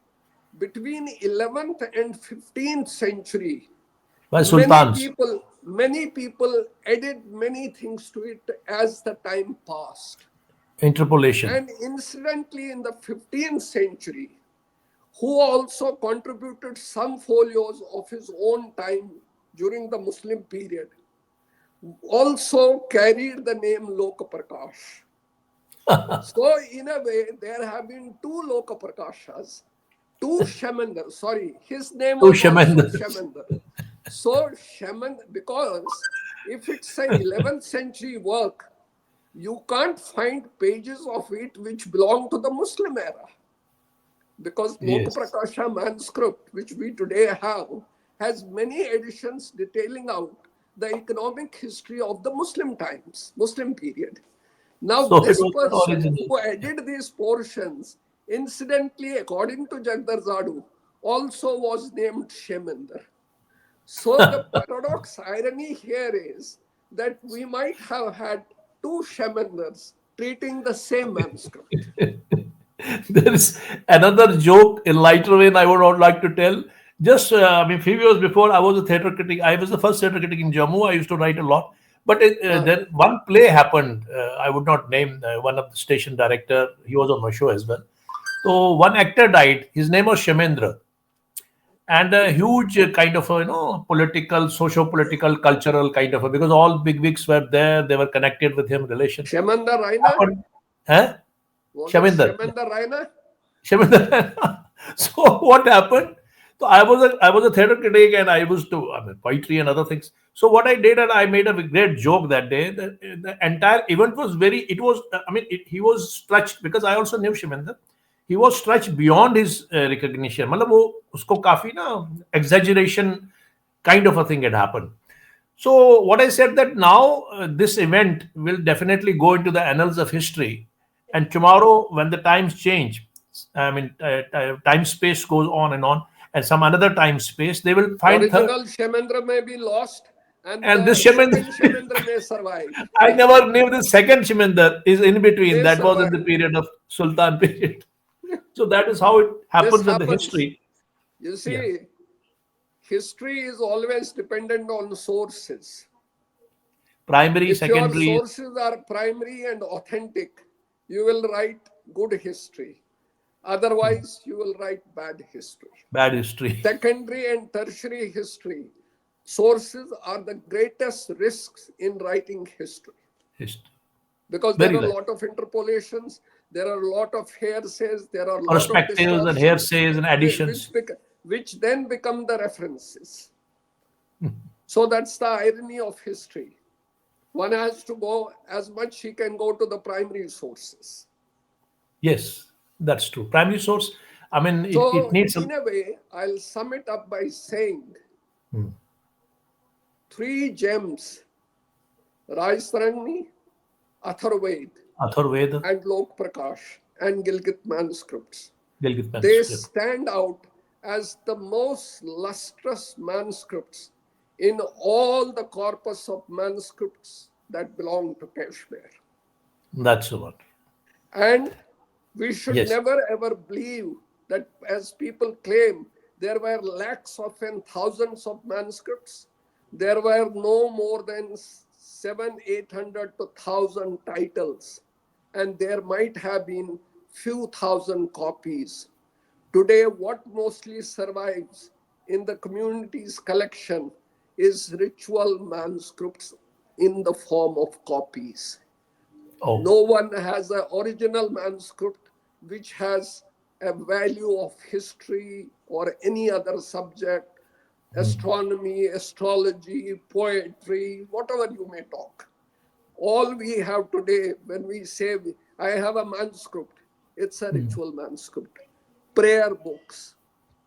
between 11th and 15th century. By sultans. Many people added many things to it as the time passed. Interpolation. And incidentally, in the 15th century, who also contributed some folios of his own time during the Muslim period, also carried the name Lokaprakash. So, in a way, there have been two Lokaprakashas, two Shemendar. Sorry, his name Two was also Shemendars. Shemendar. So, because if it's an 11th century work, you can't find pages of it which belong to the Muslim era. Because Yes. Lokaprakasha manuscript, which we today have, has many editions detailing out the economic history of the Muslim times, Muslim period. Now, So it this was not person original. who added these portions, incidentally, according to Jagadhar Jadu, also was named Sheminder. So the paradox irony here is that we might have had two Sheminders treating the same manuscript. There is another joke in lighter vein I would not like to tell. Just, few years before, I was a theatre critic. I was the first theatre critic in Jammu. I used to write a lot. But then one play happened. I would not name one of the station director. He was on my show as well. So one actor died. His name was Shemendra. And a huge kind of political, socio-political, cultural kind of because all bigwigs were there. They were connected with him. Relations. Shemendra Raina? Huh? Was Sheminder. it Shemendra Raina? Sheminder. So what happened? So I was a theatre critic and I was to poetry and other things. So what I did and I made a great joke that day. The entire event was he was stretched because I also knew Sheminder. He was stretched beyond his recognition. मतलब वो उसको काफी ना exaggeration kind of a thing had happened. So what I said that now this event will definitely go into the annals of history, and tomorrow when the times change, time space goes on, and some another time space they will find Original Shemendra may be lost, and and the this Sheminder, second Shemendra may survive. I never knew the second Sheminder is in between. May That was in the survive. period of Sultan period. So that is how it happens This in the happens. history. You see, Yeah. history is always dependent on sources. Primary, If your secondary, sources are primary and authentic, you will write good history. Otherwise, you will write bad history. bad history. Secondary and tertiary history, sources are the greatest risks in writing history. History. Because there Very are a right. lot of interpolations, there are a lot of hearsays, there are a lot of Perspectives and distortions, hearsays and additions. which then become the references. So that's the irony of history. One has to go as much he can go to the primary sources. Yes, that's true. Primary source, I mean, it So, needs in a. a way, I'll sum it up by saying Hmm. three gems: Rajtarangni, Atharvaved, Atharveda, and Lok Prakash, and Gilgit manuscripts. Gilgit They manuscript. stand out as the most lustrous manuscripts in all the corpus of manuscripts that belong to Kashmir. That's the one. And we should Yes. never ever believe that, as people claim, there were lakhs of and thousands of manuscripts. There were no more than 700-800 to 1,000 titles, and there might have been few thousand copies. Today, what mostly survives in the community's collection is ritual manuscripts in the form of copies. Oh, No one has an original manuscript which has a value of history or any other subject, astronomy, astrology, poetry, whatever you may talk. All we have today, when we say, I have a manuscript, it's a ritual manuscript. Prayer books,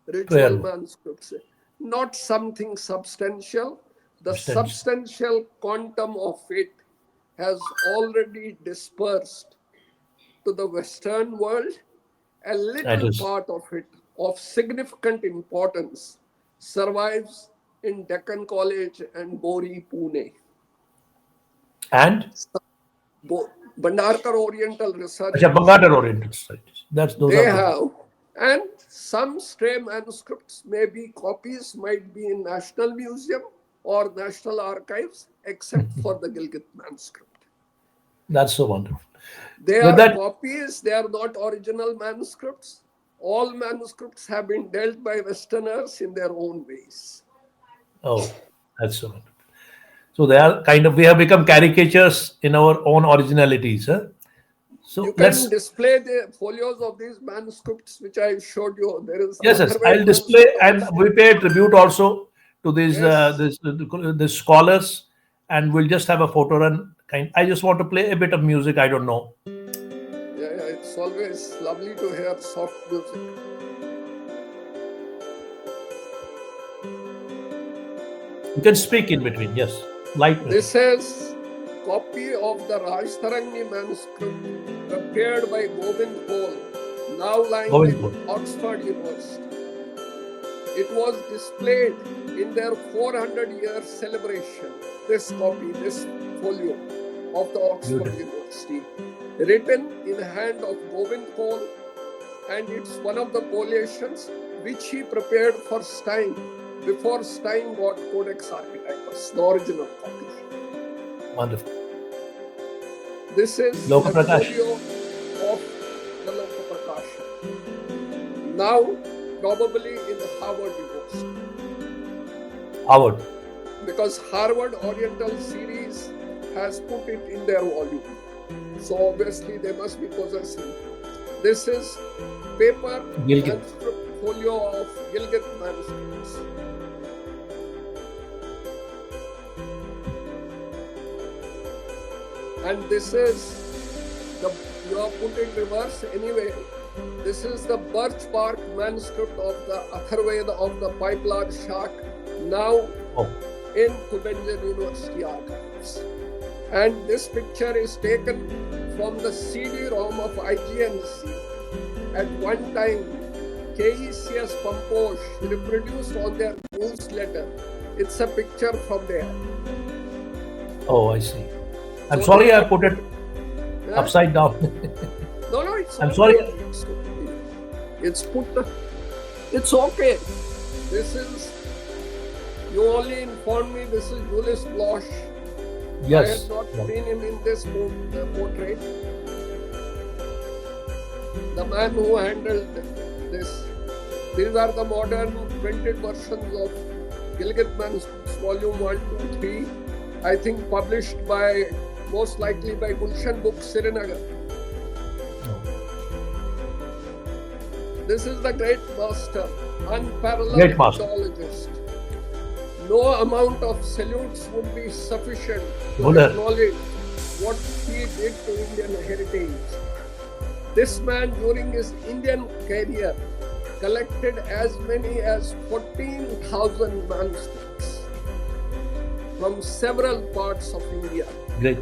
prayer ritual book. manuscripts, not something substantial. The Substantial. substantial quantum of it has already dispersed to the Western world. A That little is. part of it, of significant importance, survives in Deccan College and Bori, Pune. And Bhandarkar Oriental Research Acha, Institute. Bangalore Oriental Societies. Those They are good. have, and some stray manuscripts, maybe copies, might be in National Museum or National Archives, except for the Gilgit manuscript. That's so wonderful. They With are that, copies, they are not original manuscripts. All manuscripts have been dealt by Westerners in their own ways. oh, that's so wonderful. So they are kind of, we have become caricatures in our own originalities. Huh? You So can let's, display the folios of these manuscripts, which I showed you. There is yes, yes, Atharvaved I'll display, manuscript and also. we pay tribute also to these Yes. the scholars, and we'll just have a photo and kind. I just want to play a bit of music. I don't know. Yeah, it's always lovely to hear soft music. You can speak in between. Yes, light music. This is copy of the Rajtarangni manuscript prepared by Govind Paul, now lying Govind in Paul. Oxford University. It was displayed in their 400-year celebration. This copy, this folio of the Oxford Beautiful. University, written in hand of Govind Paul, and it's one of the collations which he prepared for Stein before Stein got Codex Archetypus, the original copy. Wonderful. This is Loka a Prakash. folio of the Loka Prakasha. Now, probably in Harvard University, Howard. because Harvard Oriental Series has put it in their volume. So obviously they must be possessing. This is paper Gilgit. manuscript folio of Gilgit manuscripts. And this is you have put it reverse anyway. This is the birch bark manuscript of the Atharvaved of the Pipeline Shark, now Oh, in Tübingen University archives. And this picture is taken from the CD-ROM of IGNC. At one time, KECS Pamposh reproduced on their newsletter. It's a picture from there. oh, I see. I'm So sorry they I have put it Huh? upside down. No, it's I'm okay. sorry. It's put. It's okay. This is You only informed me this is Julius Bloch. I Yes. had not seen him in this portrait. The man who handled this. These are the modern printed versions of Gilgit Manuscripts, volume 1, 2, 3. I think published by, most likely by Gulshan Books, Srinagar. This is the great master, unparalleled Great master. mythologist. No amount of salutes would be sufficient to Buller. acknowledge what he did to Indian heritage. This man, during his Indian career, collected as many as 14,000 manuscripts from several parts of India. Great.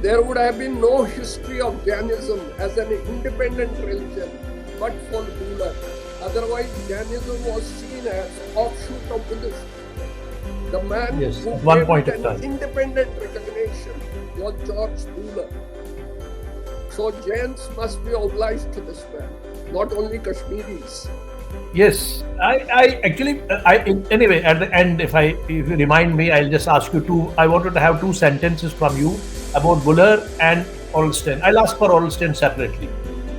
There would have been no history of Jainism as an independent religion but for Buller. Otherwise, Jainism was seen as offshoot of Buddhism. The man Yes, who at one gave point it of an time. independent recognition was George Buller. So Jains must be obliged to this man, not only Kashmiris. Yes, I actually, anyway, at the end, if you remind me, I'll just ask you two. I wanted to have two sentences from you about Buller and Orlston. I'll ask for Orlston separately.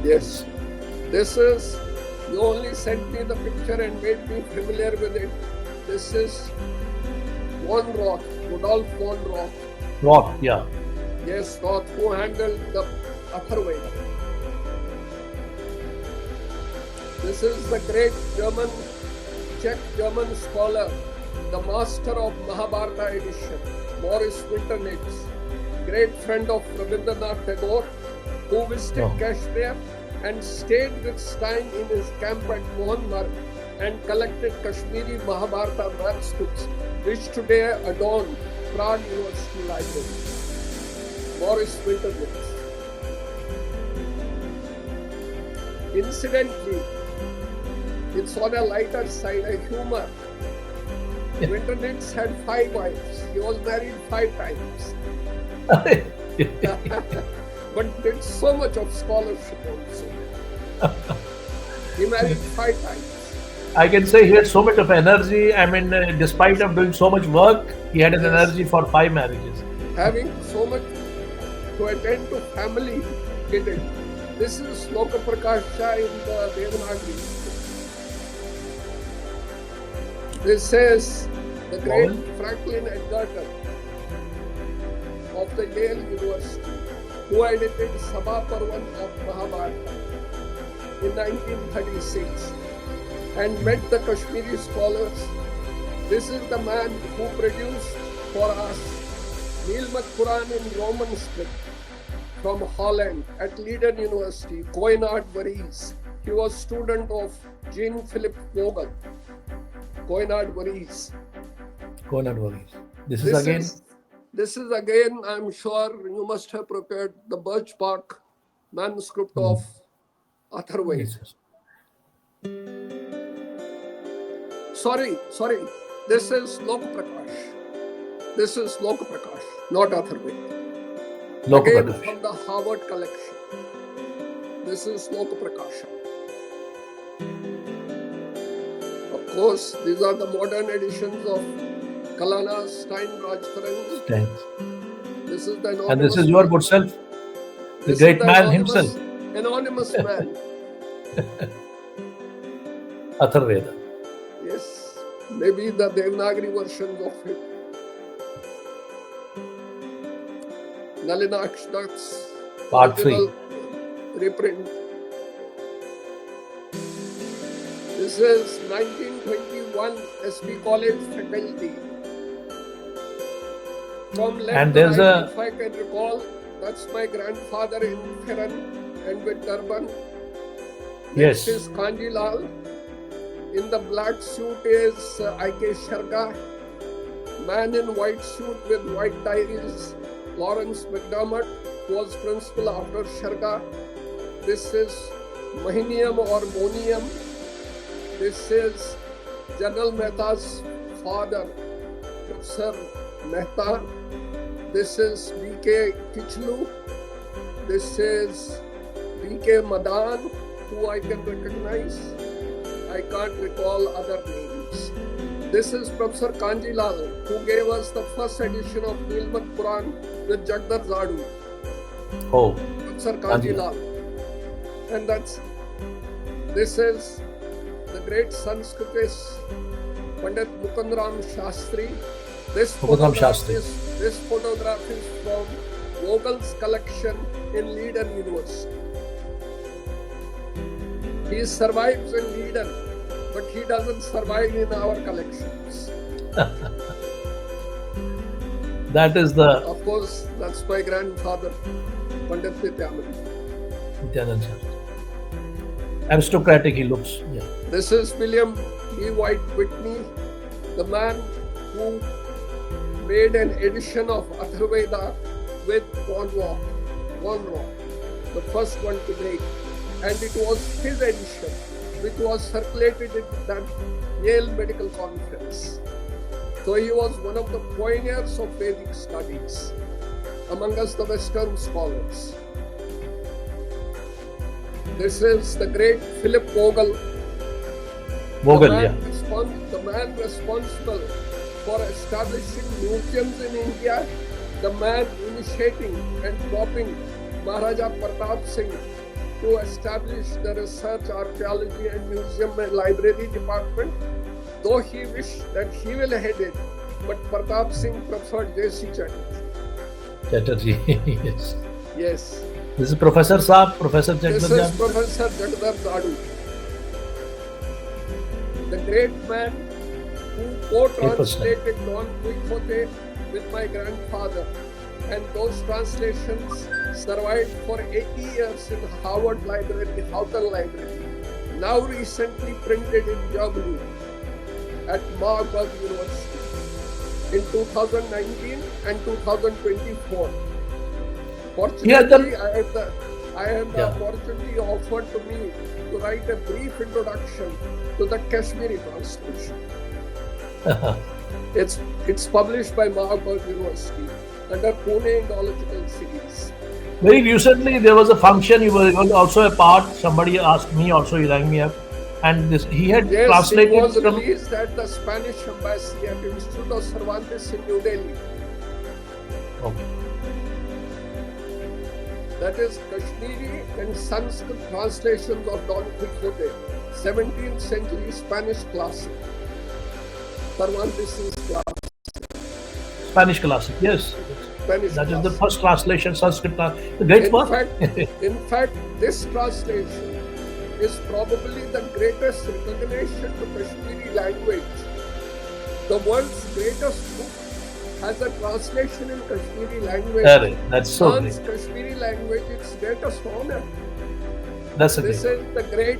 Yes, this is, you only sent me the picture and made me familiar with it. This is Von Roth, Rudolf von Roth. Roth, yeah. Yes, Roth, who handled the Atharvaveda. This is the great Czech German scholar, the master of Mahabharata edition, Boris Winternitz, great friend of Rabindranath Tagore, who visited Kashmir and stayed with Stein in his camp at Mohanmarg and collected Kashmiri Mahabharata manuscripts, which today adorn Prague University Library. Boris Winternitz. Incidentally, it's on a lighter side, a humor. Winternitz had 5 wives. He was married 5 times. But did so much of scholarship also. He married 5 times. I can say he had so much of energy. I mean, despite of doing so much work, he had an energy for 5 marriages. Having so much to attend to family, he did. This is Loka Prakasha in the Devanagari. This is the great Franklin Edgerton of the Yale University, who edited Sabha Parvan of Mahabharata in 1936 and met the Kashmiri scholars. This is the man who produced for us Nilmat Quran in Roman script from Holland at Leiden University, Koinard Varies. He was student of Jean-Philippe Vogel. Koinard Varies. Koinard Varies. This is again, I'm sure you must have prepared the Birch Bark manuscript of Atharvaveda. Yes. Sorry. This is Loka Prakash. This is Loka Prakash, not Atharvaveda. Again from the Harvard collection. This is Loka Prakasha. Of course, these are the modern editions of Kalana, Stein, Rajkaran. This is the anonymous. And this is your good self, the great man himself. Anonymous man. Atharvaveda. Yes, maybe the Devanagari versions of it. Nalinaksh Dutt's Part 3. reprint. This is 1921 SP College faculty. From left and to there's right, if I can recall, that's my grandfather in Ferran and with turban. Next is Kanji Lal. In the black suit is I.K. Sharga. Man in white suit with white ties, Lawrence McDermott, was principal after Sharga. This is Mahiniam or Monium. This is General Mehta's father, Sir Mehta. This is B.K. Kichlu. This is B.K. Madan, who I can recognize. I can't recall other names. This is Professor Kanjilal, who gave us the first edition of Nilmat Quran with Jagdar Zadu. Oh, Professor Kanjilal. And this is the great Sanskritist Pandit Mukundram Shastri. This photograph is from Vogel's collection in Leiden University. He survives in Leiden, but he doesn't survive in our collections. That is the... Of course, that's my grandfather, Pandit Nityanand. Aristocratic he looks. Yeah. This is William E. White Whitney, the man who made an edition of Atharvaveda with Conrock, the first one to make. And it was his edition, which was circulated at that Yale Medical Conference. So he was one of the pioneers of Vedic studies among us, the Western scholars. This is the great Philip Vogel. The man responsible for establishing museums in India, the man initiating and dropping Maharaja Pratap Singh to establish the research, archaeology and museum and library department, though he wished that he will head it, but Pratap Singh preferred J.C. Chatterjee. Yes. This is Professor Saab, Professor Jagdar Zadu. This is Professor Jagdar Zadu, the great man who co-translated Don Quixote with my grandfather, and those translations survived for 80 years in Harvard Library, Houghton Library, now recently printed in Germany at Marburg University in 2019 and 2024. Fortunately, I had the opportunity offered to me to write a brief introduction to the Kashmiri translation. It's published by Marburg University under Pune Indological Series. Very recently, there was a function. You were also a part. Somebody asked me. Also, he rang me up, and he had translated. It was released at the Spanish Embassy at Institute of Cervantes in New Delhi. Okay. That is Kashmiri and Sanskrit translations of Don Quixote, 17th century Spanish classic. Cervantes' classic. Spanish classic, yes. That is the first translation, Sanskrit. The great one. In fact, this translation is probably the greatest recognition to Kashmiri language. The world's greatest book has a translation in Kashmiri language. That's so great. Kashmiri language, its greatest honor. This is the great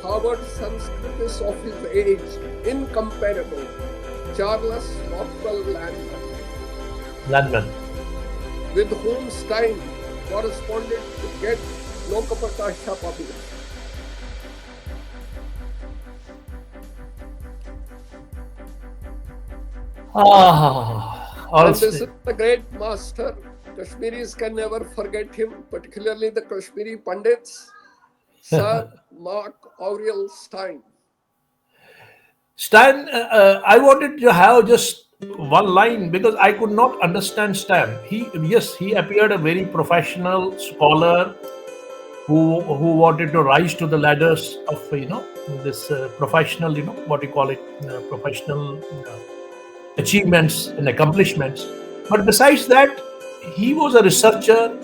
Harvard Sanskritist of his age, incomparable, Charles Rockwell Landman, with whom Stein corresponded to get Lokapakasha published. And this is the great master. Kashmiris can never forget him, particularly the Kashmiri Pandits, Sir Mark Aurel Stein. I wanted to have just one line because I could not understand Stein. He appeared a very professional scholar who wanted to rise to the ladders of this professional professional achievements and accomplishments. But besides that, he was a researcher.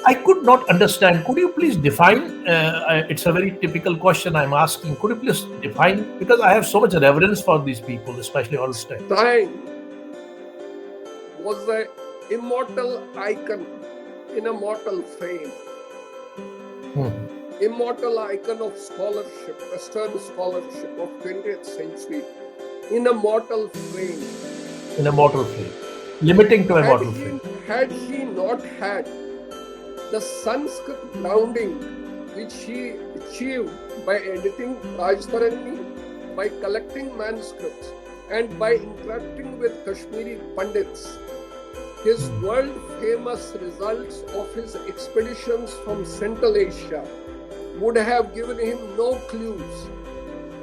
I could not understand. Could you please define? It's a very typical question I'm asking. Could you please define? Because I have so much reverence for these people, especially Holstein. Stein was the immortal icon in a mortal frame. Immortal icon of scholarship, Western scholarship of 20th century, in a mortal frame. In a mortal frame. Limiting to a mortal frame. Had he not had the Sanskrit grounding which he achieved by editing Rajtarani, by collecting manuscripts, and by interacting with Kashmiri Pandits, his world-famous results of his expeditions from Central Asia would have given him no clues,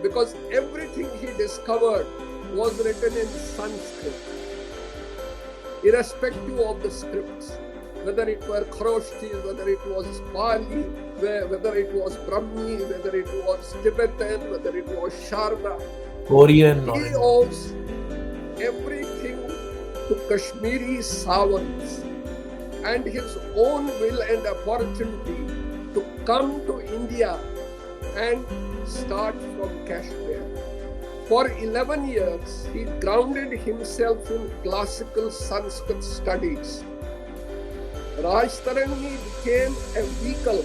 because everything he discovered was written in Sanskrit, irrespective of the scripts, whether it were Kharosthi, whether it was Pali, whether it was Brahmi, whether it was Tibetan, whether it was Sharda. Korean. He owes everything to Kashmiri savants and his own will and opportunity to come to India and start from Kashmir. For 11 years, he grounded himself in classical Sanskrit studies. Rajtarangi became a vehicle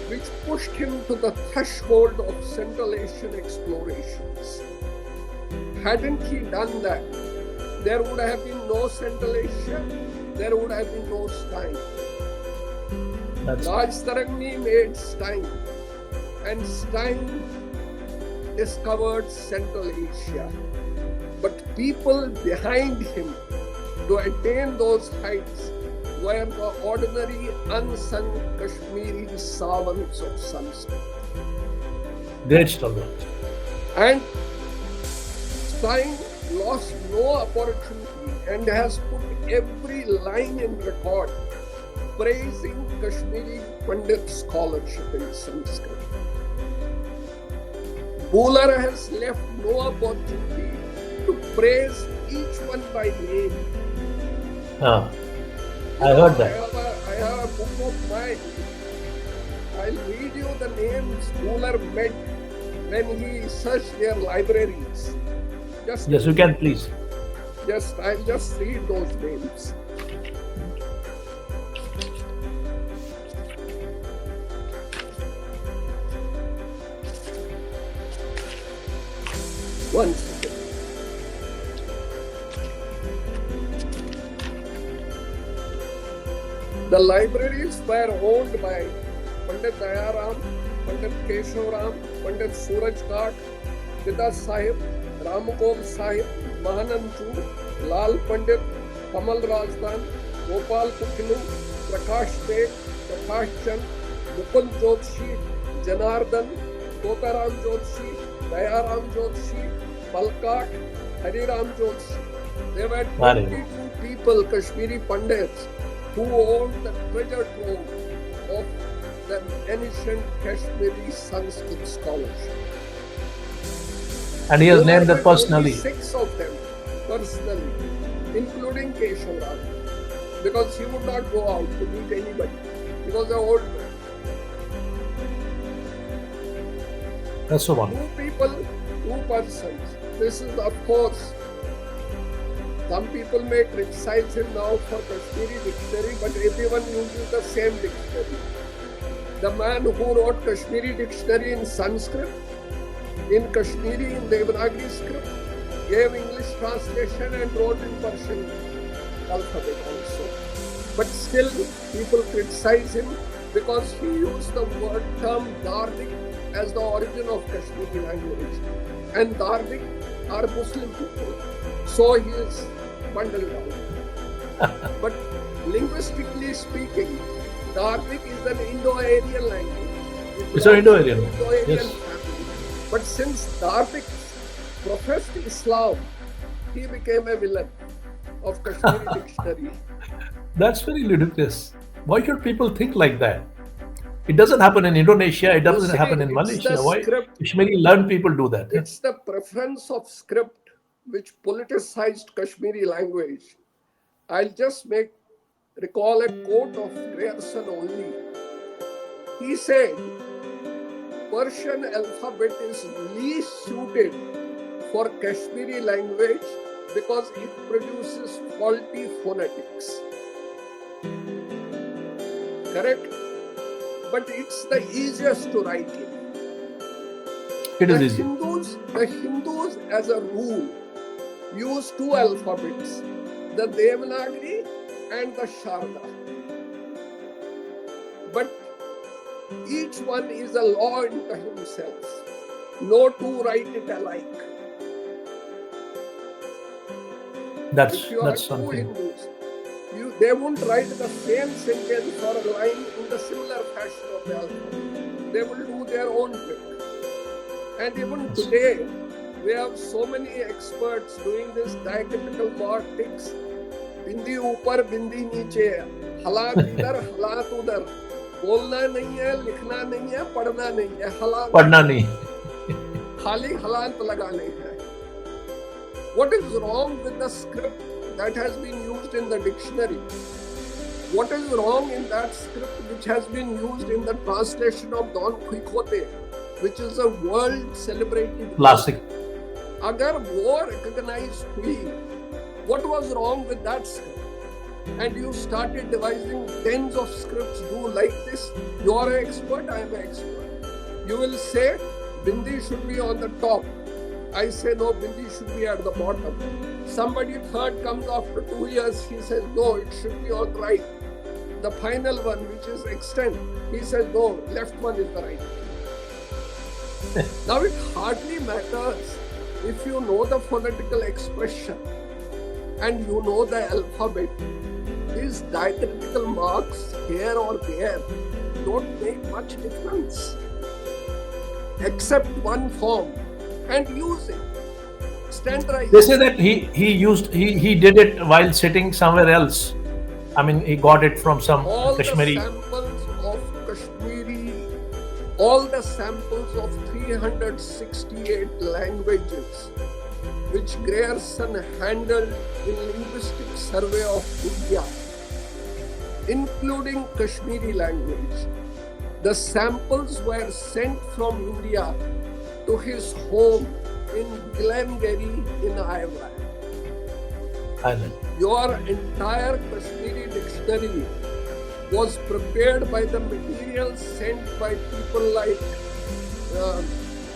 which pushed him to the threshold of Central Asian explorations. Hadn't he done that, there would have been no Central Asia, there would have been no Stein. Rajtarangi made Stein, and Stein discovered Central Asia. But people behind him to attain those heights were the ordinary unsung Kashmiri savants of Sanskrit. Great struggle. And Stein lost no opportunity and has put every line in record praising Kashmiri Pandit scholarship in Sanskrit. Buller has left no opportunity to praise each one by name. I heard that. I have a book of mine. I'll read you the names Buller met when he searched their libraries. Yes, you can, please. I'll just read those names. One second. The libraries were owned by Pandit Dayaram, Pandit Keshav, Pandit Suraj Khat, Pita Sahib, Ramgol Sahib, Mahananju, Lal Pandit, Kamal Rajdan, Gopal Kuklu, Prakash Beg, Prakash Chand, Mukund Jodshi, Janardhan, Totaram Jodshi, Dayaram Jodshi, Balkat, Hariram Jodshi. There were 22 people, Kashmiri Pandits, who owned the treasure trove of the ancient Kashmiri Sanskrit scholarship. And he has named them personally. 6 of them personally, including Keshav Ram, because he would not go out to meet anybody. He was an old man. That's the one. 2 people, 2 persons. This is, of course, some people may criticize him now for Kashmiri dictionary, but everyone uses the same dictionary. The man who wrote Kashmiri dictionary in Sanskrit, in Kashmiri, in Devanagari script, gave English translation and wrote in Persian alphabet also. But still, people criticize him because he used the word term Dardik as the origin of Kashmiri language. And Dardik are Muslim people. So he is bundled out. But linguistically speaking, Dardik is an Indo-Aryan language. It's an Indo-Aryan. Yes. Family. But since Dardik professed Islam, he became a villain of Kashmiri dictionary. That's very ludicrous. Why should people think like that? It doesn't happen in Indonesia. It doesn't happen in Malaysia. Why Kashmiri learned people do that? It's the preference of script which politicized Kashmiri language. I'll just recall a quote of Grierson only. He said, Persian alphabet is least suited for Kashmiri language because it produces faulty phonetics. Correct? But it's the easiest to write in. It is easy. The Hindus, as a rule, use 2 alphabets, the Devanagari and the Sharda. But each one is a law unto himself. No 2 write it alike. That's if you are 2 something. Hindus, they won't write the same sentence or a line in the similar fashion of the alphabet. They will do their own trick. And even today, We have so many experts doing this diacritical marks. बिंदी ऊपर बिंदी नीचे, हालात इधर हालात उधर, बोलना नहीं है, लिखना नहीं है, पढ़ना नहीं है, हालात पढ़ना नहीं, खाली हालात लगाने हैं. What is wrong with the script that has been used in the dictionary? What is wrong in that script which has been used in the translation of Don Quixote, which is a world celebrated classic. अगर वो recognize हुई, what was wrong with that script? And you started devising tens of scripts do like this. You are an expert, I am an expert. You will say Bindi should be on the top. I say no, Bindi should be at the bottom. Somebody third comes after 2 years, he says no, it should be on right. The final one, which is extent, he says no, left one is the right. Now it hardly matters if you know the phonetical expression and you know the alphabet. These diacritical marks here or there don't make much difference, except one form, and use it. Standardize. They say that he did it while sitting somewhere else. I mean, he got it from some all Kashmiri. The samples of Kashmiri, all the samples of 368 languages which Grierson handled in Linguistic Survey of India, including Kashmiri language. The samples were sent from India to his home in Glengarry in Ireland. Your entire Kashmiri dictionary was prepared by the materials sent by people like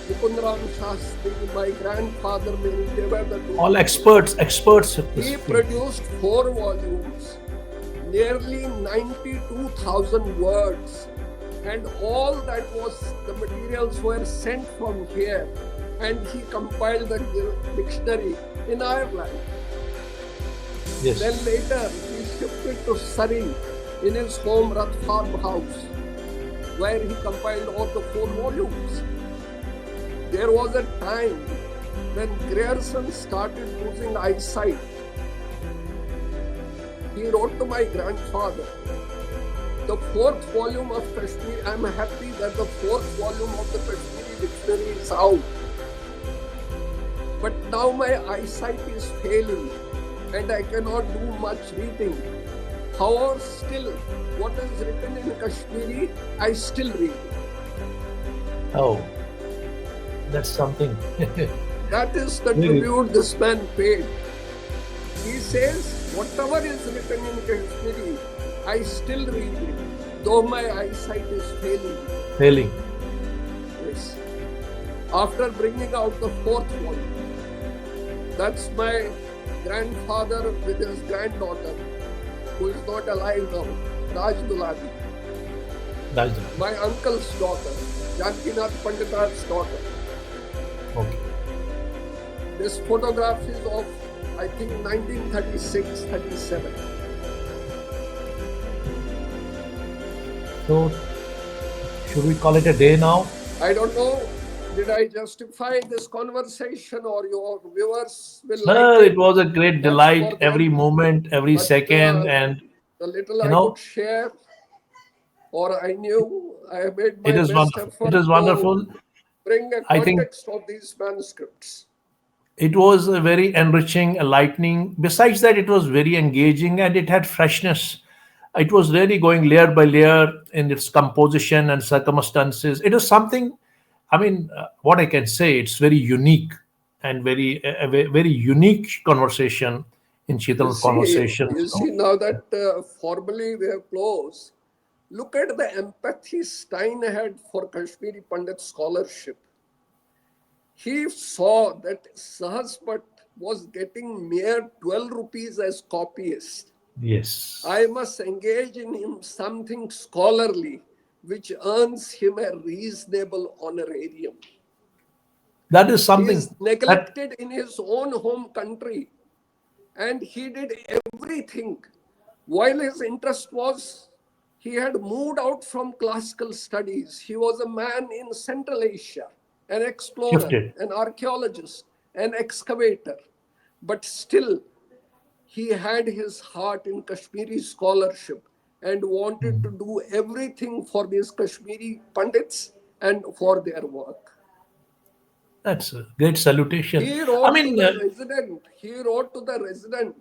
Mukundaram Shastri, my grandfather, they were the two. All experts. He produced 4 volumes, nearly 92,000 words, and all that was, the materials were sent from here, and he compiled the dictionary in Ireland. Yes. Then later he shifted to Surrey in his home Rath farmhouse, where he compiled all the 4 volumes. There was a time when Grierson started losing eyesight. He wrote to my grandfather, the 4th volume of Kashmir, I am happy that the 4th volume of the Kashmiri dictionary is out. But now my eyesight is failing and I cannot do much reading. However, still, what is written in Kashmiri, I still read it. Oh, that's something. That is the tribute this man paid. He says, whatever is written in Kashmiri, I still read it, though my eyesight is failing. Yes. After bringing out the 4th volume, that's my grandfather with his granddaughter, who is not alive now, Raj Duladi. My uncle's daughter, Janakinath Pandita's daughter. Okay. This photograph is of, I think, 1936-37. So, should we call it a day now? I don't know. Did I justify this conversation, or your viewers will No, like it? It was a great delight, every moment, every second, and the little I could share, or I knew, I made my best effort. It is wonderful. To bring a context of these manuscripts. It was a very enriching, enlightening. Besides that, it was very engaging and it had freshness. It was really going layer by layer in its composition and circumstances. It was something, I mean, what I can say, it's very unique and very unique conversation in Sheetal's conversation. You see, now that formally we have closed, look at the empathy Stein had for Kashmiri Pandit scholarship. He saw that Sahaspat was getting mere 12 rupees as copyist. Yes. I must engage in him something scholarly, which earns him a reasonable honorarium. That is something. He is neglected in his own home country, and he did everything. While his interest was, he had moved out from classical studies. He was a man in Central Asia, an explorer, an archaeologist. an excavator, but still he had his heart in Kashmiri scholarship and wanted to do everything for these Kashmiri Pandits and for their work. That's a great salutation. He I wrote to mean, the resident, he wrote to the resident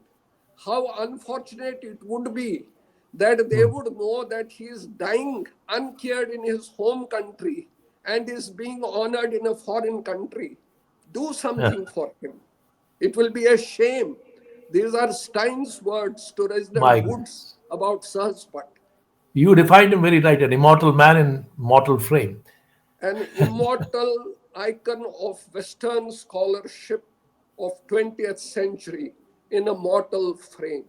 how unfortunate it would be that they would know that he is dying uncared in his home country and is being honored in a foreign country. Do something for him. It will be a shame. These are Stein's words to my Resident Woods goodness. about Sahaspat. You defined him very right, an immortal man in mortal frame. An immortal icon of Western scholarship of 20th century in a mortal frame.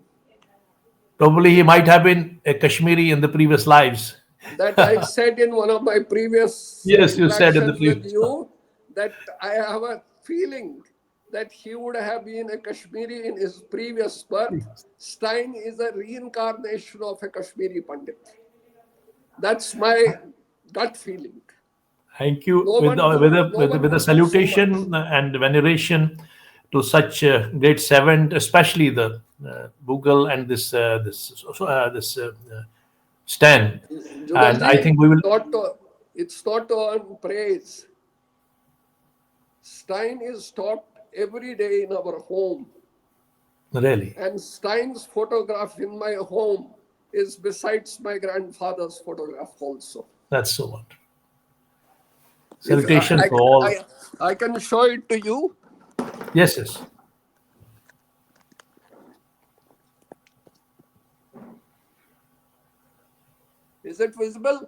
Probably he might have been a Kashmiri in the previous lives. That I said in one of my previous Yes, you said in the interactions with previous one. you that I have a feeling that he would have been a Kashmiri in his previous birth. Stein is a reincarnation of a Kashmiri Pandit. That's my gut feeling. Thank you. No With one the, do, with a no with, one with a could do so much. salutation and veneration to such great servant, especially the Google and this Stan, and I Jugalji, think we will it's not to earn praise. Stein is taught every day in our home. really. And Stein's photograph in my home is besides my grandfather's photograph also. That's so much. If Salutation to all. I can show it to you. Yes, yes. Is it visible?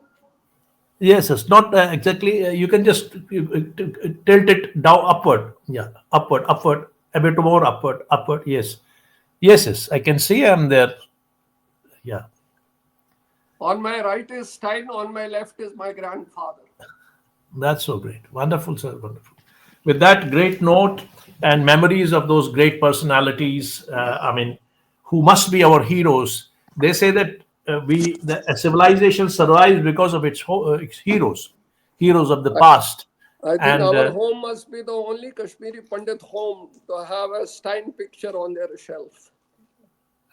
Yes, it's not exactly. You can just tilt it down upward. Yeah, upward, upward, a bit more upward, upward. Yes, yes, yes. I can see I'm there. Yeah, On my right is Stein, on my left is my grandfather. that's so great. Wonderful, sir. Wonderful. With that great note and memories of those great personalities, I mean, who must be our heroes. They say that a civilization survives because of its heroes, heroes of the I, past, I think and our home must be the only Kashmiri Pandit home to have a Stein picture on their shelf.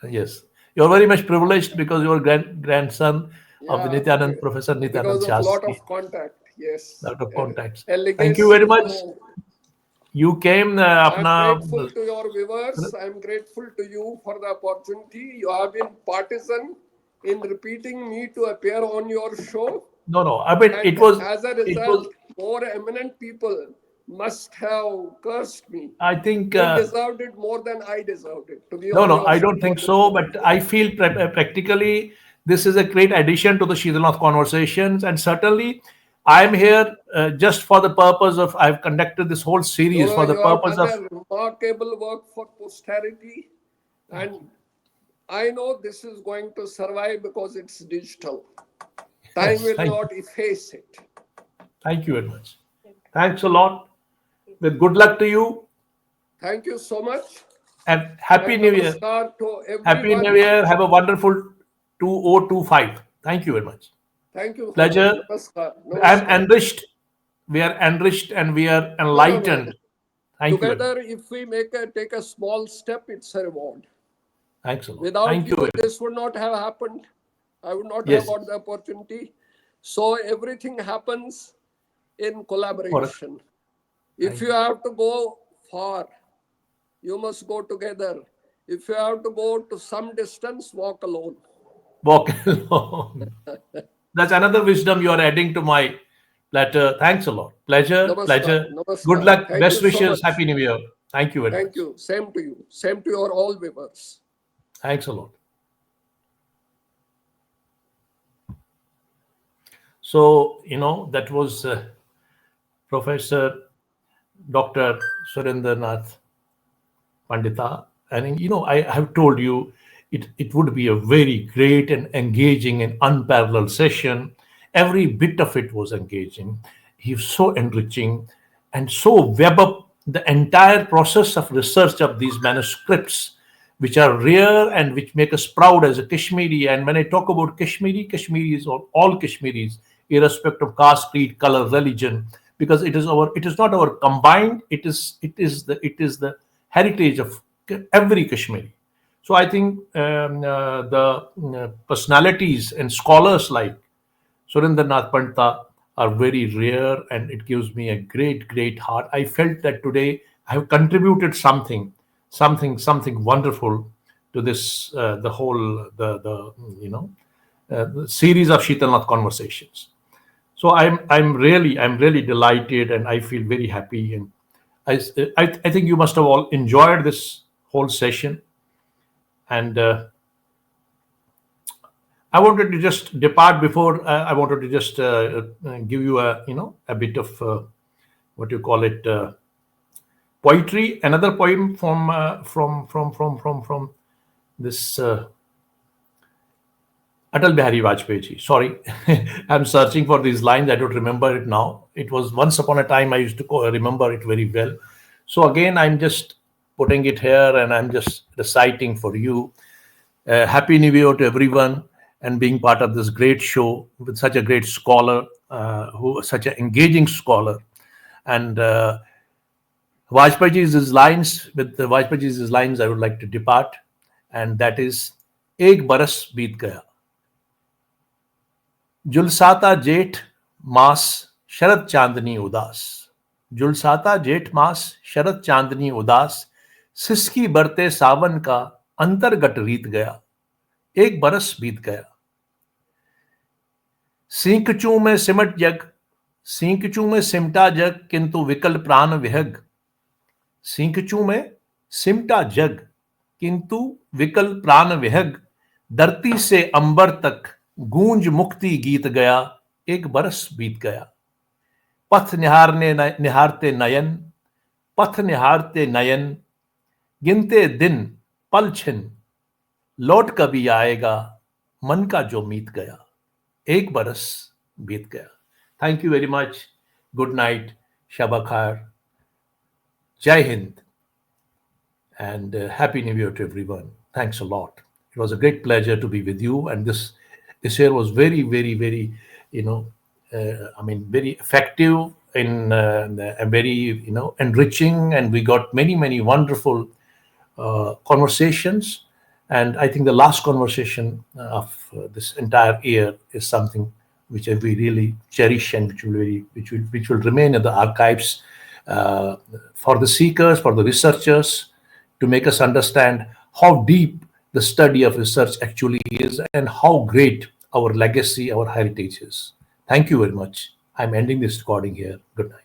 yes, you're very much privileged because you're grandson of the Yeah, Nityanand, Professor Nityanand because of lot Shastri. of contact. Yes, Lot of contacts. a Thank you very legacy much. to. You came, I'm grateful apna. to your viewers. I'm grateful to you for the opportunity. You have been partisan in repeating me to appear on your show. No, no. I mean, And as a it result, was. more eminent people must have cursed me. I think. You deserved it more than I deserved it, to be No, on no, your I show don't think this so. moment. But I feel practically this is a great addition to the Shidanath conversations, and certainly I'm here just for the purpose of I've conducted this whole series for the You have purpose done of. a remarkable work for posterity. And I know this is going to survive because it's digital. Time Yes, will not efface it. thank you very much. Thanks a lot. With good luck to you, Thank you so much. and Happy And New Year. namaskar to Happy New everyone. Year. Have a wonderful 2025. Thank you very much. Thank you. Pleasure. Namaskar. I'm Namaskar. enriched. We are enriched and we are No. enlightened. Thank you very much. Together, if we take a small step, it's a reward. Thanks a lot. Without Thank you you, very much. this would not have happened. I would not have Yes. got the opportunity. So everything happens in collaboration. If you have to go far, you must go together. If you have to go to some distance, walk alone. Walk alone. That's another wisdom you are adding to my letter. Thanks a lot. Pleasure, Namaskar. pleasure. Good Namaskar. luck. Thank you Best so wishes. much. Happy New Year. Thank you very Thank much. you. Same to you. Same to your all viewers. Thanks a lot. So, that was Professor Dr. Surendranath Pandita. And I have told you it would be a very great and engaging and unparalleled session. Every bit of it was engaging. He was so enriching and so web up the entire process of research of these manuscripts, which are rare and which make us proud as a Kashmiri. And when I talk about Kashmiri, Kashmiris or all Kashmiris, irrespective of caste, creed, color, religion, because it is not our combined, it is the heritage of every Kashmiri. So I think the personalities and scholars like Surendranath Pandita are very rare, and it gives me a great heart. I felt that today I have contributed something wonderful to this the whole the the series of Sheetalnath conversations. So I'm really delighted, and I feel very happy. And I think you must have all enjoyed this whole session. And I wanted to just depart before I wanted to just give you a bit of what you call it poetry. Another poem from this Atal Bihari Vajpayee ji. Sorry, I'm searching for these lines. I don't remember it now. It was once upon a time I used to remember it very well. So again, I'm just putting it here and I'm just reciting for you. Happy New Year to everyone, and being part of this great show with such a great scholar, who such an engaging scholar. And Vajpayee's lines, with the Vajpayee's lines, I would like to depart, and that is, Ek baras beet gaya. जुलसाता जेठ मास शरद चांदनी उदास, जुलसाता जेठ मास शरद चांदनी उदास, सिसकी बरते सावन का अंतर्गत रीत गया, एक बरस बीत गया। सींकचू में सिमट जग, सींकचू में सिमटा जग, किंतु विकल प्राण विहग, सींकचू में सिमटा जग, किंतु विकल प्राण विहग, धरती से अंबर तक गूंज मुक्ति गीत गया, एक बरस बीत गया। पथ निहारते नयन, पथ निहारते नयन, गिनते दिन पल छिन, लौट कभी आएगा मन का जो मीत गया, एक बरस बीत गया। Thank you very much. Good night, शब खैर, जय Hind, and happy New Year to everyone. Thanks a lot. It was a great pleasure to be with you, and this year was very very effective in and very enriching, and we got many wonderful conversations. And I think the last conversation of this entire year is something which we really cherish, and which will remain in the archives for the seekers, for the researchers, to make us understand how deep the study of research actually is, and how great our legacy, our heritage is. Thank you very much. I'm ending this recording here. Good night.